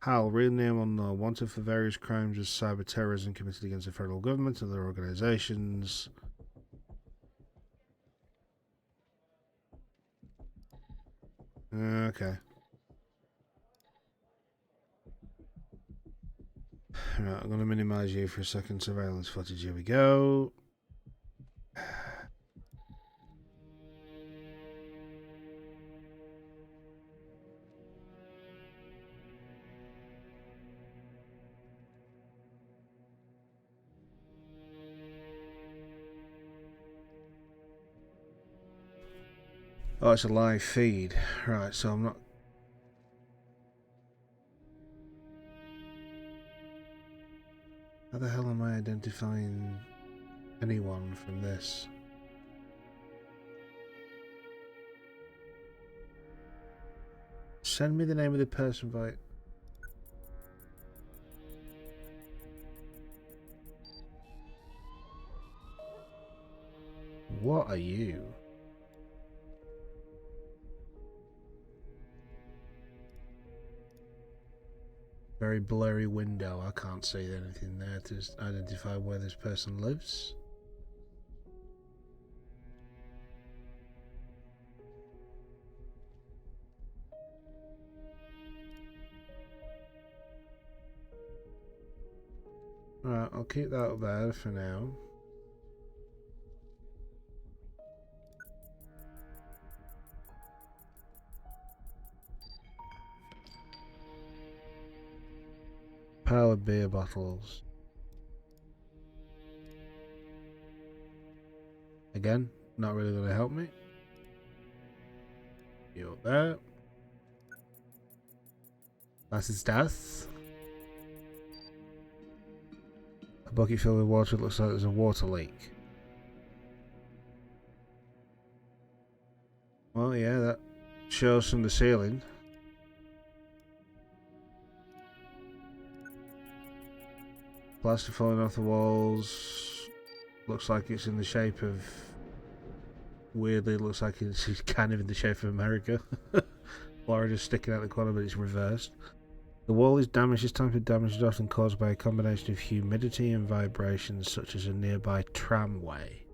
Hal, real name unknown, wanted for various crimes of cyber terrorism committed against the federal government and other organizations. Okay. Right, I'm going to minimize you for a second. Surveillance footage, here we go. Oh, it's a live feed. Right, so I'm not... How the hell am I identifying anyone from this? Send me the name of the person by... What are you? Very blurry window. I can't see anything there to identify where this person lives. Alright, I'll keep that up there for now. Pile of beer bottles. Again, not really going to help me. You up there. That's his death. A bucket filled with water. It looks like there's a water leak. Well, yeah, that shows from the ceiling. Plaster falling off the walls. Looks like it's in the shape of... Weirdly, looks like it's kind of in the shape of America. Florida's sticking out the corner, but it's reversed. The wall is damaged. This type of damage is often caused by a combination of humidity and vibrations, such as a nearby tramway.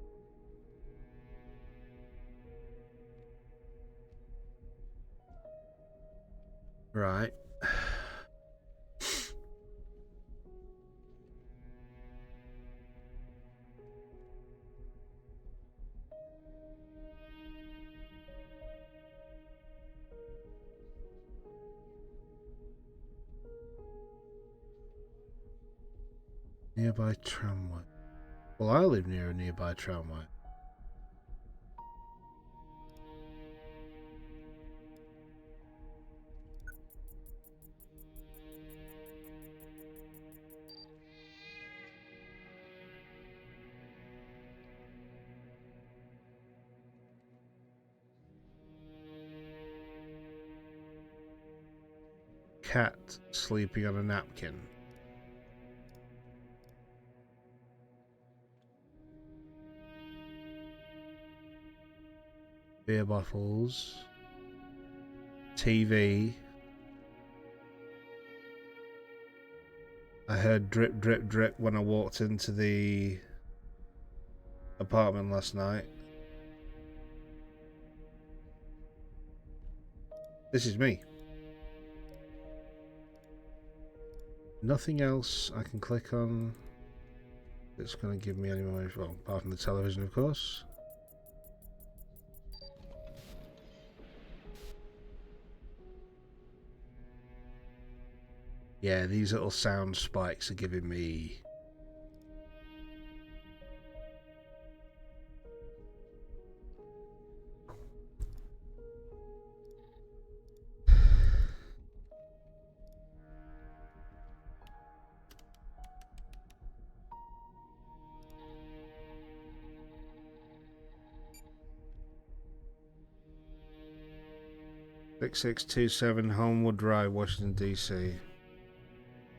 Right. Nearby tramway. Well, I live near a nearby tramway. Cat sleeping on a napkin. Beer bottles. TV. I heard drip, drip, drip when I walked into the apartment last night. This is me. Nothing else I can click on that's going to give me any more, well, apart from the television, of course. Yeah, these little sound spikes are giving me... "6627 Homewood Drive, Washington, D.C.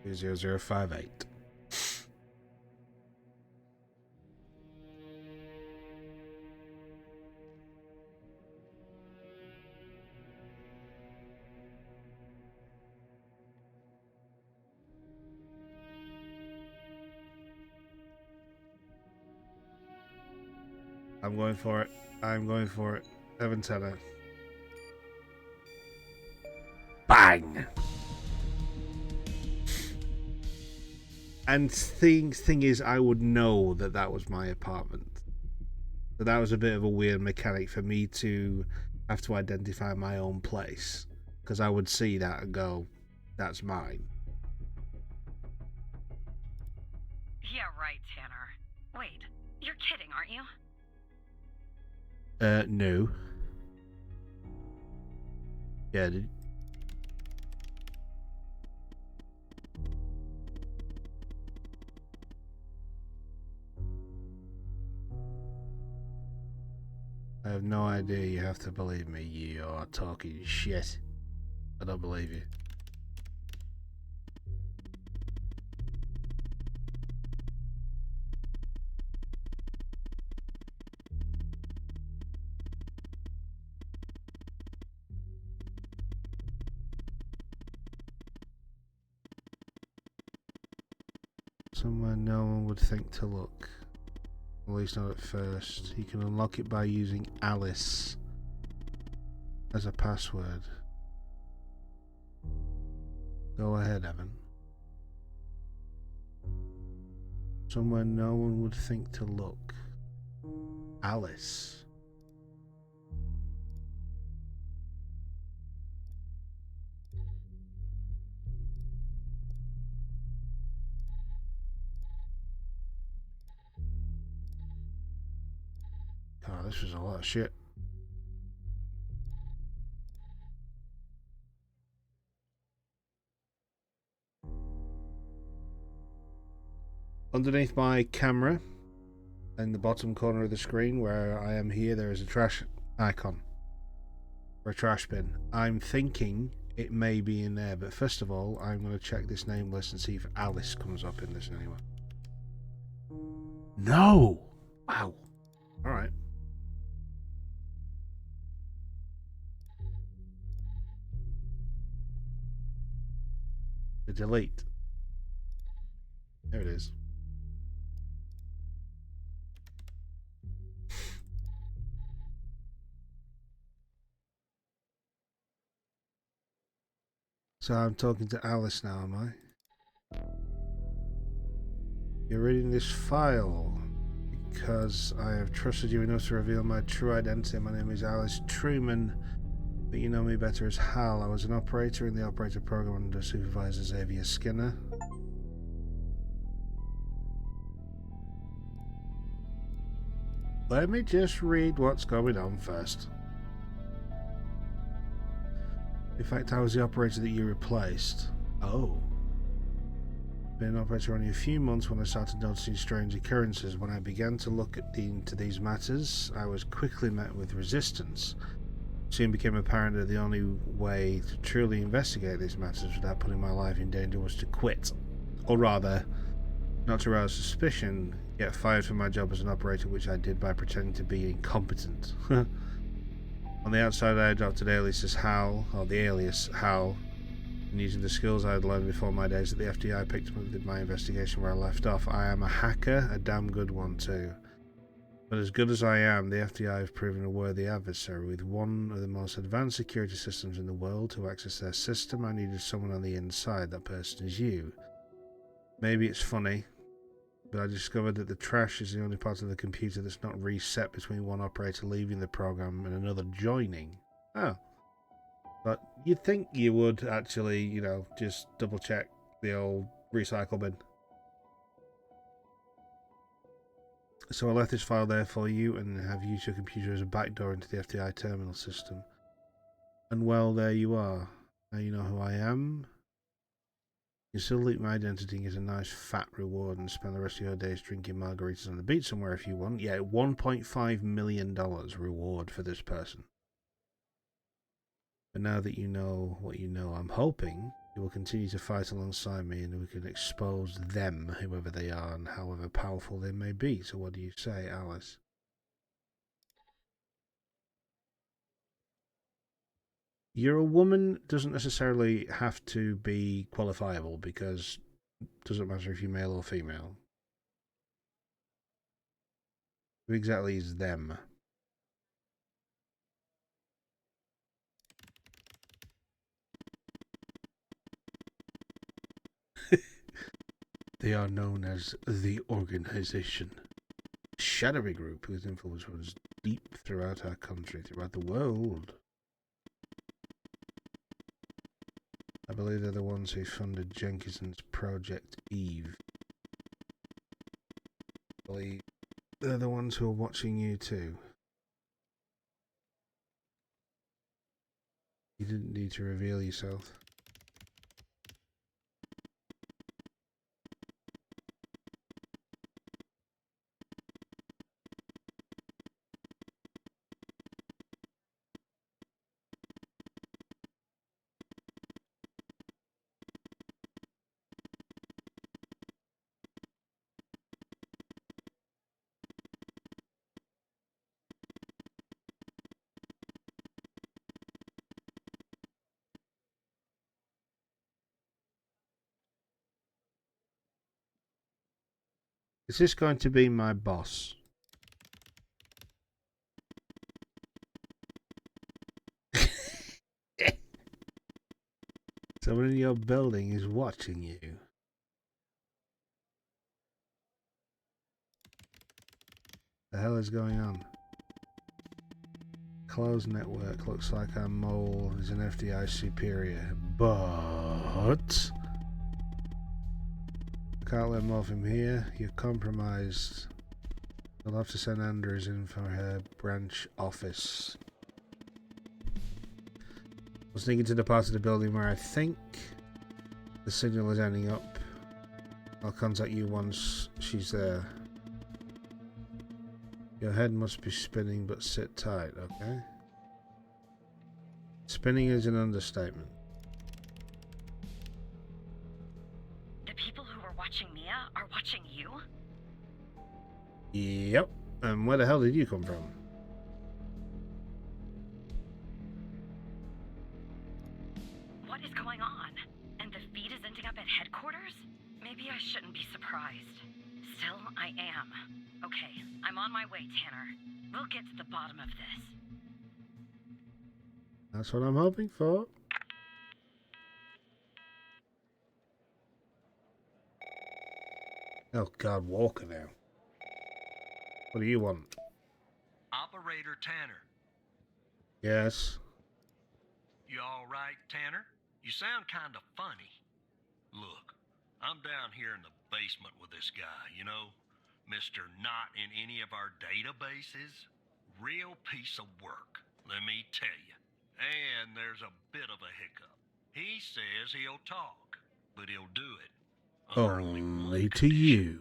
20058. I'm going for it. I'm going for it. Evan Tenner. Bang! And thing is, I would know that that was my apartment. So that was a bit of a weird mechanic for me to have to identify my own place. Because I would see that and go, that's mine. Yeah, right, Tanner. Wait, you're kidding, aren't you? No. Yeah, have no idea. You have to believe me. You're talking shit. I don't believe you. Somewhere no one would think to look. At least not at first. You can unlock it by using Alice as a password. Go ahead, Evan. Somewhere no one would think to look. Alice. Oh, this was a lot of shit. Underneath my camera, in the bottom corner of the screen where I am here, there is a trash icon. Or a trash bin. I'm thinking it may be in there, but first of all, I'm going to check this name list and see if Alice comes up in this anywhere. No! Wow. Alright. The delete. There it is. So I'm talking to Alice now, am I? You're reading this file because I have trusted you enough to reveal my true identity. My name is Alice Truman, but you know me better as Hal. I was an operator in the operator program under Supervisor Xavier Skinner. Let me just read what's going on first. In fact, I was the operator that you replaced. Oh. Been an operator only a few months when I started noticing strange occurrences. When I began to look into these matters, I was quickly met with resistance. It soon became apparent that the only way to truly investigate these matters without putting my life in danger was to quit. Or rather, not to arouse suspicion, get fired from my job as an operator, which I did by pretending to be incompetent. On the outside, I adopted alias as Hal, or the alias Hal, and using the skills I had learned before my days at the FDI, I picked up with my investigation where I left off. I am a hacker, a damn good one too. But as good as I am, the FDI have proven a worthy adversary. With one of the most advanced security systems in the world to access their system, I needed someone on the inside. That person is you. Maybe it's funny, but I discovered that the trash is the only part of the computer that's not reset between one operator leaving the program and another joining. Oh. But you'd think you would actually, you know, just double check the old recycle bin. So I left this file there for you and have used your computer as a backdoor into the FDI terminal system. And well, there you are. Now you know who I am. You still leak my identity and get a nice fat reward and spend the rest of your days drinking margaritas on the beach somewhere if you want. Yeah, $1.5 million reward for this person. But now that you know what you know, I'm hoping you will continue to fight alongside me and we can expose them, whoever they are and however powerful they may be. So what do you say, Alice? You're a woman doesn't necessarily have to be qualifiable because it doesn't matter if you're male or female. Who exactly is them? They are known as the Organization. A shadowy group whose influence runs deep throughout our country, throughout the world. I believe they're the ones who funded Jenkinson's Project Eve. I believe they're the ones who are watching you too. You didn't need to reveal yourself. Is this going to be my boss? Someone in your building is watching you. The hell is going on? Closed network. Looks like our mole is an FDI superior, but I can't let him off him here. You're compromised. We'll have to send Andrews in for her branch office. I was thinking to the part of the building where I think the signal is ending up. I'll contact you once she's there. Your head must be spinning, but sit tight, okay? Spinning is an understatement. The people who were watching Mia are watching you? Yep. And where the hell did you come from? What is going on? And the feed is ending up at headquarters? Maybe I shouldn't be surprised. Still, I am. Okay, I'm on my way, Tanner. We'll get to the bottom of this. That's what I'm hoping for. Oh God, Walker now. What do you want? Operator Tanner. Yes. You all right, Tanner? You sound kind of funny. Look, I'm down here in the basement with this guy, you know? Mr. Not in any of our databases. Real piece of work, let me tell you. And there's a bit of a hiccup. He says he'll talk, but he'll do it. under only one Only to condition. you.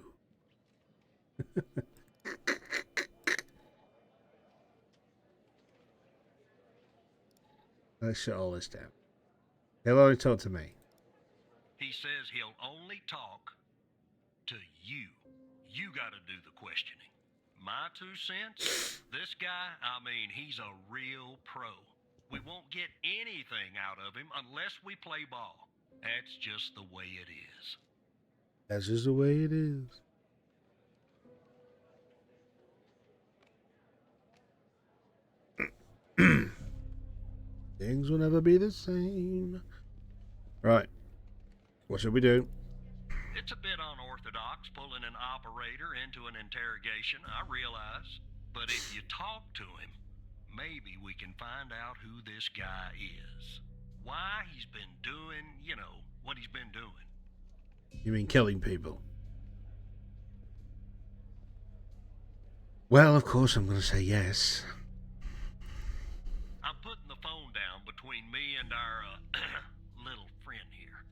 Let's shut all this down. He'll only talk to me. He says he'll only talk to you. You gotta do the questioning. My 2 cents? This guy, I mean, he's a real pro. We won't get anything out of him unless we play ball. That's just the way it is. That's just the way it is. Things will never be the same. Right. What should we do? It's a bit unorthodox pulling an operator into an interrogation, I realize. But if you talk to him, maybe we can find out who this guy is. Why he's been doing, you know, what he's been doing. You mean killing people? Well, of course I'm going to say yes. I'm putting the phone down between me and our little friend here.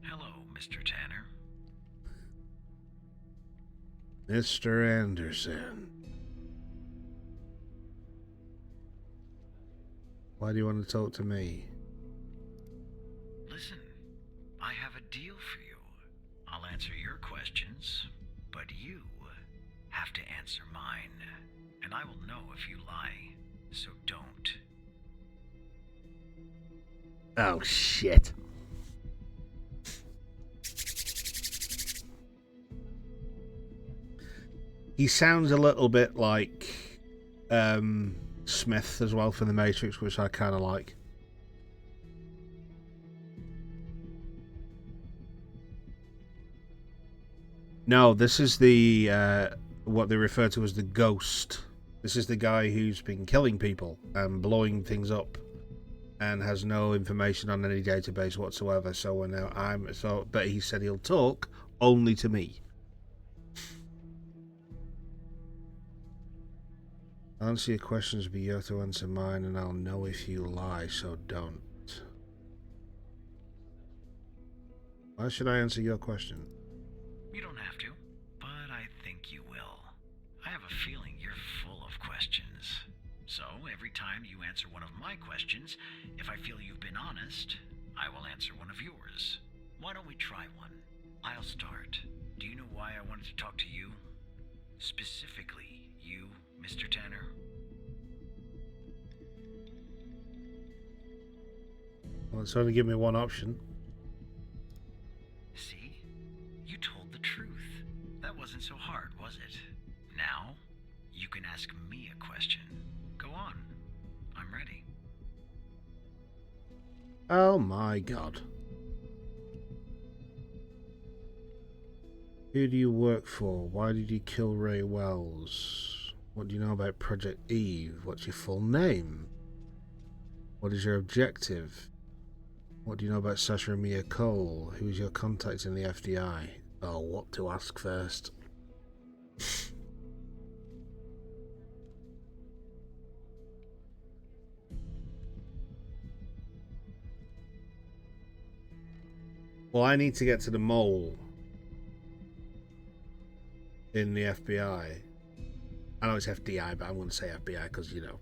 Hello, Mr. Tanner. Mr. Anderson. Why do you want to talk to me? Listen, I have a deal for you. I'll answer your questions, but you have to answer mine. And I will know if you lie, so don't. Oh, shit. He sounds a little bit like Smith as well from The Matrix, which I kind of like. No, this is the what they refer to as the ghost. This is the guy who's been killing people and blowing things up and has no information on any database whatsoever. So when but he said he'll talk only to me. I'll answer your questions, but you have to answer mine, and I'll know if you lie, so don't. Why should I answer your question? You don't have to, but I think you will. I have a feeling you're full of questions. So every time you answer one of my questions, if I feel you've been honest, I will answer one of yours. Why don't we try one? I'll start. Do you know why I wanted to talk to you? Specifically, you, Mr. Tanner? Well, it's only give me one option. See? You told the truth. wasn't so hard, was it? Now, you can ask me a question. Go on. I'm ready. Oh my god. Who do you work for? Why did you kill Ray Wells? What do you know about Project Eve? What's your full name? What is your objective? What do you know about Sasha and Mia Cole? Who is your contact in the FDI? Oh, what to ask first? Well, I need to get to the mole in the FBI. I know it's FDI, but I'm going to say FBI because, you know.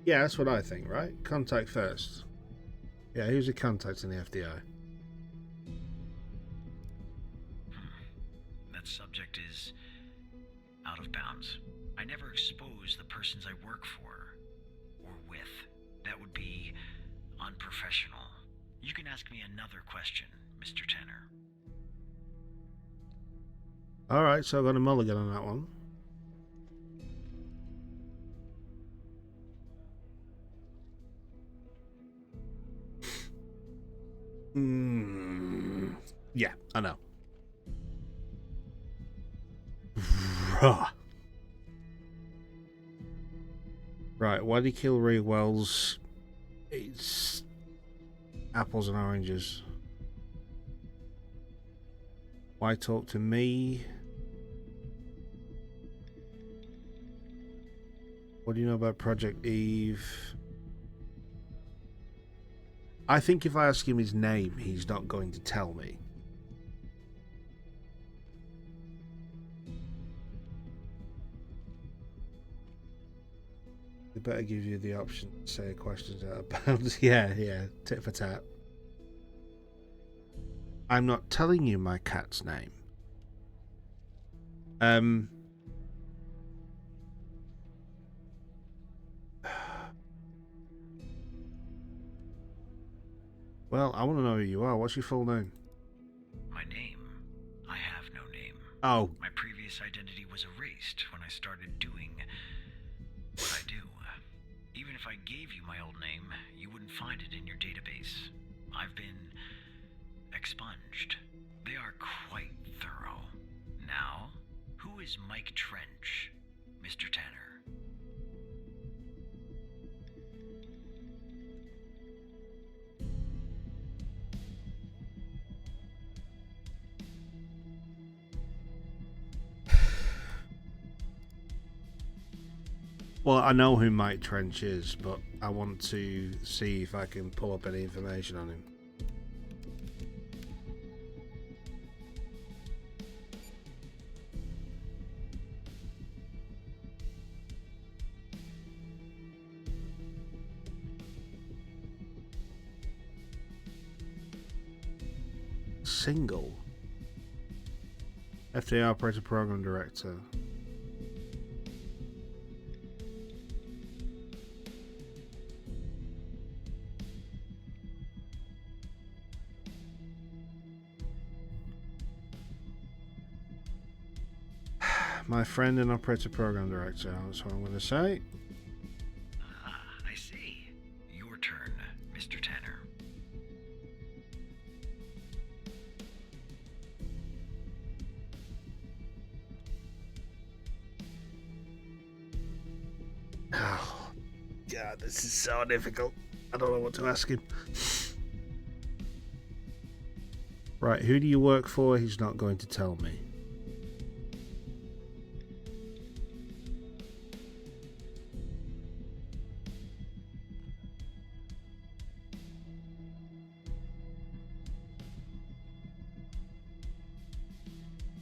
Yeah, that's what I think, right? Contact first. Yeah, who's your contact in the FDI? That subject is out of bounds. I never expose the persons I work for or with. That would be unprofessional. You can ask me another question, Mr. Tanner. Alright, so I got a mulligan on that one. Yeah, I know. Right, why did he kill Ray Wells? It's apples and oranges. Why talk to me? What do you know about Project Eve? I think if I ask him his name, he's not going to tell me. They better give you the option to say questions out of bounds. Yeah, tit for tat. I'm not telling you my cat's name. Well, I want to know who you are. What's your full name? My name? I have no name. Oh. My previous identity was erased when I started doing what I do. Even if I gave you my old name, you wouldn't find it in your database. I've been expunged. They are quite thorough. Now, who is Mike Trench, Mr. Tanner? Well, I know who Mike Trench is, but I want to see if I can pull up any information on him. Single. FDA Operator Program Director. My friend and operator program director, that's what I'm going to say. I see. Your turn, Mr. Tanner. Oh, God, this is so difficult. I don't know what to ask him. Right, who do you work for? He's not going to tell me.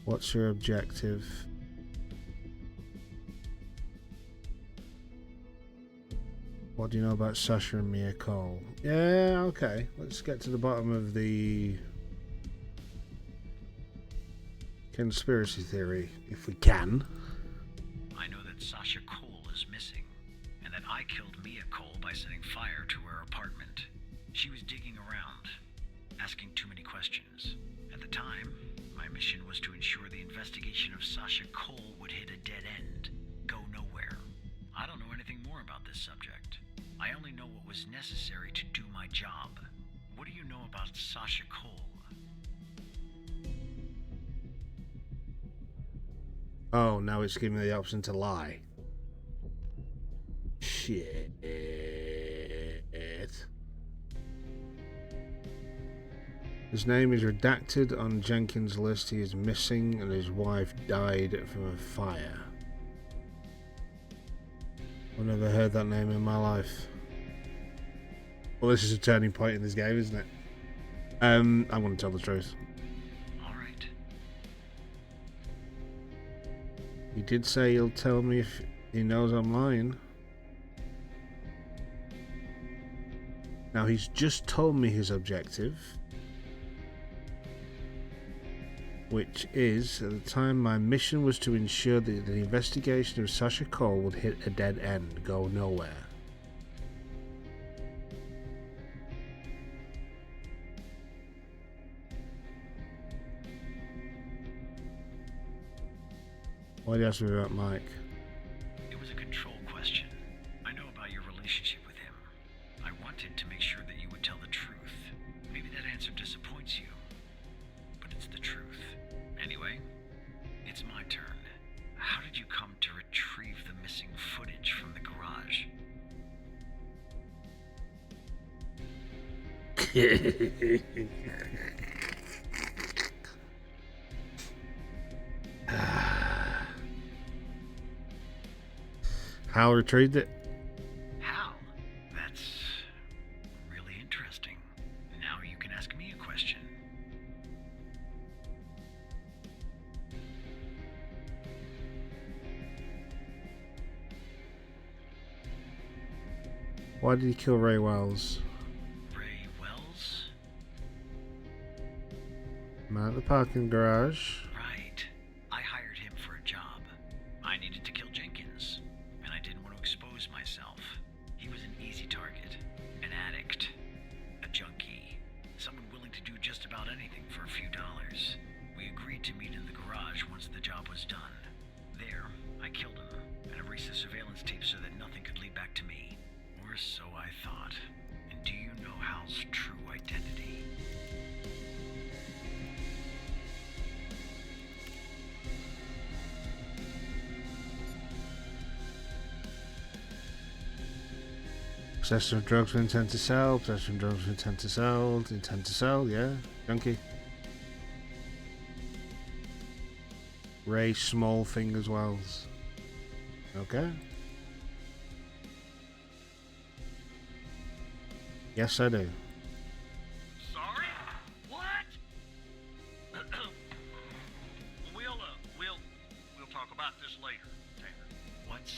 What's your objective? What do you know about Sasha and Mia Cole? Yeah, okay. Let's get to the bottom of the conspiracy theory, if we can. I know that Sasha Cole by setting fire to her apartment. She was digging around, asking too many questions. At the time, my mission was to ensure the investigation of Sasha Cole would hit a dead end, go nowhere. I don't know anything more about this subject. I only know what was necessary to do my job. What do you know about Sasha Cole? Oh, now it's giving me the option to lie. Shit. His name is redacted on Jenkins' list. He is missing and his wife died from a fire. I've never heard that name in my life. Well, this is a turning point in this game, isn't it? I'm going to tell the truth. Alright. He did say he'll tell me if he knows I'm lying. Now, he's just told me his objective, which is, at the time, my mission was to ensure that the investigation of Sasha Cole would hit a dead end, go nowhere. Why do you ask me about Mike? It was a control question. I know about your relationship with him. I wanted to make sure that you would tell the truth. Maybe that answer disappoints you, but it's the truth. Anyway, it's my turn. How did you come to retrieve the missing footage from the garage? Hal retrieved it. How? That's really interesting. Now you can ask me a question. Why did he kill Ray Wells? Ray Wells? Man at the parking garage. Right. I hired him for a job. I needed to kill Jenkins, and I didn't want to expose myself. He was an easy target, an addict, a junkie, someone willing to do just about anything for a few dollars. We agreed to meet in the garage once the job was done. There, I killed him and erased the surveillance tape so that nothing could lead back to me. Or so I thought. And do you know Hal's true identity? Possession of drugs with intent to sell. Possession of drugs with intent to sell. Intent to sell, yeah. Junkie. Ray Small Fingers Wells. Okay. Yes, I do. Sorry? What? We'll talk about this later, Tanner. What's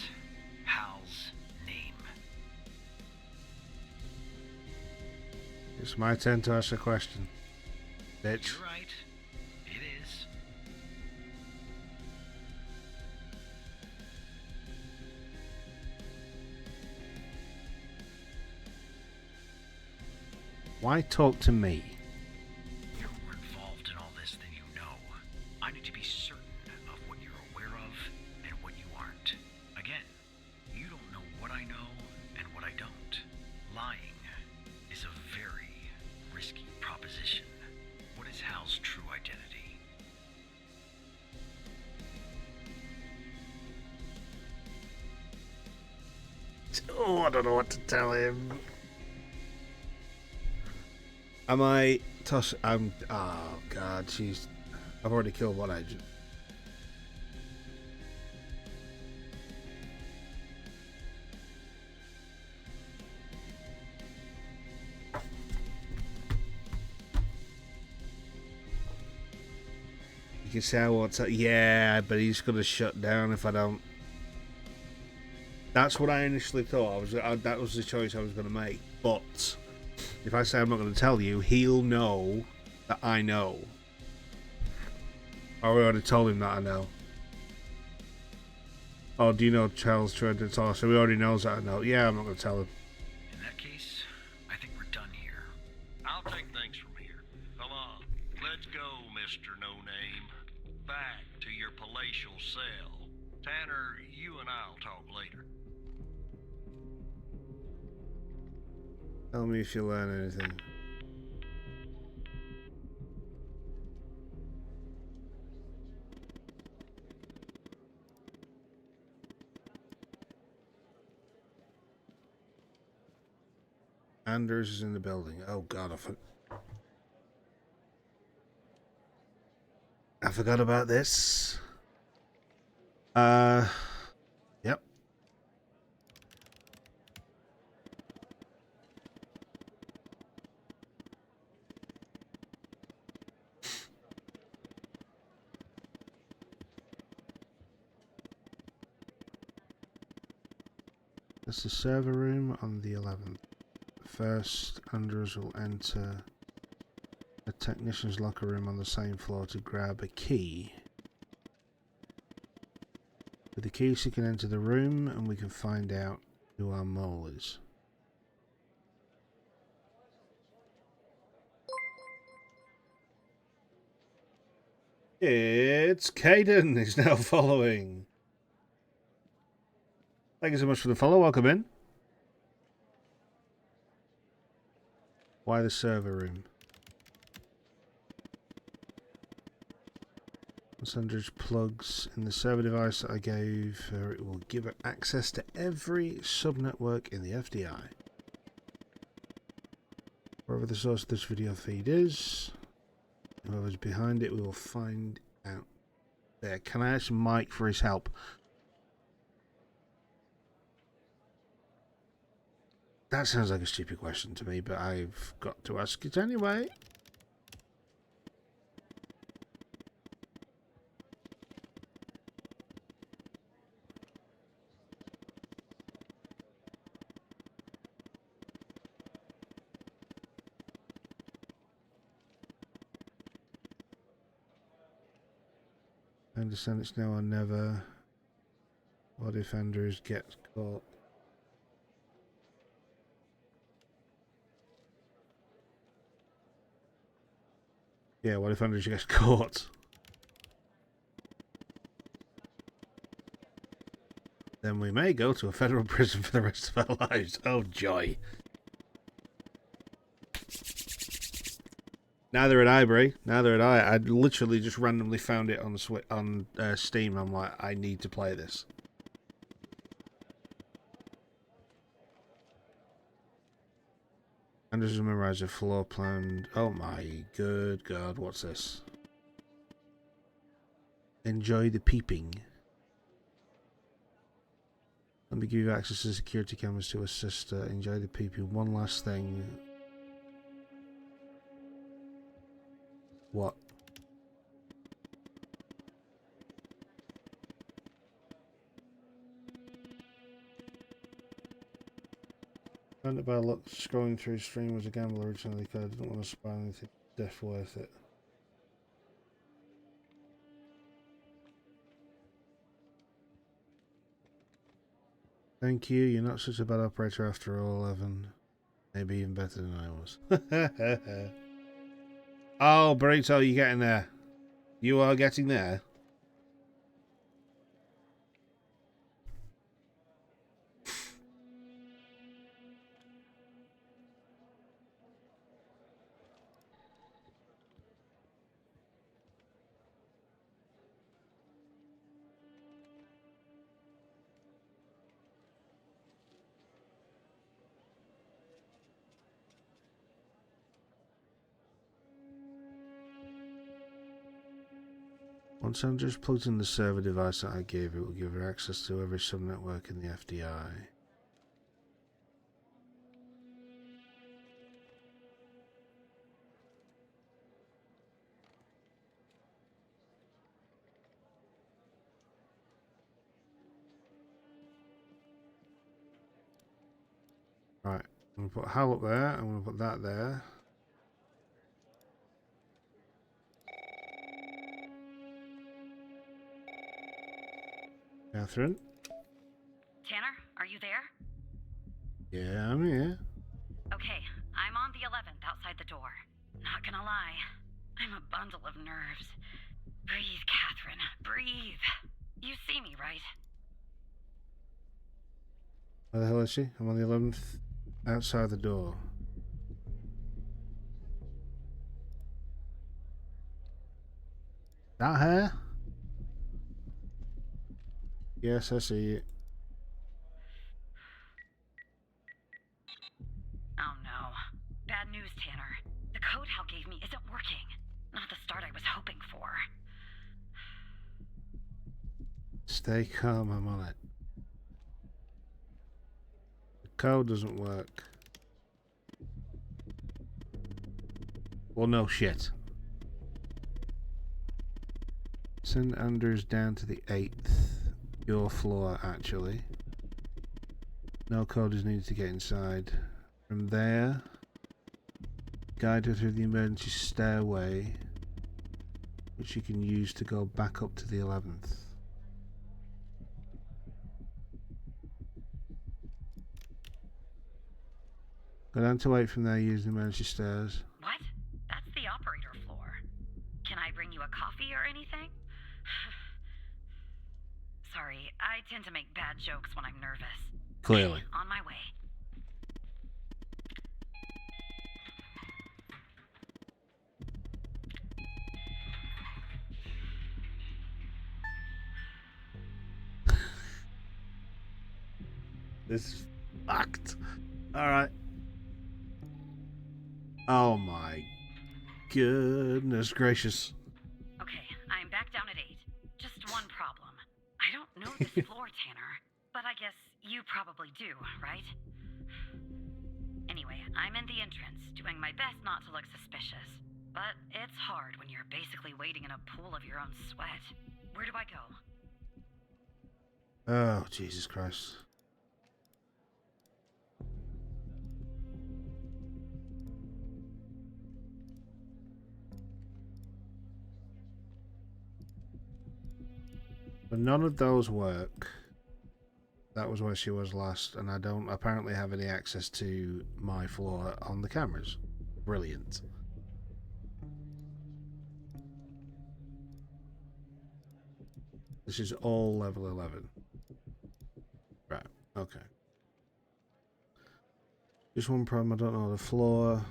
Hal's name? It's my turn to ask a question. Bitch. You're right. It is. Why talk to me? You're more involved in all this than you know. I need to be certain of what you're aware of and what you aren't. Again, you don't know what I know and what I don't. Lying is a very risky proposition. What is Hal's true identity? Oh, I don't know what to tell him. Am I toss? I'm. Oh God, she's. I've already killed one agent. You can say I want to. Yeah, but he's gonna shut down if I don't. That's what I initially thought. That was the choice I was gonna make, but. If I say I'm not going to tell you, he'll know that I know. I already told him that I know. Oh, do you know Charles Trent? So he already knows that I know. Yeah, I'm not going to tell him. spatial cell. Tanner, you and I'll talk later. Tell me if you learn anything. Anders is in the building. Oh God, I forgot about this. Yep. That's the server room on the 11th. First, Anders will enter a technician's locker room on the same floor to grab a key. With the keys, he can enter the room and we can find out who our mole is. It's Caden. He's now following. Thank you so much for the follow. Welcome in. Why the server room? Sandra's plugs in the server device that I gave her. It will give her access to every subnetwork in the FDI. Wherever the source of this video feed is, whoever's behind it, we will find out there. Can I ask Mike for his help? That sounds like a stupid question to me, but I've got to ask it anyway. I understand it's now or never. What if Anders gets caught? Yeah, what if Anders gets caught? Then we may go to a federal prison for the rest of our lives. Oh, joy. Neither had I, Brie. Neither had I. I'd literally just randomly found it on Steam. I'm like, I need to play this. Anders has memorized a floor plan. Oh my good God, what's this? Enjoy the peeping. Let me give you access to security cameras to assist her. Enjoy the peeping. One last thing. What? Found it by luck. Scrolling through stream was a gamble originally because I didn't want to spoil anything. Death worth it. Thank you. You're not such a bad operator after all, Evan. Maybe even better than I was. Oh, Burrito, you're getting there. You are getting there. Once Andrew's plugged in the server device that I gave it, will give her access to every subnetwork in the FDI. Right, I'm going to put Hal up there, I'm going to put that there. Catherine? Tanner, are you there? Yeah, I'm here. Okay, I'm on the 11th outside the door. Not gonna lie, I'm a bundle of nerves. Breathe, Catherine, breathe. Where the hell is she? I'm on the 11th. Outside the door. That her? Yes, I see it. Oh no. Bad news, Tanner. The code Hal gave me isn't working. Not the start I was hoping for. Stay calm, I'm on it. The code doesn't work. Well, no shit. Send Anders down to the 8th. Your floor, actually. No code is needed to get inside. From there, guide her through the emergency stairway, which you can use to go back up to the 11th. Go down to 8 from there, use the emergency stairs. What? That's the operator floor. Can I bring you a coffee or anything? Sorry, I tend to make bad jokes when I'm nervous. Clearly. On my way. This is fucked. Alright. Oh my goodness gracious. Okay, I'm back down at 8. Just one problem. I don't know this floor, Tanner. But I guess you probably do, right? Anyway, I'm in the entrance, doing my best not to look suspicious. But it's hard when you're basically wading in a pool of your own sweat. Where do I go? Oh, Jesus Christ. But none of those work. That was where she was last, and I don't apparently have any access to my floor on the cameras. Brilliant. This is all level 11. Right, okay. Just one problem, I don't know the floor.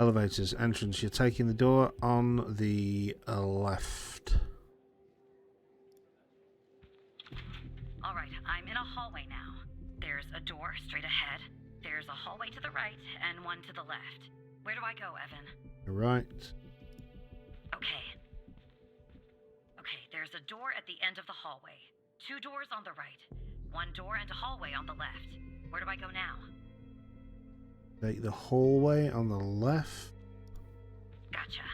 Elevators, entrance. You're taking the door on the left. Alright, I'm in a hallway now. There's a door straight ahead. There's a hallway to the right and one to the left. Where do I go, Evan? Right. Okay. Okay, there's a door at the end of the hallway. 2 doors on the right. 1 door and a hallway on the left. Where do I go now? Take the hallway on the left. Gotcha.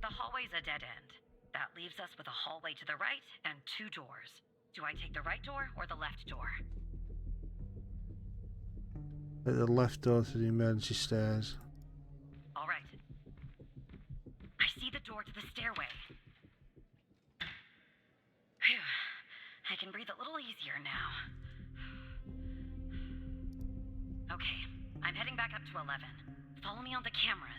The hallway's a dead end. That leaves us with a hallway to the right and 2 doors. Do I take the right door or the left door? Take the left door to the emergency stairs. All right. I see the door to the stairway. Phew. I can breathe a little easier now. Okay, I'm heading back up to 11. Follow me on the cameras.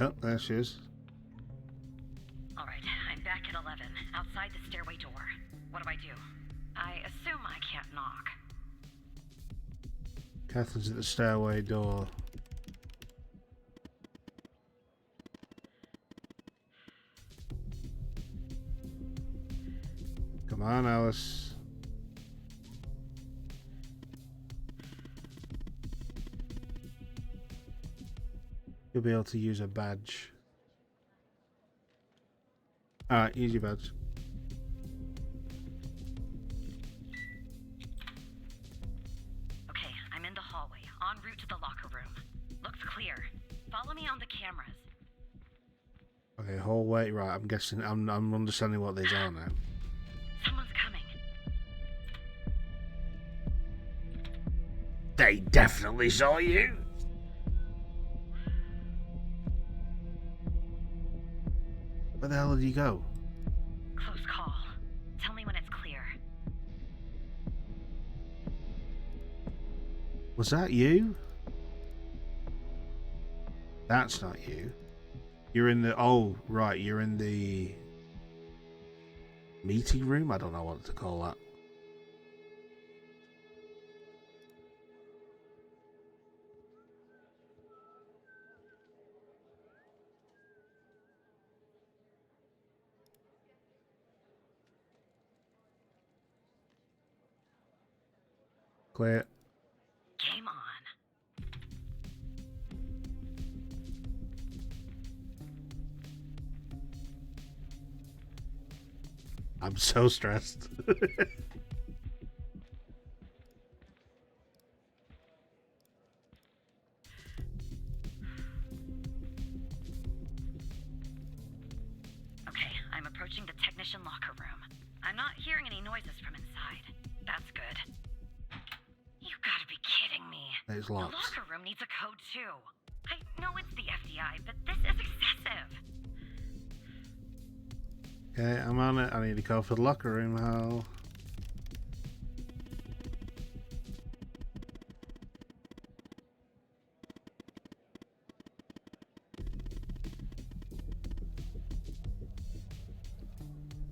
Oh, there she is. All right, I'm back at 11, outside the stairway door. What do I do? I assume I can't knock. Catherine's at the stairway door. Come on, Alice. You'll be able to use a badge. Alright, use your badge. Okay, I'm in the hallway, en route to the locker room. Looks clear. Follow me on the cameras. Okay, hallway. Right, I'm guessing. I'm understanding what these are now. Someone's coming. They definitely saw you. Where the hell did you go? Close call. Tell me when it's clear. Was that you? That's not you. You're in the... Oh, right. You're in the... meeting room? I don't know what to call that. Clear. Game on. I'm so stressed. Okay, I'm approaching the technician locker room. I'm not hearing any noises from inside. That's good. You gotta be kidding me. It's The locked. locker room needs a code too. I know it's the FDI, but this is excessive. Okay, I'm on it. I need to call for the locker room. How?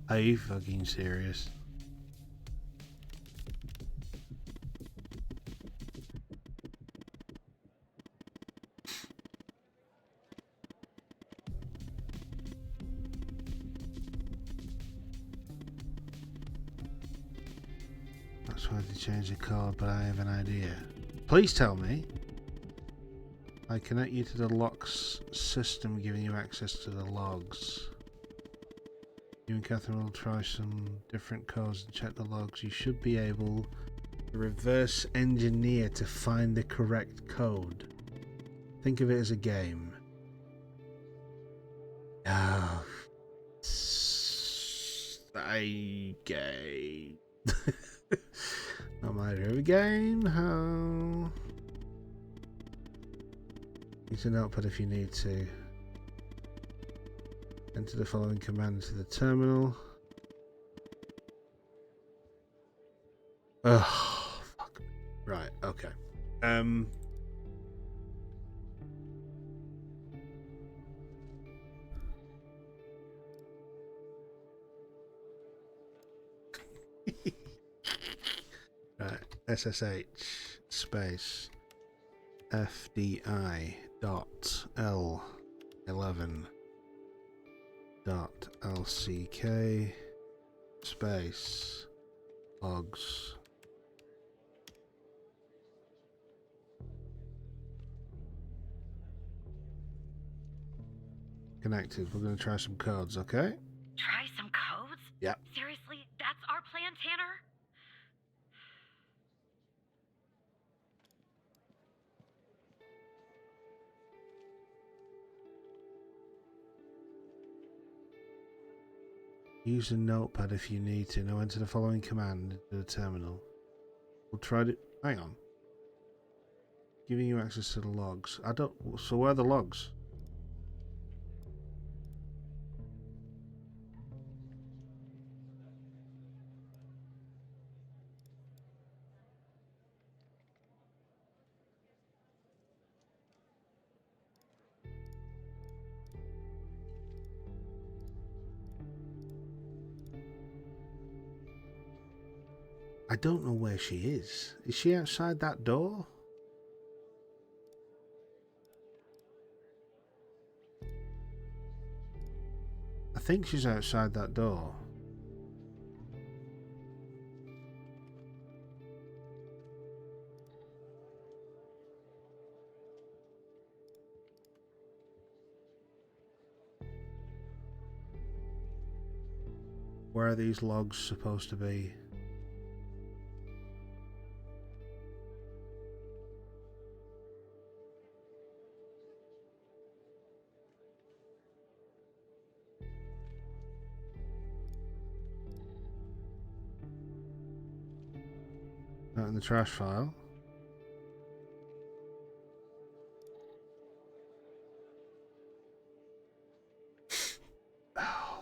Are you fucking serious? That's why they changed the code, but I have an idea. Please tell me. I connect you to the locks system, giving you access to the logs. You and Catherine will try some different codes and check the logs. You should be able to reverse engineer to find the correct code. Think of it as a game. Oh, okay. Not matter of a game. How? Use a notepad if you need to. Enter the following command to the terminal. Oh, fuck. Right, okay. Right, SSH space FDI dot L11 dot LCK space logs. Connected. We're going to try some codes, okay? Try some codes? Yep. Seriously? That's our plan, Tanner? Use a notepad if you need to. Now enter the following command into the terminal. We'll try to... Hang on. Giving you access to the logs. I don't... So where are the logs? I don't know where she is. Is she outside that door? I think she's outside that door. Where are these logs supposed to be? Not in the trash file. Oh,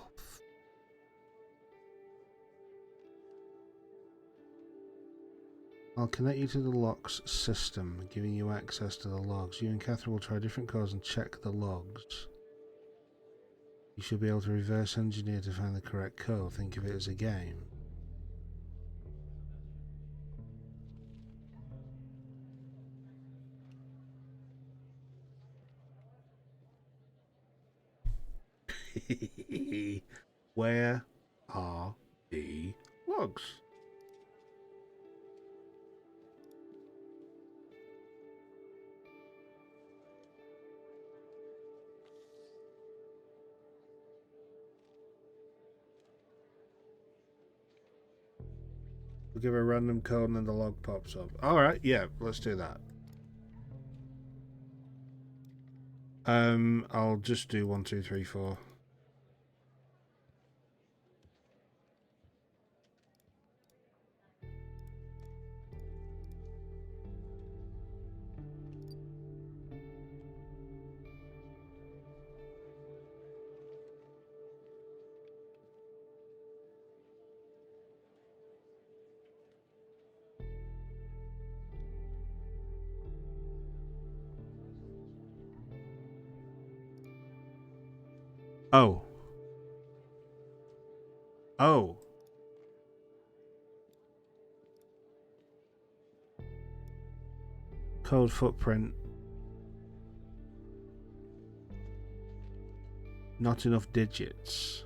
I'll connect you to the locks system, giving you access to the logs. You and Catherine will try different codes and check the logs. You should be able to reverse engineer to find the correct code. Think of it as a game. Where are the logs? We'll give a random code and then the log pops up. Alright, yeah, let's do that. I'll just do 1, 2, 3, 4. Oh. Oh. Code footprint. Not enough digits.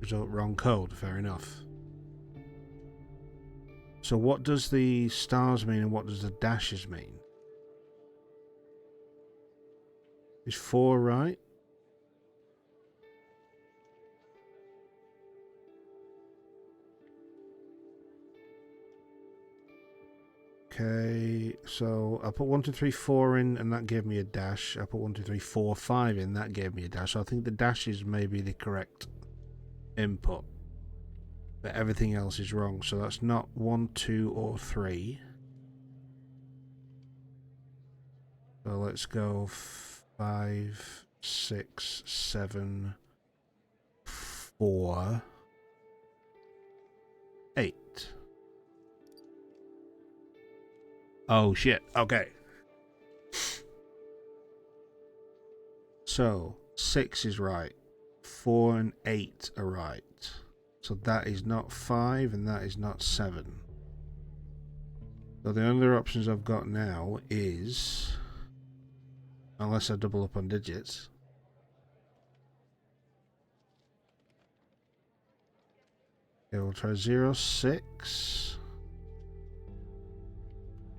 Result wrong code, fair enough. So what does the stars mean and what does the dashes mean? Is 4 right? Okay, so I put 1, 2, 3, 4 in and that gave me a dash. I put 1, 2, 3, 4, 5 in, that gave me a dash. So I think the dashes may be the correct input. But everything else is wrong. So that's not 1, 2, or 3. So let's go 5, 6, 7, 4, 8. Oh shit, okay. So 6 is right. 4 and 8 are right. So that is not 5 and that is not 7. So the other options I've got now is, unless I double up on digits, okay, we'll try 0, 6,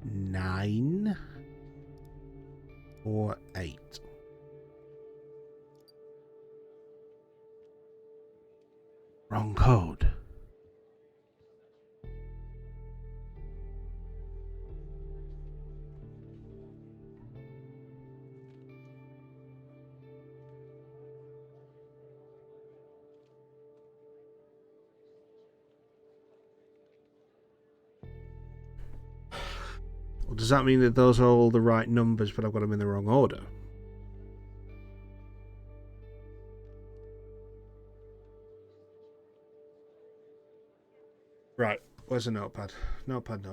9, or 8. Wrong code. Well, does that mean that those are all the right numbers, but I've got them in the wrong order? Right, where's the notepad? Notepad.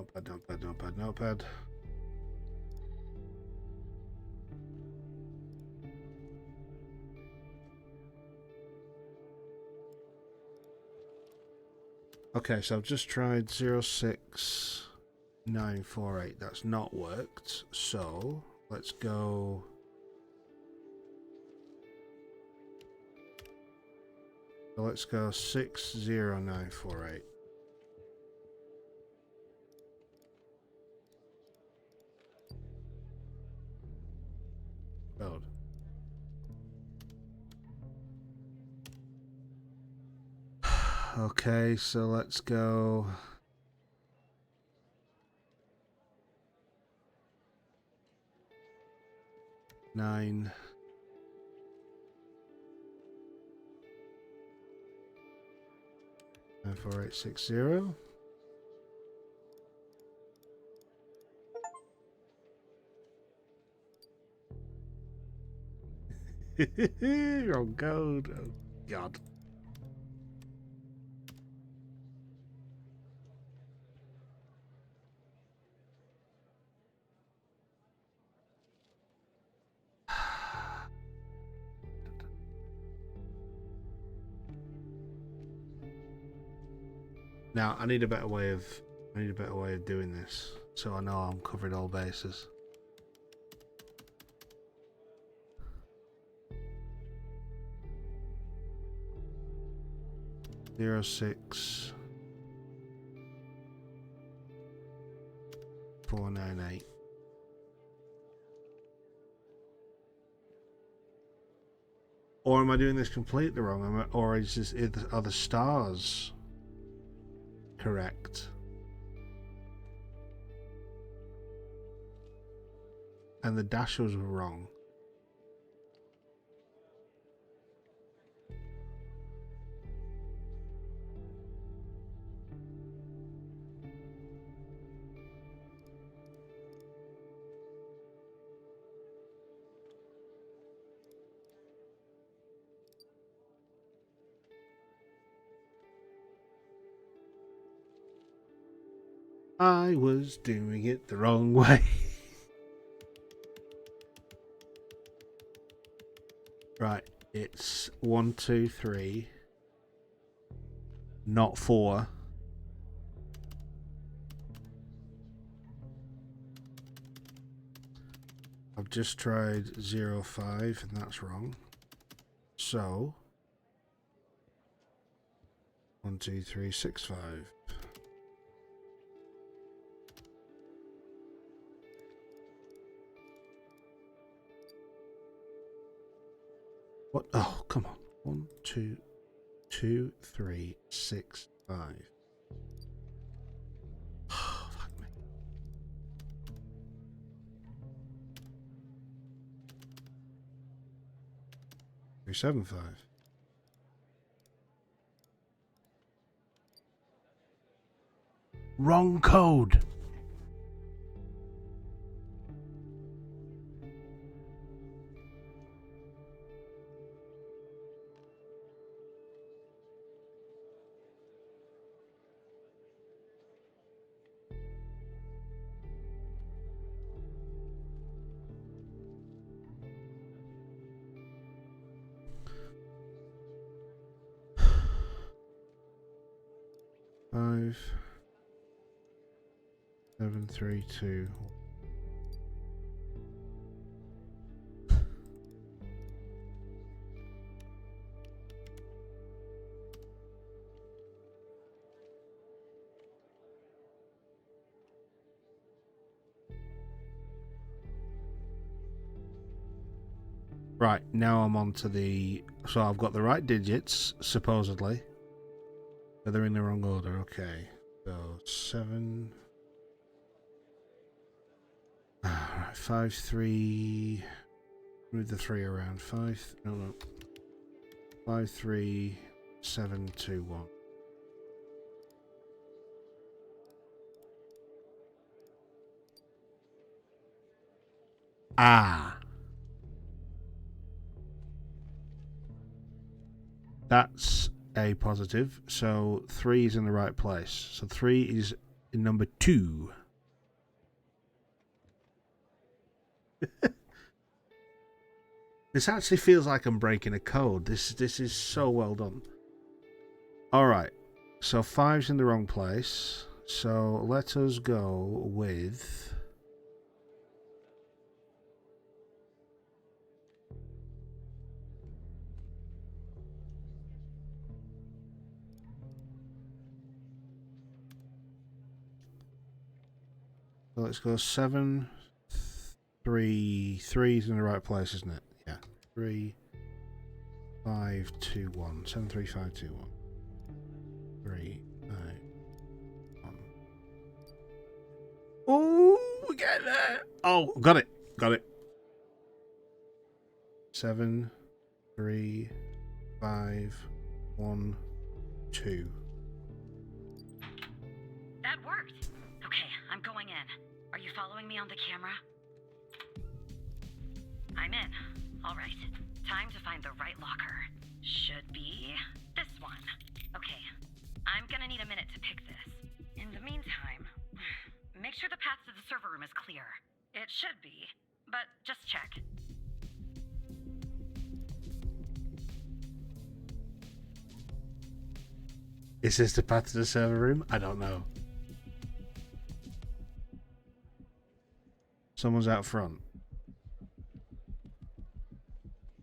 Okay, so I've just tried 06948. That's not worked. So let's go. So let's go 60948. Code. Okay, so let's go. Nine. 94860. Wrong code. Oh, God. Now I need a better way of doing this, so I know I'm covering all bases. Zero 6 498. Or am I doing this completely wrong? Or is this, are the stars correct? And the dashers were wrong. I was doing it the wrong way. Right, it's 1, 2, 3, not 4. I've just tried 0, 5, and that's wrong. So 1, 2, 3, 6, 5. What? Oh, come on. 1, 2, 2, 3, 6, 5. Oh, fuck me. 3, 7, 5. Wrong code. Five, 7, 3, 2. Right, now I'm on to the... So I've got the right digits, supposedly. But they're in the wrong order, okay. So, 7... Alright, 5, 3... Move the 3 around. 5... No. 5, 3, 7, 2, 1. Ah! That's a positive. So 3 is in the right place. So 3 is in number 2. This actually feels like I'm breaking a code. This is so well done. Alright. So 5's in the wrong place. So let us go with... So let's go 7, 3. 3's in the right place, isn't it? Yeah. 3, 5, 2, 1. 7, 3, 5, 2, 1. 3, 5, 1. Oh, we get there. Oh, got it. Got it. 7, 3, 5, 1, 2. That worked. Okay, I'm going in. Are you following me on the camera? I'm in. All right. time to find the right locker. Should be this one. Okay, I'm gonna need a minute to pick this. In the meantime, make sure the path to the server room is clear. It should be, but just check. Is this the path to the server room? I don't know. Someone's out front.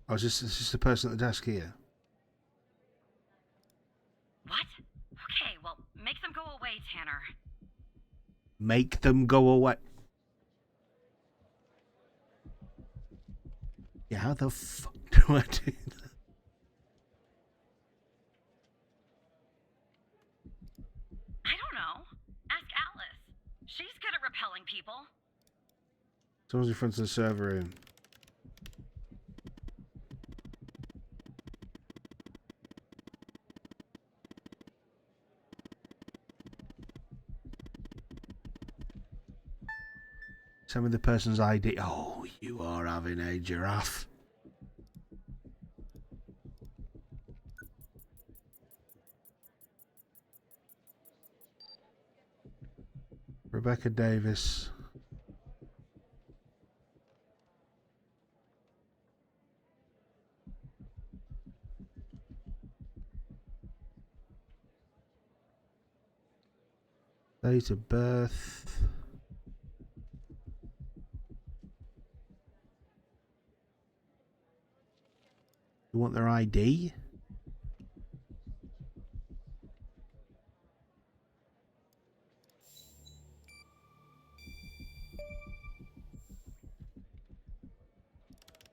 Oh, is this the person at the desk here? What? Okay, well, make them go away, Tanner. Make them go away. Yeah, how the fuck do I do that? I don't know. Ask Alice. She's good at repelling people. Someone's in front of the server room. Tell me the person's ID. Oh, you are having a giraffe. Rebecca Davis. Date of birth. You want their ID?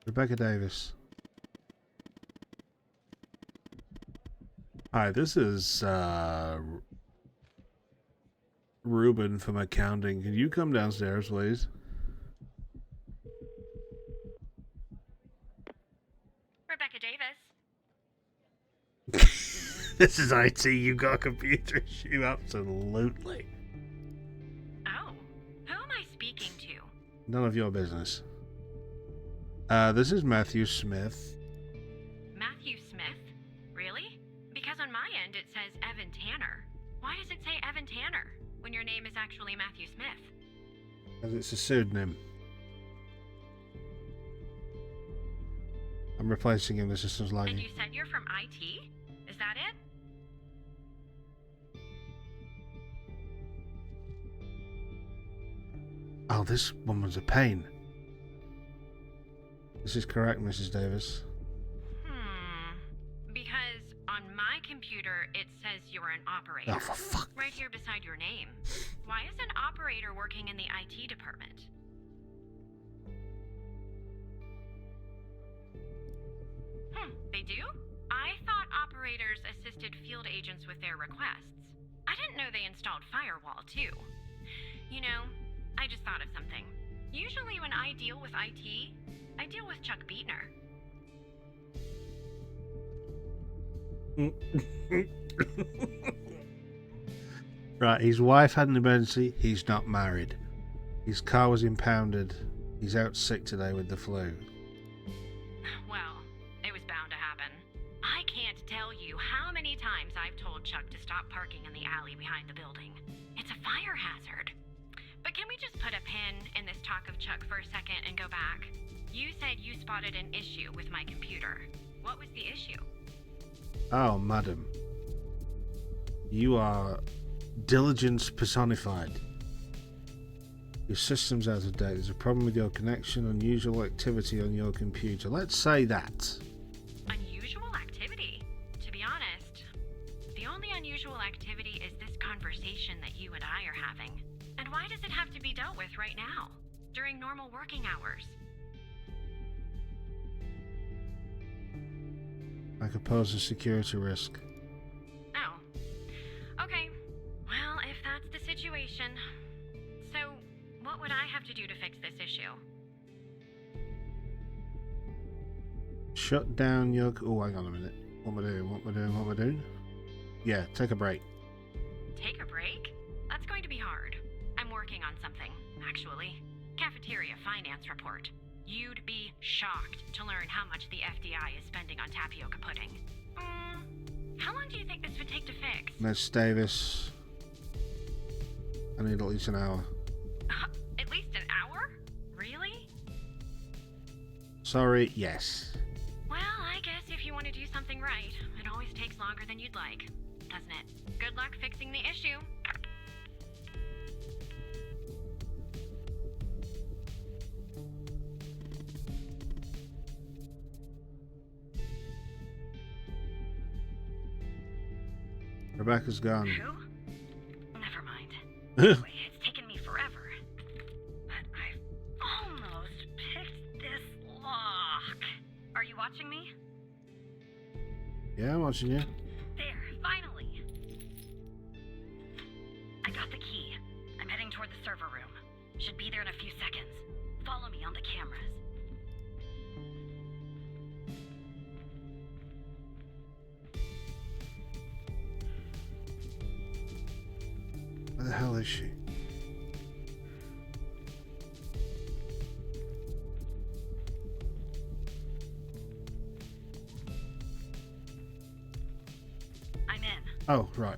Rebecca Davis. Hi, this is Ruben from accounting. Can you come downstairs, please? Rebecca Davis. This is IT. You got a computer issue? Absolutely. Oh, who am I speaking to? None of your business. This is Matthew Smith. Matthew Smith? Really? Because on my end it says Evan Tanner. Why does it say Evan Tanner when your name is actually Matthew Smith? Because it's a pseudonym. I'm replacing him. The system's And lagging. you said you're from IT? Is that it? Oh, this woman's a pain. This is correct, Mrs. Davis. Because on my computer it says you're an operator. Oh, for fuck. Right here beside your name. Why is an operator working in the IT department? They do? I thought operators assisted field agents with their requests. I didn't know they installed firewall, too. You know, I just thought of something. Usually when I deal with IT, I deal with Chuck Beatner. Right, his wife had an emergency. He's not married. His car was impounded. He's out sick today with the flu. Well, it was bound to happen. I can't tell you how many times I've told Chuck to stop parking in the alley behind the building. It's a fire hazard. But can we just put a pin in this talk of Chuck for a second and go back? You said you spotted an issue with my computer. What was the issue? Oh, madam. You are diligence personified. Your system's out of date. There's a problem with your connection, unusual activity on your computer. Let's say that. Unusual activity? To be honest, the only unusual activity is this conversation that you and I are having. And why does it have to be dealt with right now, during normal working hours? I could pose a security risk. Oh. Okay. Well, if that's the situation. So, what would I have to do to fix this issue? Shut down your... Oh, hang on a minute. What am I doing? Yeah, take a break. Take a break? That's going to be hard. I'm working on something, actually. Cafeteria finance report. You'd be shocked to learn how much the FDI is spending on tapioca pudding. How long do you think this would take to fix? Miss Davis, I need at least an hour. At least an hour? Really? Sorry, yes. Well, I guess if you want to do something right, it always takes longer than you'd like, doesn't it? Good luck fixing the issue. Rebecca's gone. Who? Never mind. Anyway, it's taken me forever. But I've almost picked this lock. Are you watching me? Yeah, I'm watching you. There, finally. I got the key. I'm heading toward the server room. Should be there in a few seconds. Follow me on the cameras. Where the hell is she? I'm in. Oh, right.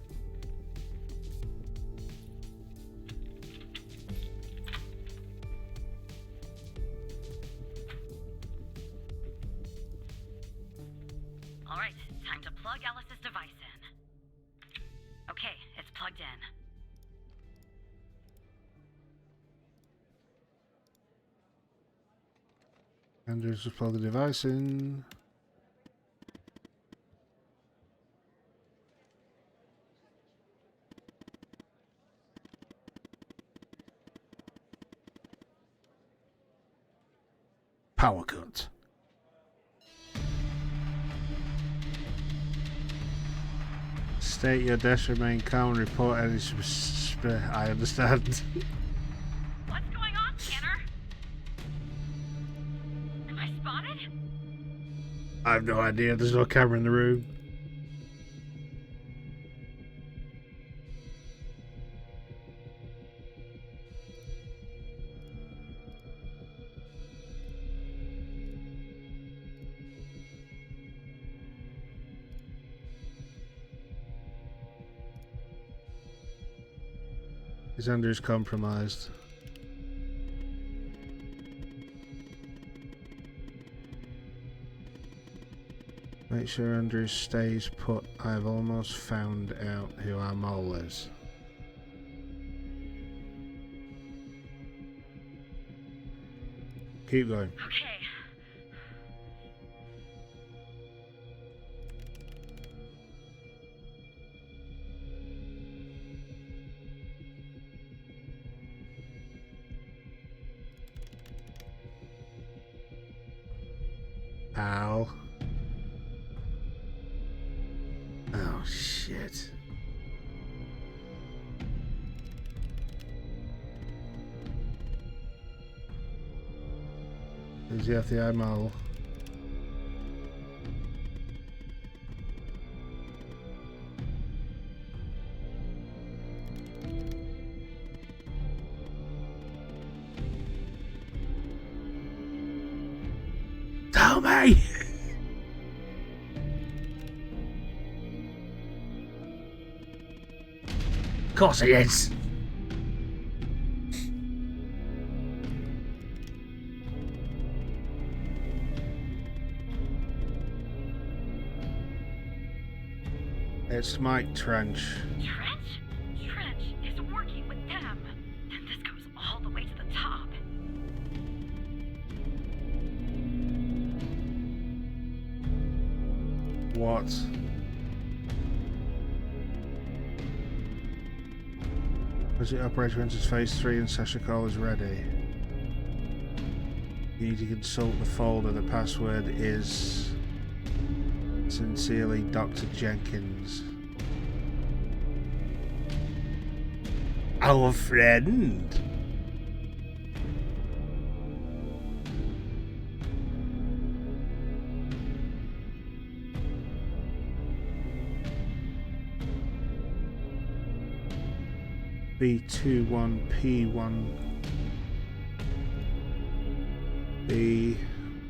All right, time to plug Alice's device in. Okay, it's plugged in. Andrews, just plug the device in. Power cut. State your dash remain calm and report any I understand. What's going on, Tanner? Am I spotted? I have no idea. There's no camera in the room. Is Andrews compromised? Make sure Andrews stays put. I've almost found out who our mole is. Keep going. Okay. Ow. Oh, shit. Is he off the eye mole? Tell me! Of course he is! It's Mike Trench. Trench? Trench is working with them. And this goes all the way to the top. What? Project operator enters phase 3 and Sasha Call is ready. You need to consult the folder. The password is sincerely Dr. Jenkins. Our friend. B21P1 The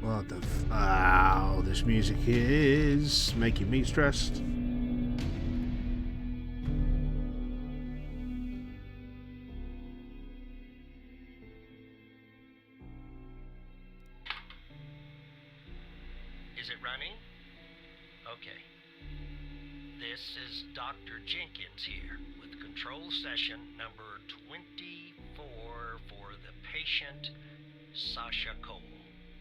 what the wow, this music is making me stressed. Is it running? Okay. This is Dr. Jenkins here with control session number 24 for the patient Sasha Cole.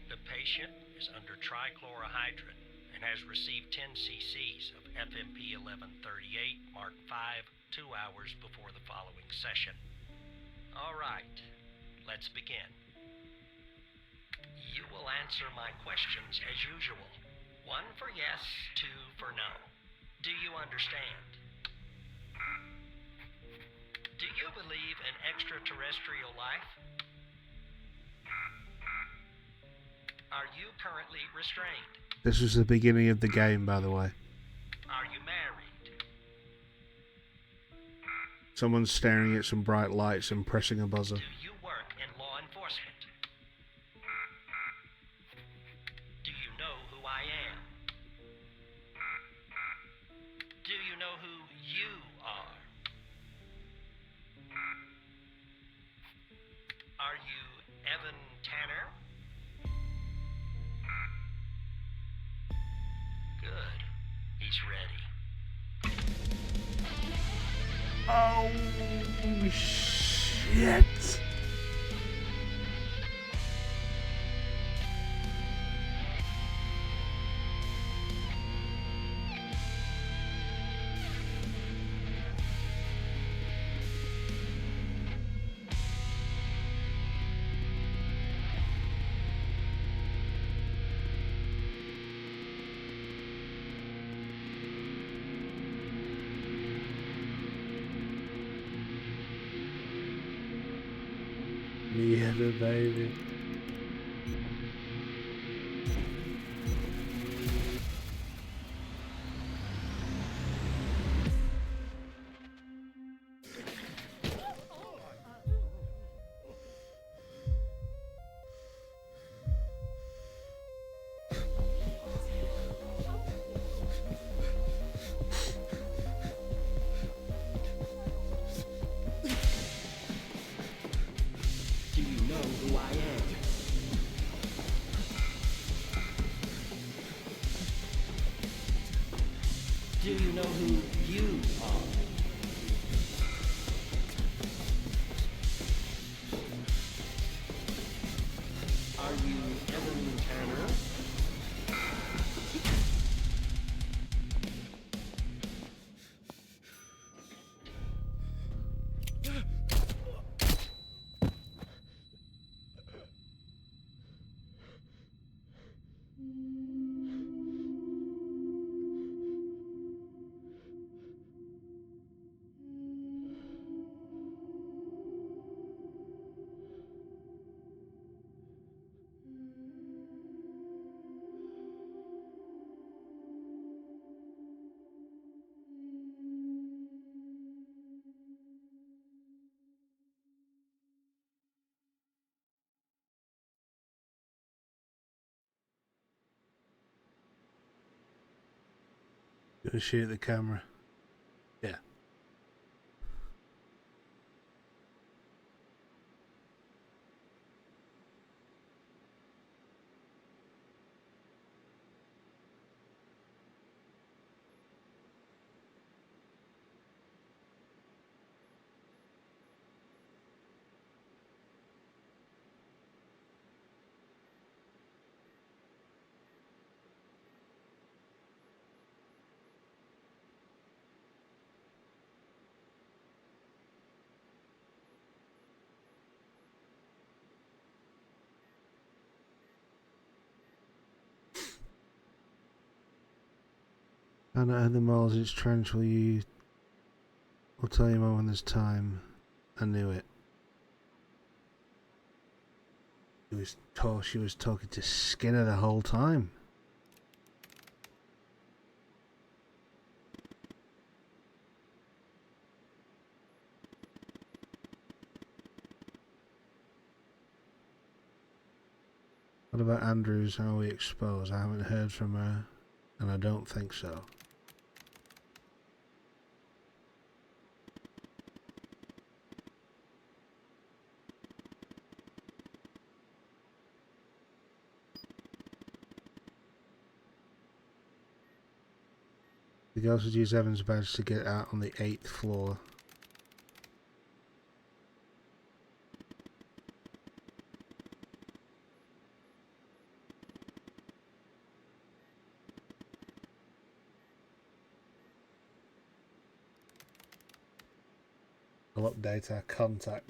The patient is under trichlorohydrin and has received 10 cc's of FMP 1138 Mark V 2 hours before the following session. All right, let's begin. You will answer my questions as usual. 1 for yes, 2 for no. Do you understand? Do you believe in extraterrestrial life? Are you currently restrained? This was the beginning of the game, by the way. Are you married? Someone's staring at some bright lights and pressing a buzzer. Do you work in law enforcement? Do you know who I am? Do you know who you are? Are you Evan Tanner? Good. He's ready. Oh, shit. Yeah, the baby. Do you know who I am? Do you know who you are? Are you Evan Tanner? Gonna shoot the camera. Yeah. And at the miles its trench will you... I'll tell you more when there's time. I knew it. She was talking to Skinner the whole time. I What about Andrews? How are we exposed? I haven't heard from her, and I don't think so. The girls would use Evan's badge to get out on the 8th floor. I'll update our contact.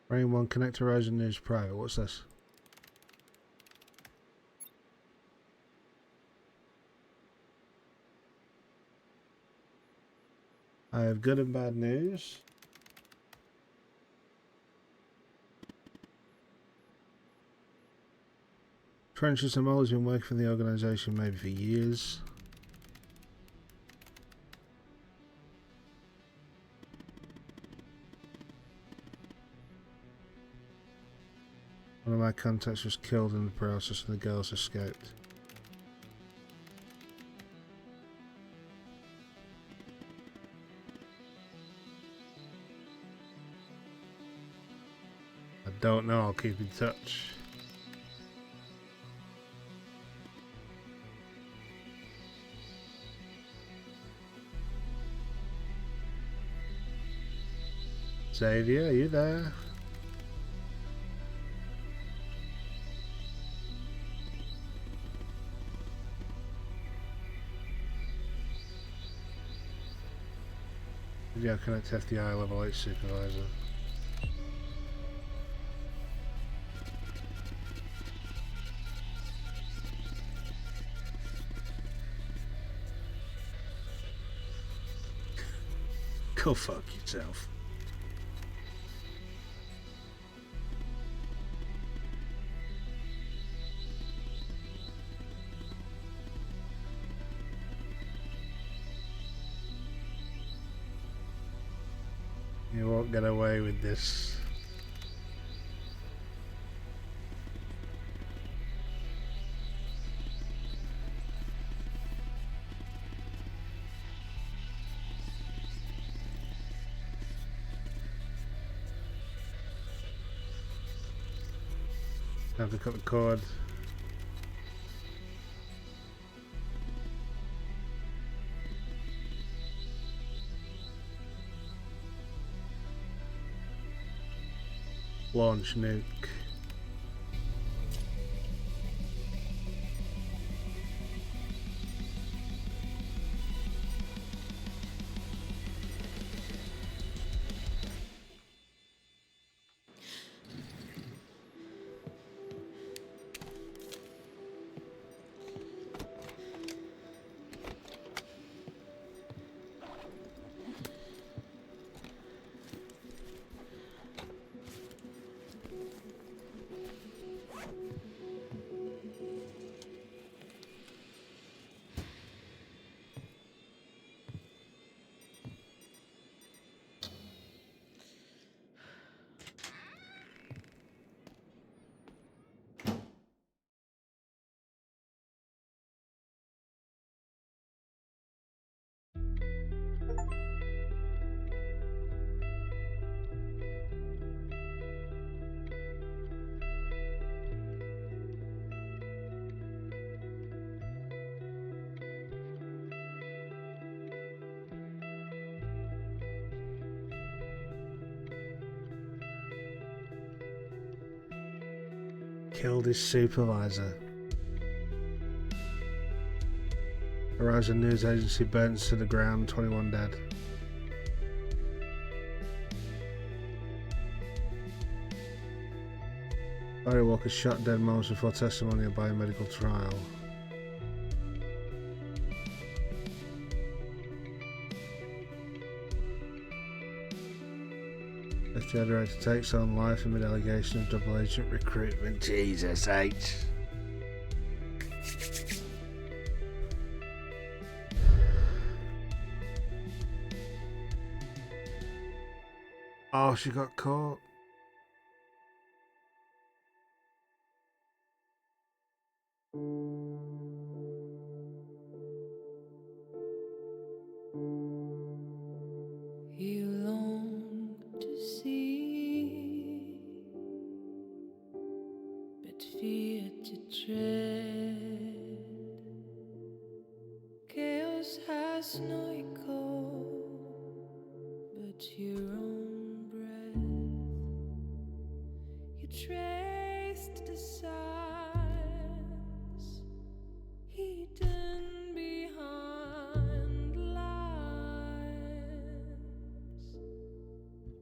Rain 1, connect to Horizon News Private. What's this? I have good and bad news. Trenches and Mole has been working for the organisation maybe for years. One of my contacts was killed in the process and the girls escaped. I don't know, I'll keep in touch. Xavier, are you there? Video connect FDI level 8 supervisor. Go fuck yourself. You won't get away with this. Have to cut the cord. Launch nuke. Killed his supervisor. Horizon News Agency burns to the ground, 21 dead. Barry Walker shot dead moments before testimony at biomedical trial. FBI director takes on life amid allegation of double agent recruitment. Jesus H. Oh, she got caught. last night cold, but your own breath you traced the signs hidden behind lines.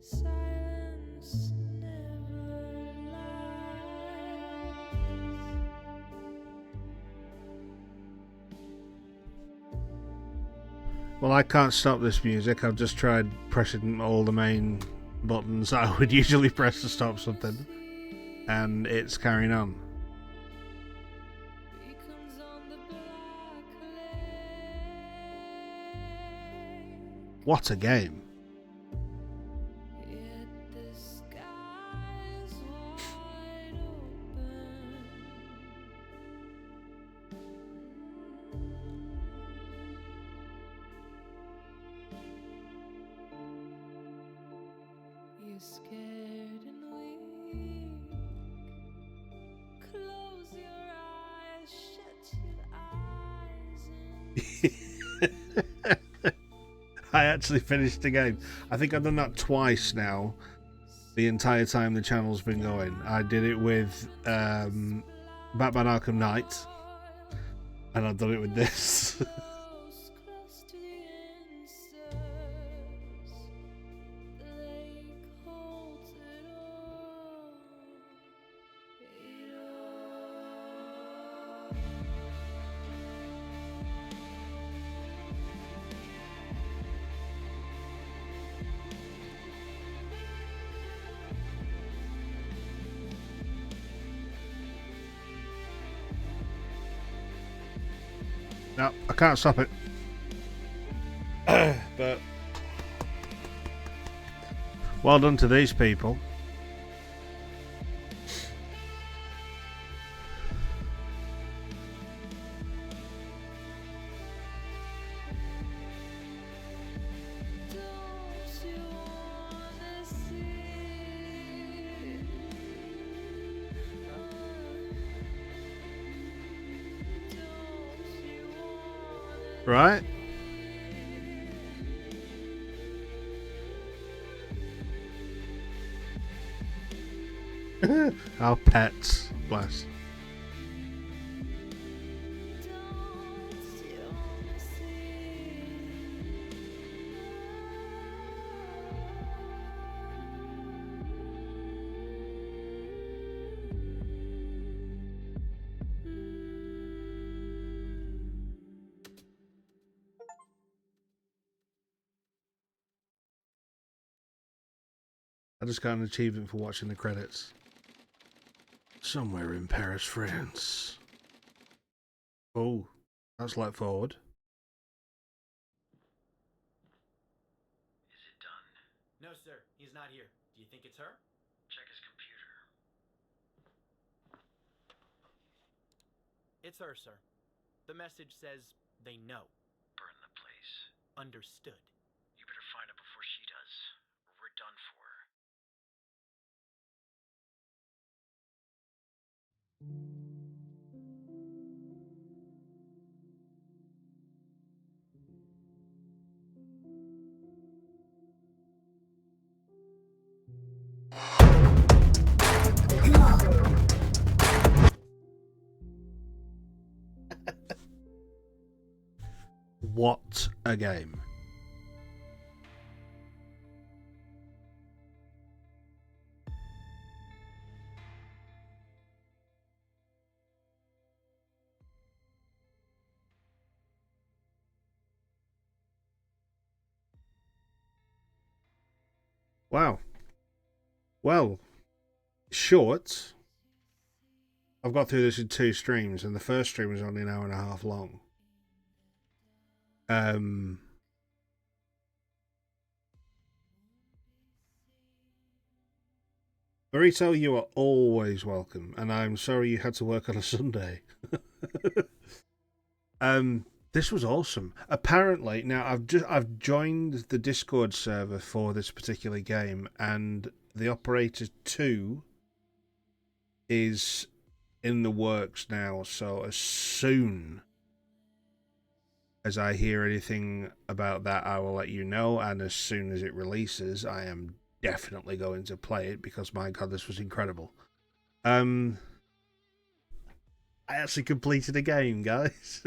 Silence never lies. Well, I can't stop this music. I've just tried pressing all the main buttons I would usually press to stop something, and it's carrying on. What a game. You're scared and weak. Close your eyes, shut your eyes. I actually finished the game. I think I've done that twice now, the entire time the channel's been going. I did it with Batman Arkham Knight, and I've done it with this. Close to the answers. The lake holds it all. It all. No, I can't stop it. But well done to these people. Don't you wanna see? Don't you wanna Right? Our pets, bless. Don't you wanna see? I just got an achievement for watching the credits. Somewhere in Paris, France. Oh, that's like forward. Is it done? No, sir. He's not here. Do you think it's her? Check his computer. It's her, sir. The message says they know. Burn the place. Understood. You better find it before she does, or we're done for. What a game. Wow. Well, short. I've got through this in 2 streams, and the first stream was only an hour and a half long. Burrito, you are always welcome, and I'm sorry you had to work on a Sunday. This was awesome. Apparently, now I've joined the Discord server for this particular game, and the Operator 2 is in the works now. So as soon as I hear anything about that, I will let you know. And as soon as it releases, I am definitely going to play it because my god, this was incredible. I actually completed a game, guys.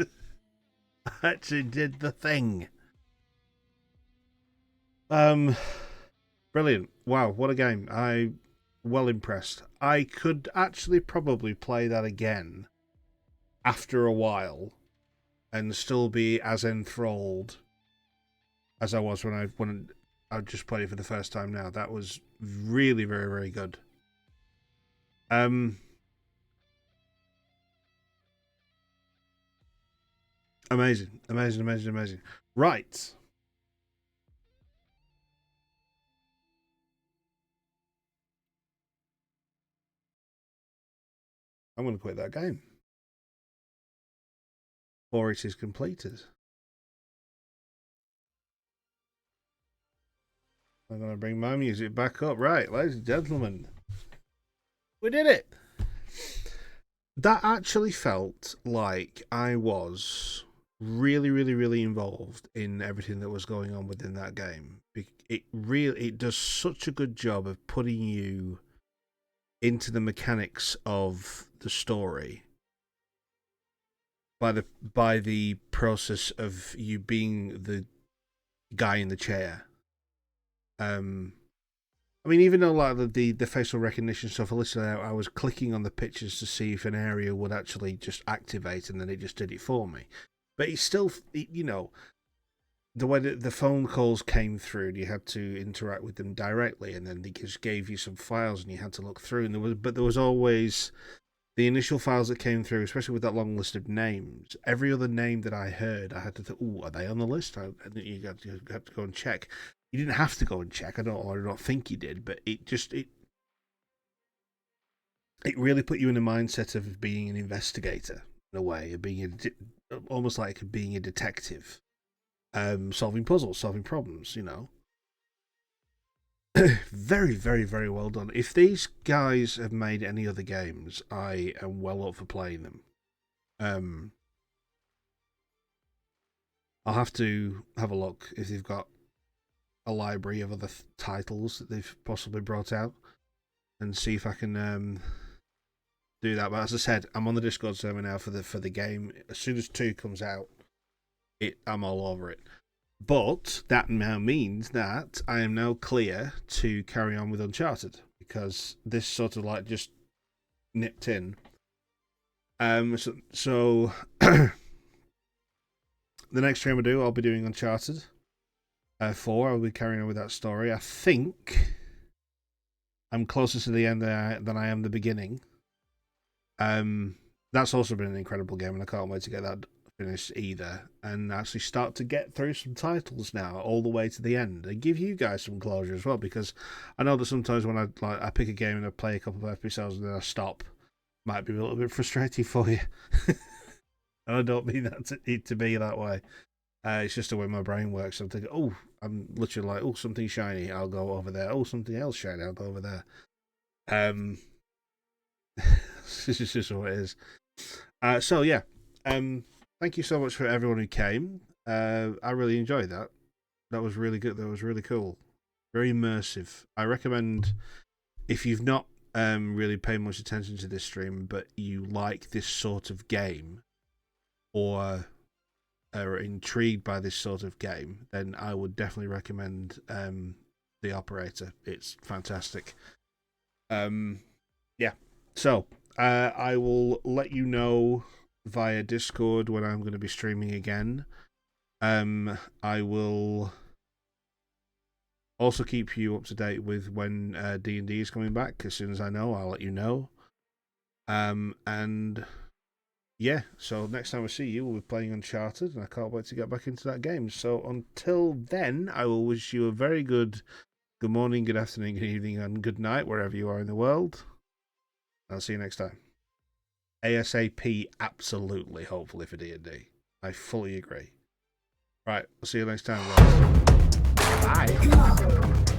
I actually did the thing. Brilliant. Wow, what a game. I well impressed. I could actually probably play that again after a while and still be as enthralled as I was when I just played it for the first time now. That was really very, very good. Amazing. Right. I'm going to quit that game. Or it is completed. I'm going to bring my music back up. Right, ladies and gentlemen. We did it! That actually felt like I was really, really, really involved in everything that was going on within that game. It does such a good job of putting you into the mechanics of the story by the process of you being the guy in the chair. I mean, even though like the facial recognition stuff, I was clicking on the pictures to see if an area would actually just activate, and then it just did it for me. But it's still, you know, the way that the phone calls came through, and you had to interact with them directly, and then they just gave you some files, and you had to look through. And there was always the initial files that came through, especially with that long list of names. Every other name that I heard, I had to think, "Oh, are they on the list?" And you had to go and check. You didn't have to go and check. I don't think you did, but it really put you in the mindset of being an investigator in a way, of being almost like being a detective, solving puzzles, solving problems. You know, very, very, very well done. If these guys have made any other games, I am well up for playing them. I'll have to have a look if they've got a library of other titles that they've possibly brought out and see if I can do that. But as I said, I'm on the Discord server now for the game. As soon as 2 comes out, I'm all over it. But that now means that I am now clear to carry on with Uncharted, because this sort of like just nipped in. So the next stream I do, I'll be doing Uncharted 4. I'll be carrying on with that story. I think I'm closer to the end than I am the beginning. That's also been an incredible game, and I can't wait to get that finished either, and actually start to get through some titles now all the way to the end, and give you guys some closure as well, because I know that sometimes when I pick a game and I play a couple of episodes and then I stop, might be a little bit frustrating for you. And I don't mean that to be that way. It's just the way my brain works. I'm thinking, oh, I'm literally like, oh, something shiny, I'll go over there. Oh, something else shiny, I'll go over there. This is just what it is. So yeah, thank you so much for everyone who came. I really enjoyed that. That was really good. That was really cool. Very immersive. I recommend, if you've not really paid much attention to this stream, but you like this sort of game, or are intrigued by this sort of game, then I would definitely recommend The Operator. It's fantastic. Yeah. So I will let you know via Discord when I'm going to be streaming again. I will also keep you up to date with when D&D is coming back. As soon as I know, I'll let you know. And yeah, so next time I see you, we'll be playing Uncharted, and I can't wait to get back into that game. So until then, I will wish you a very good morning, good afternoon, good evening, and good night, wherever you are in the world. I'll see you next time. ASAP, absolutely, hopefully, for D&D. I fully agree. Right, I'll see you next time, guys. Bye.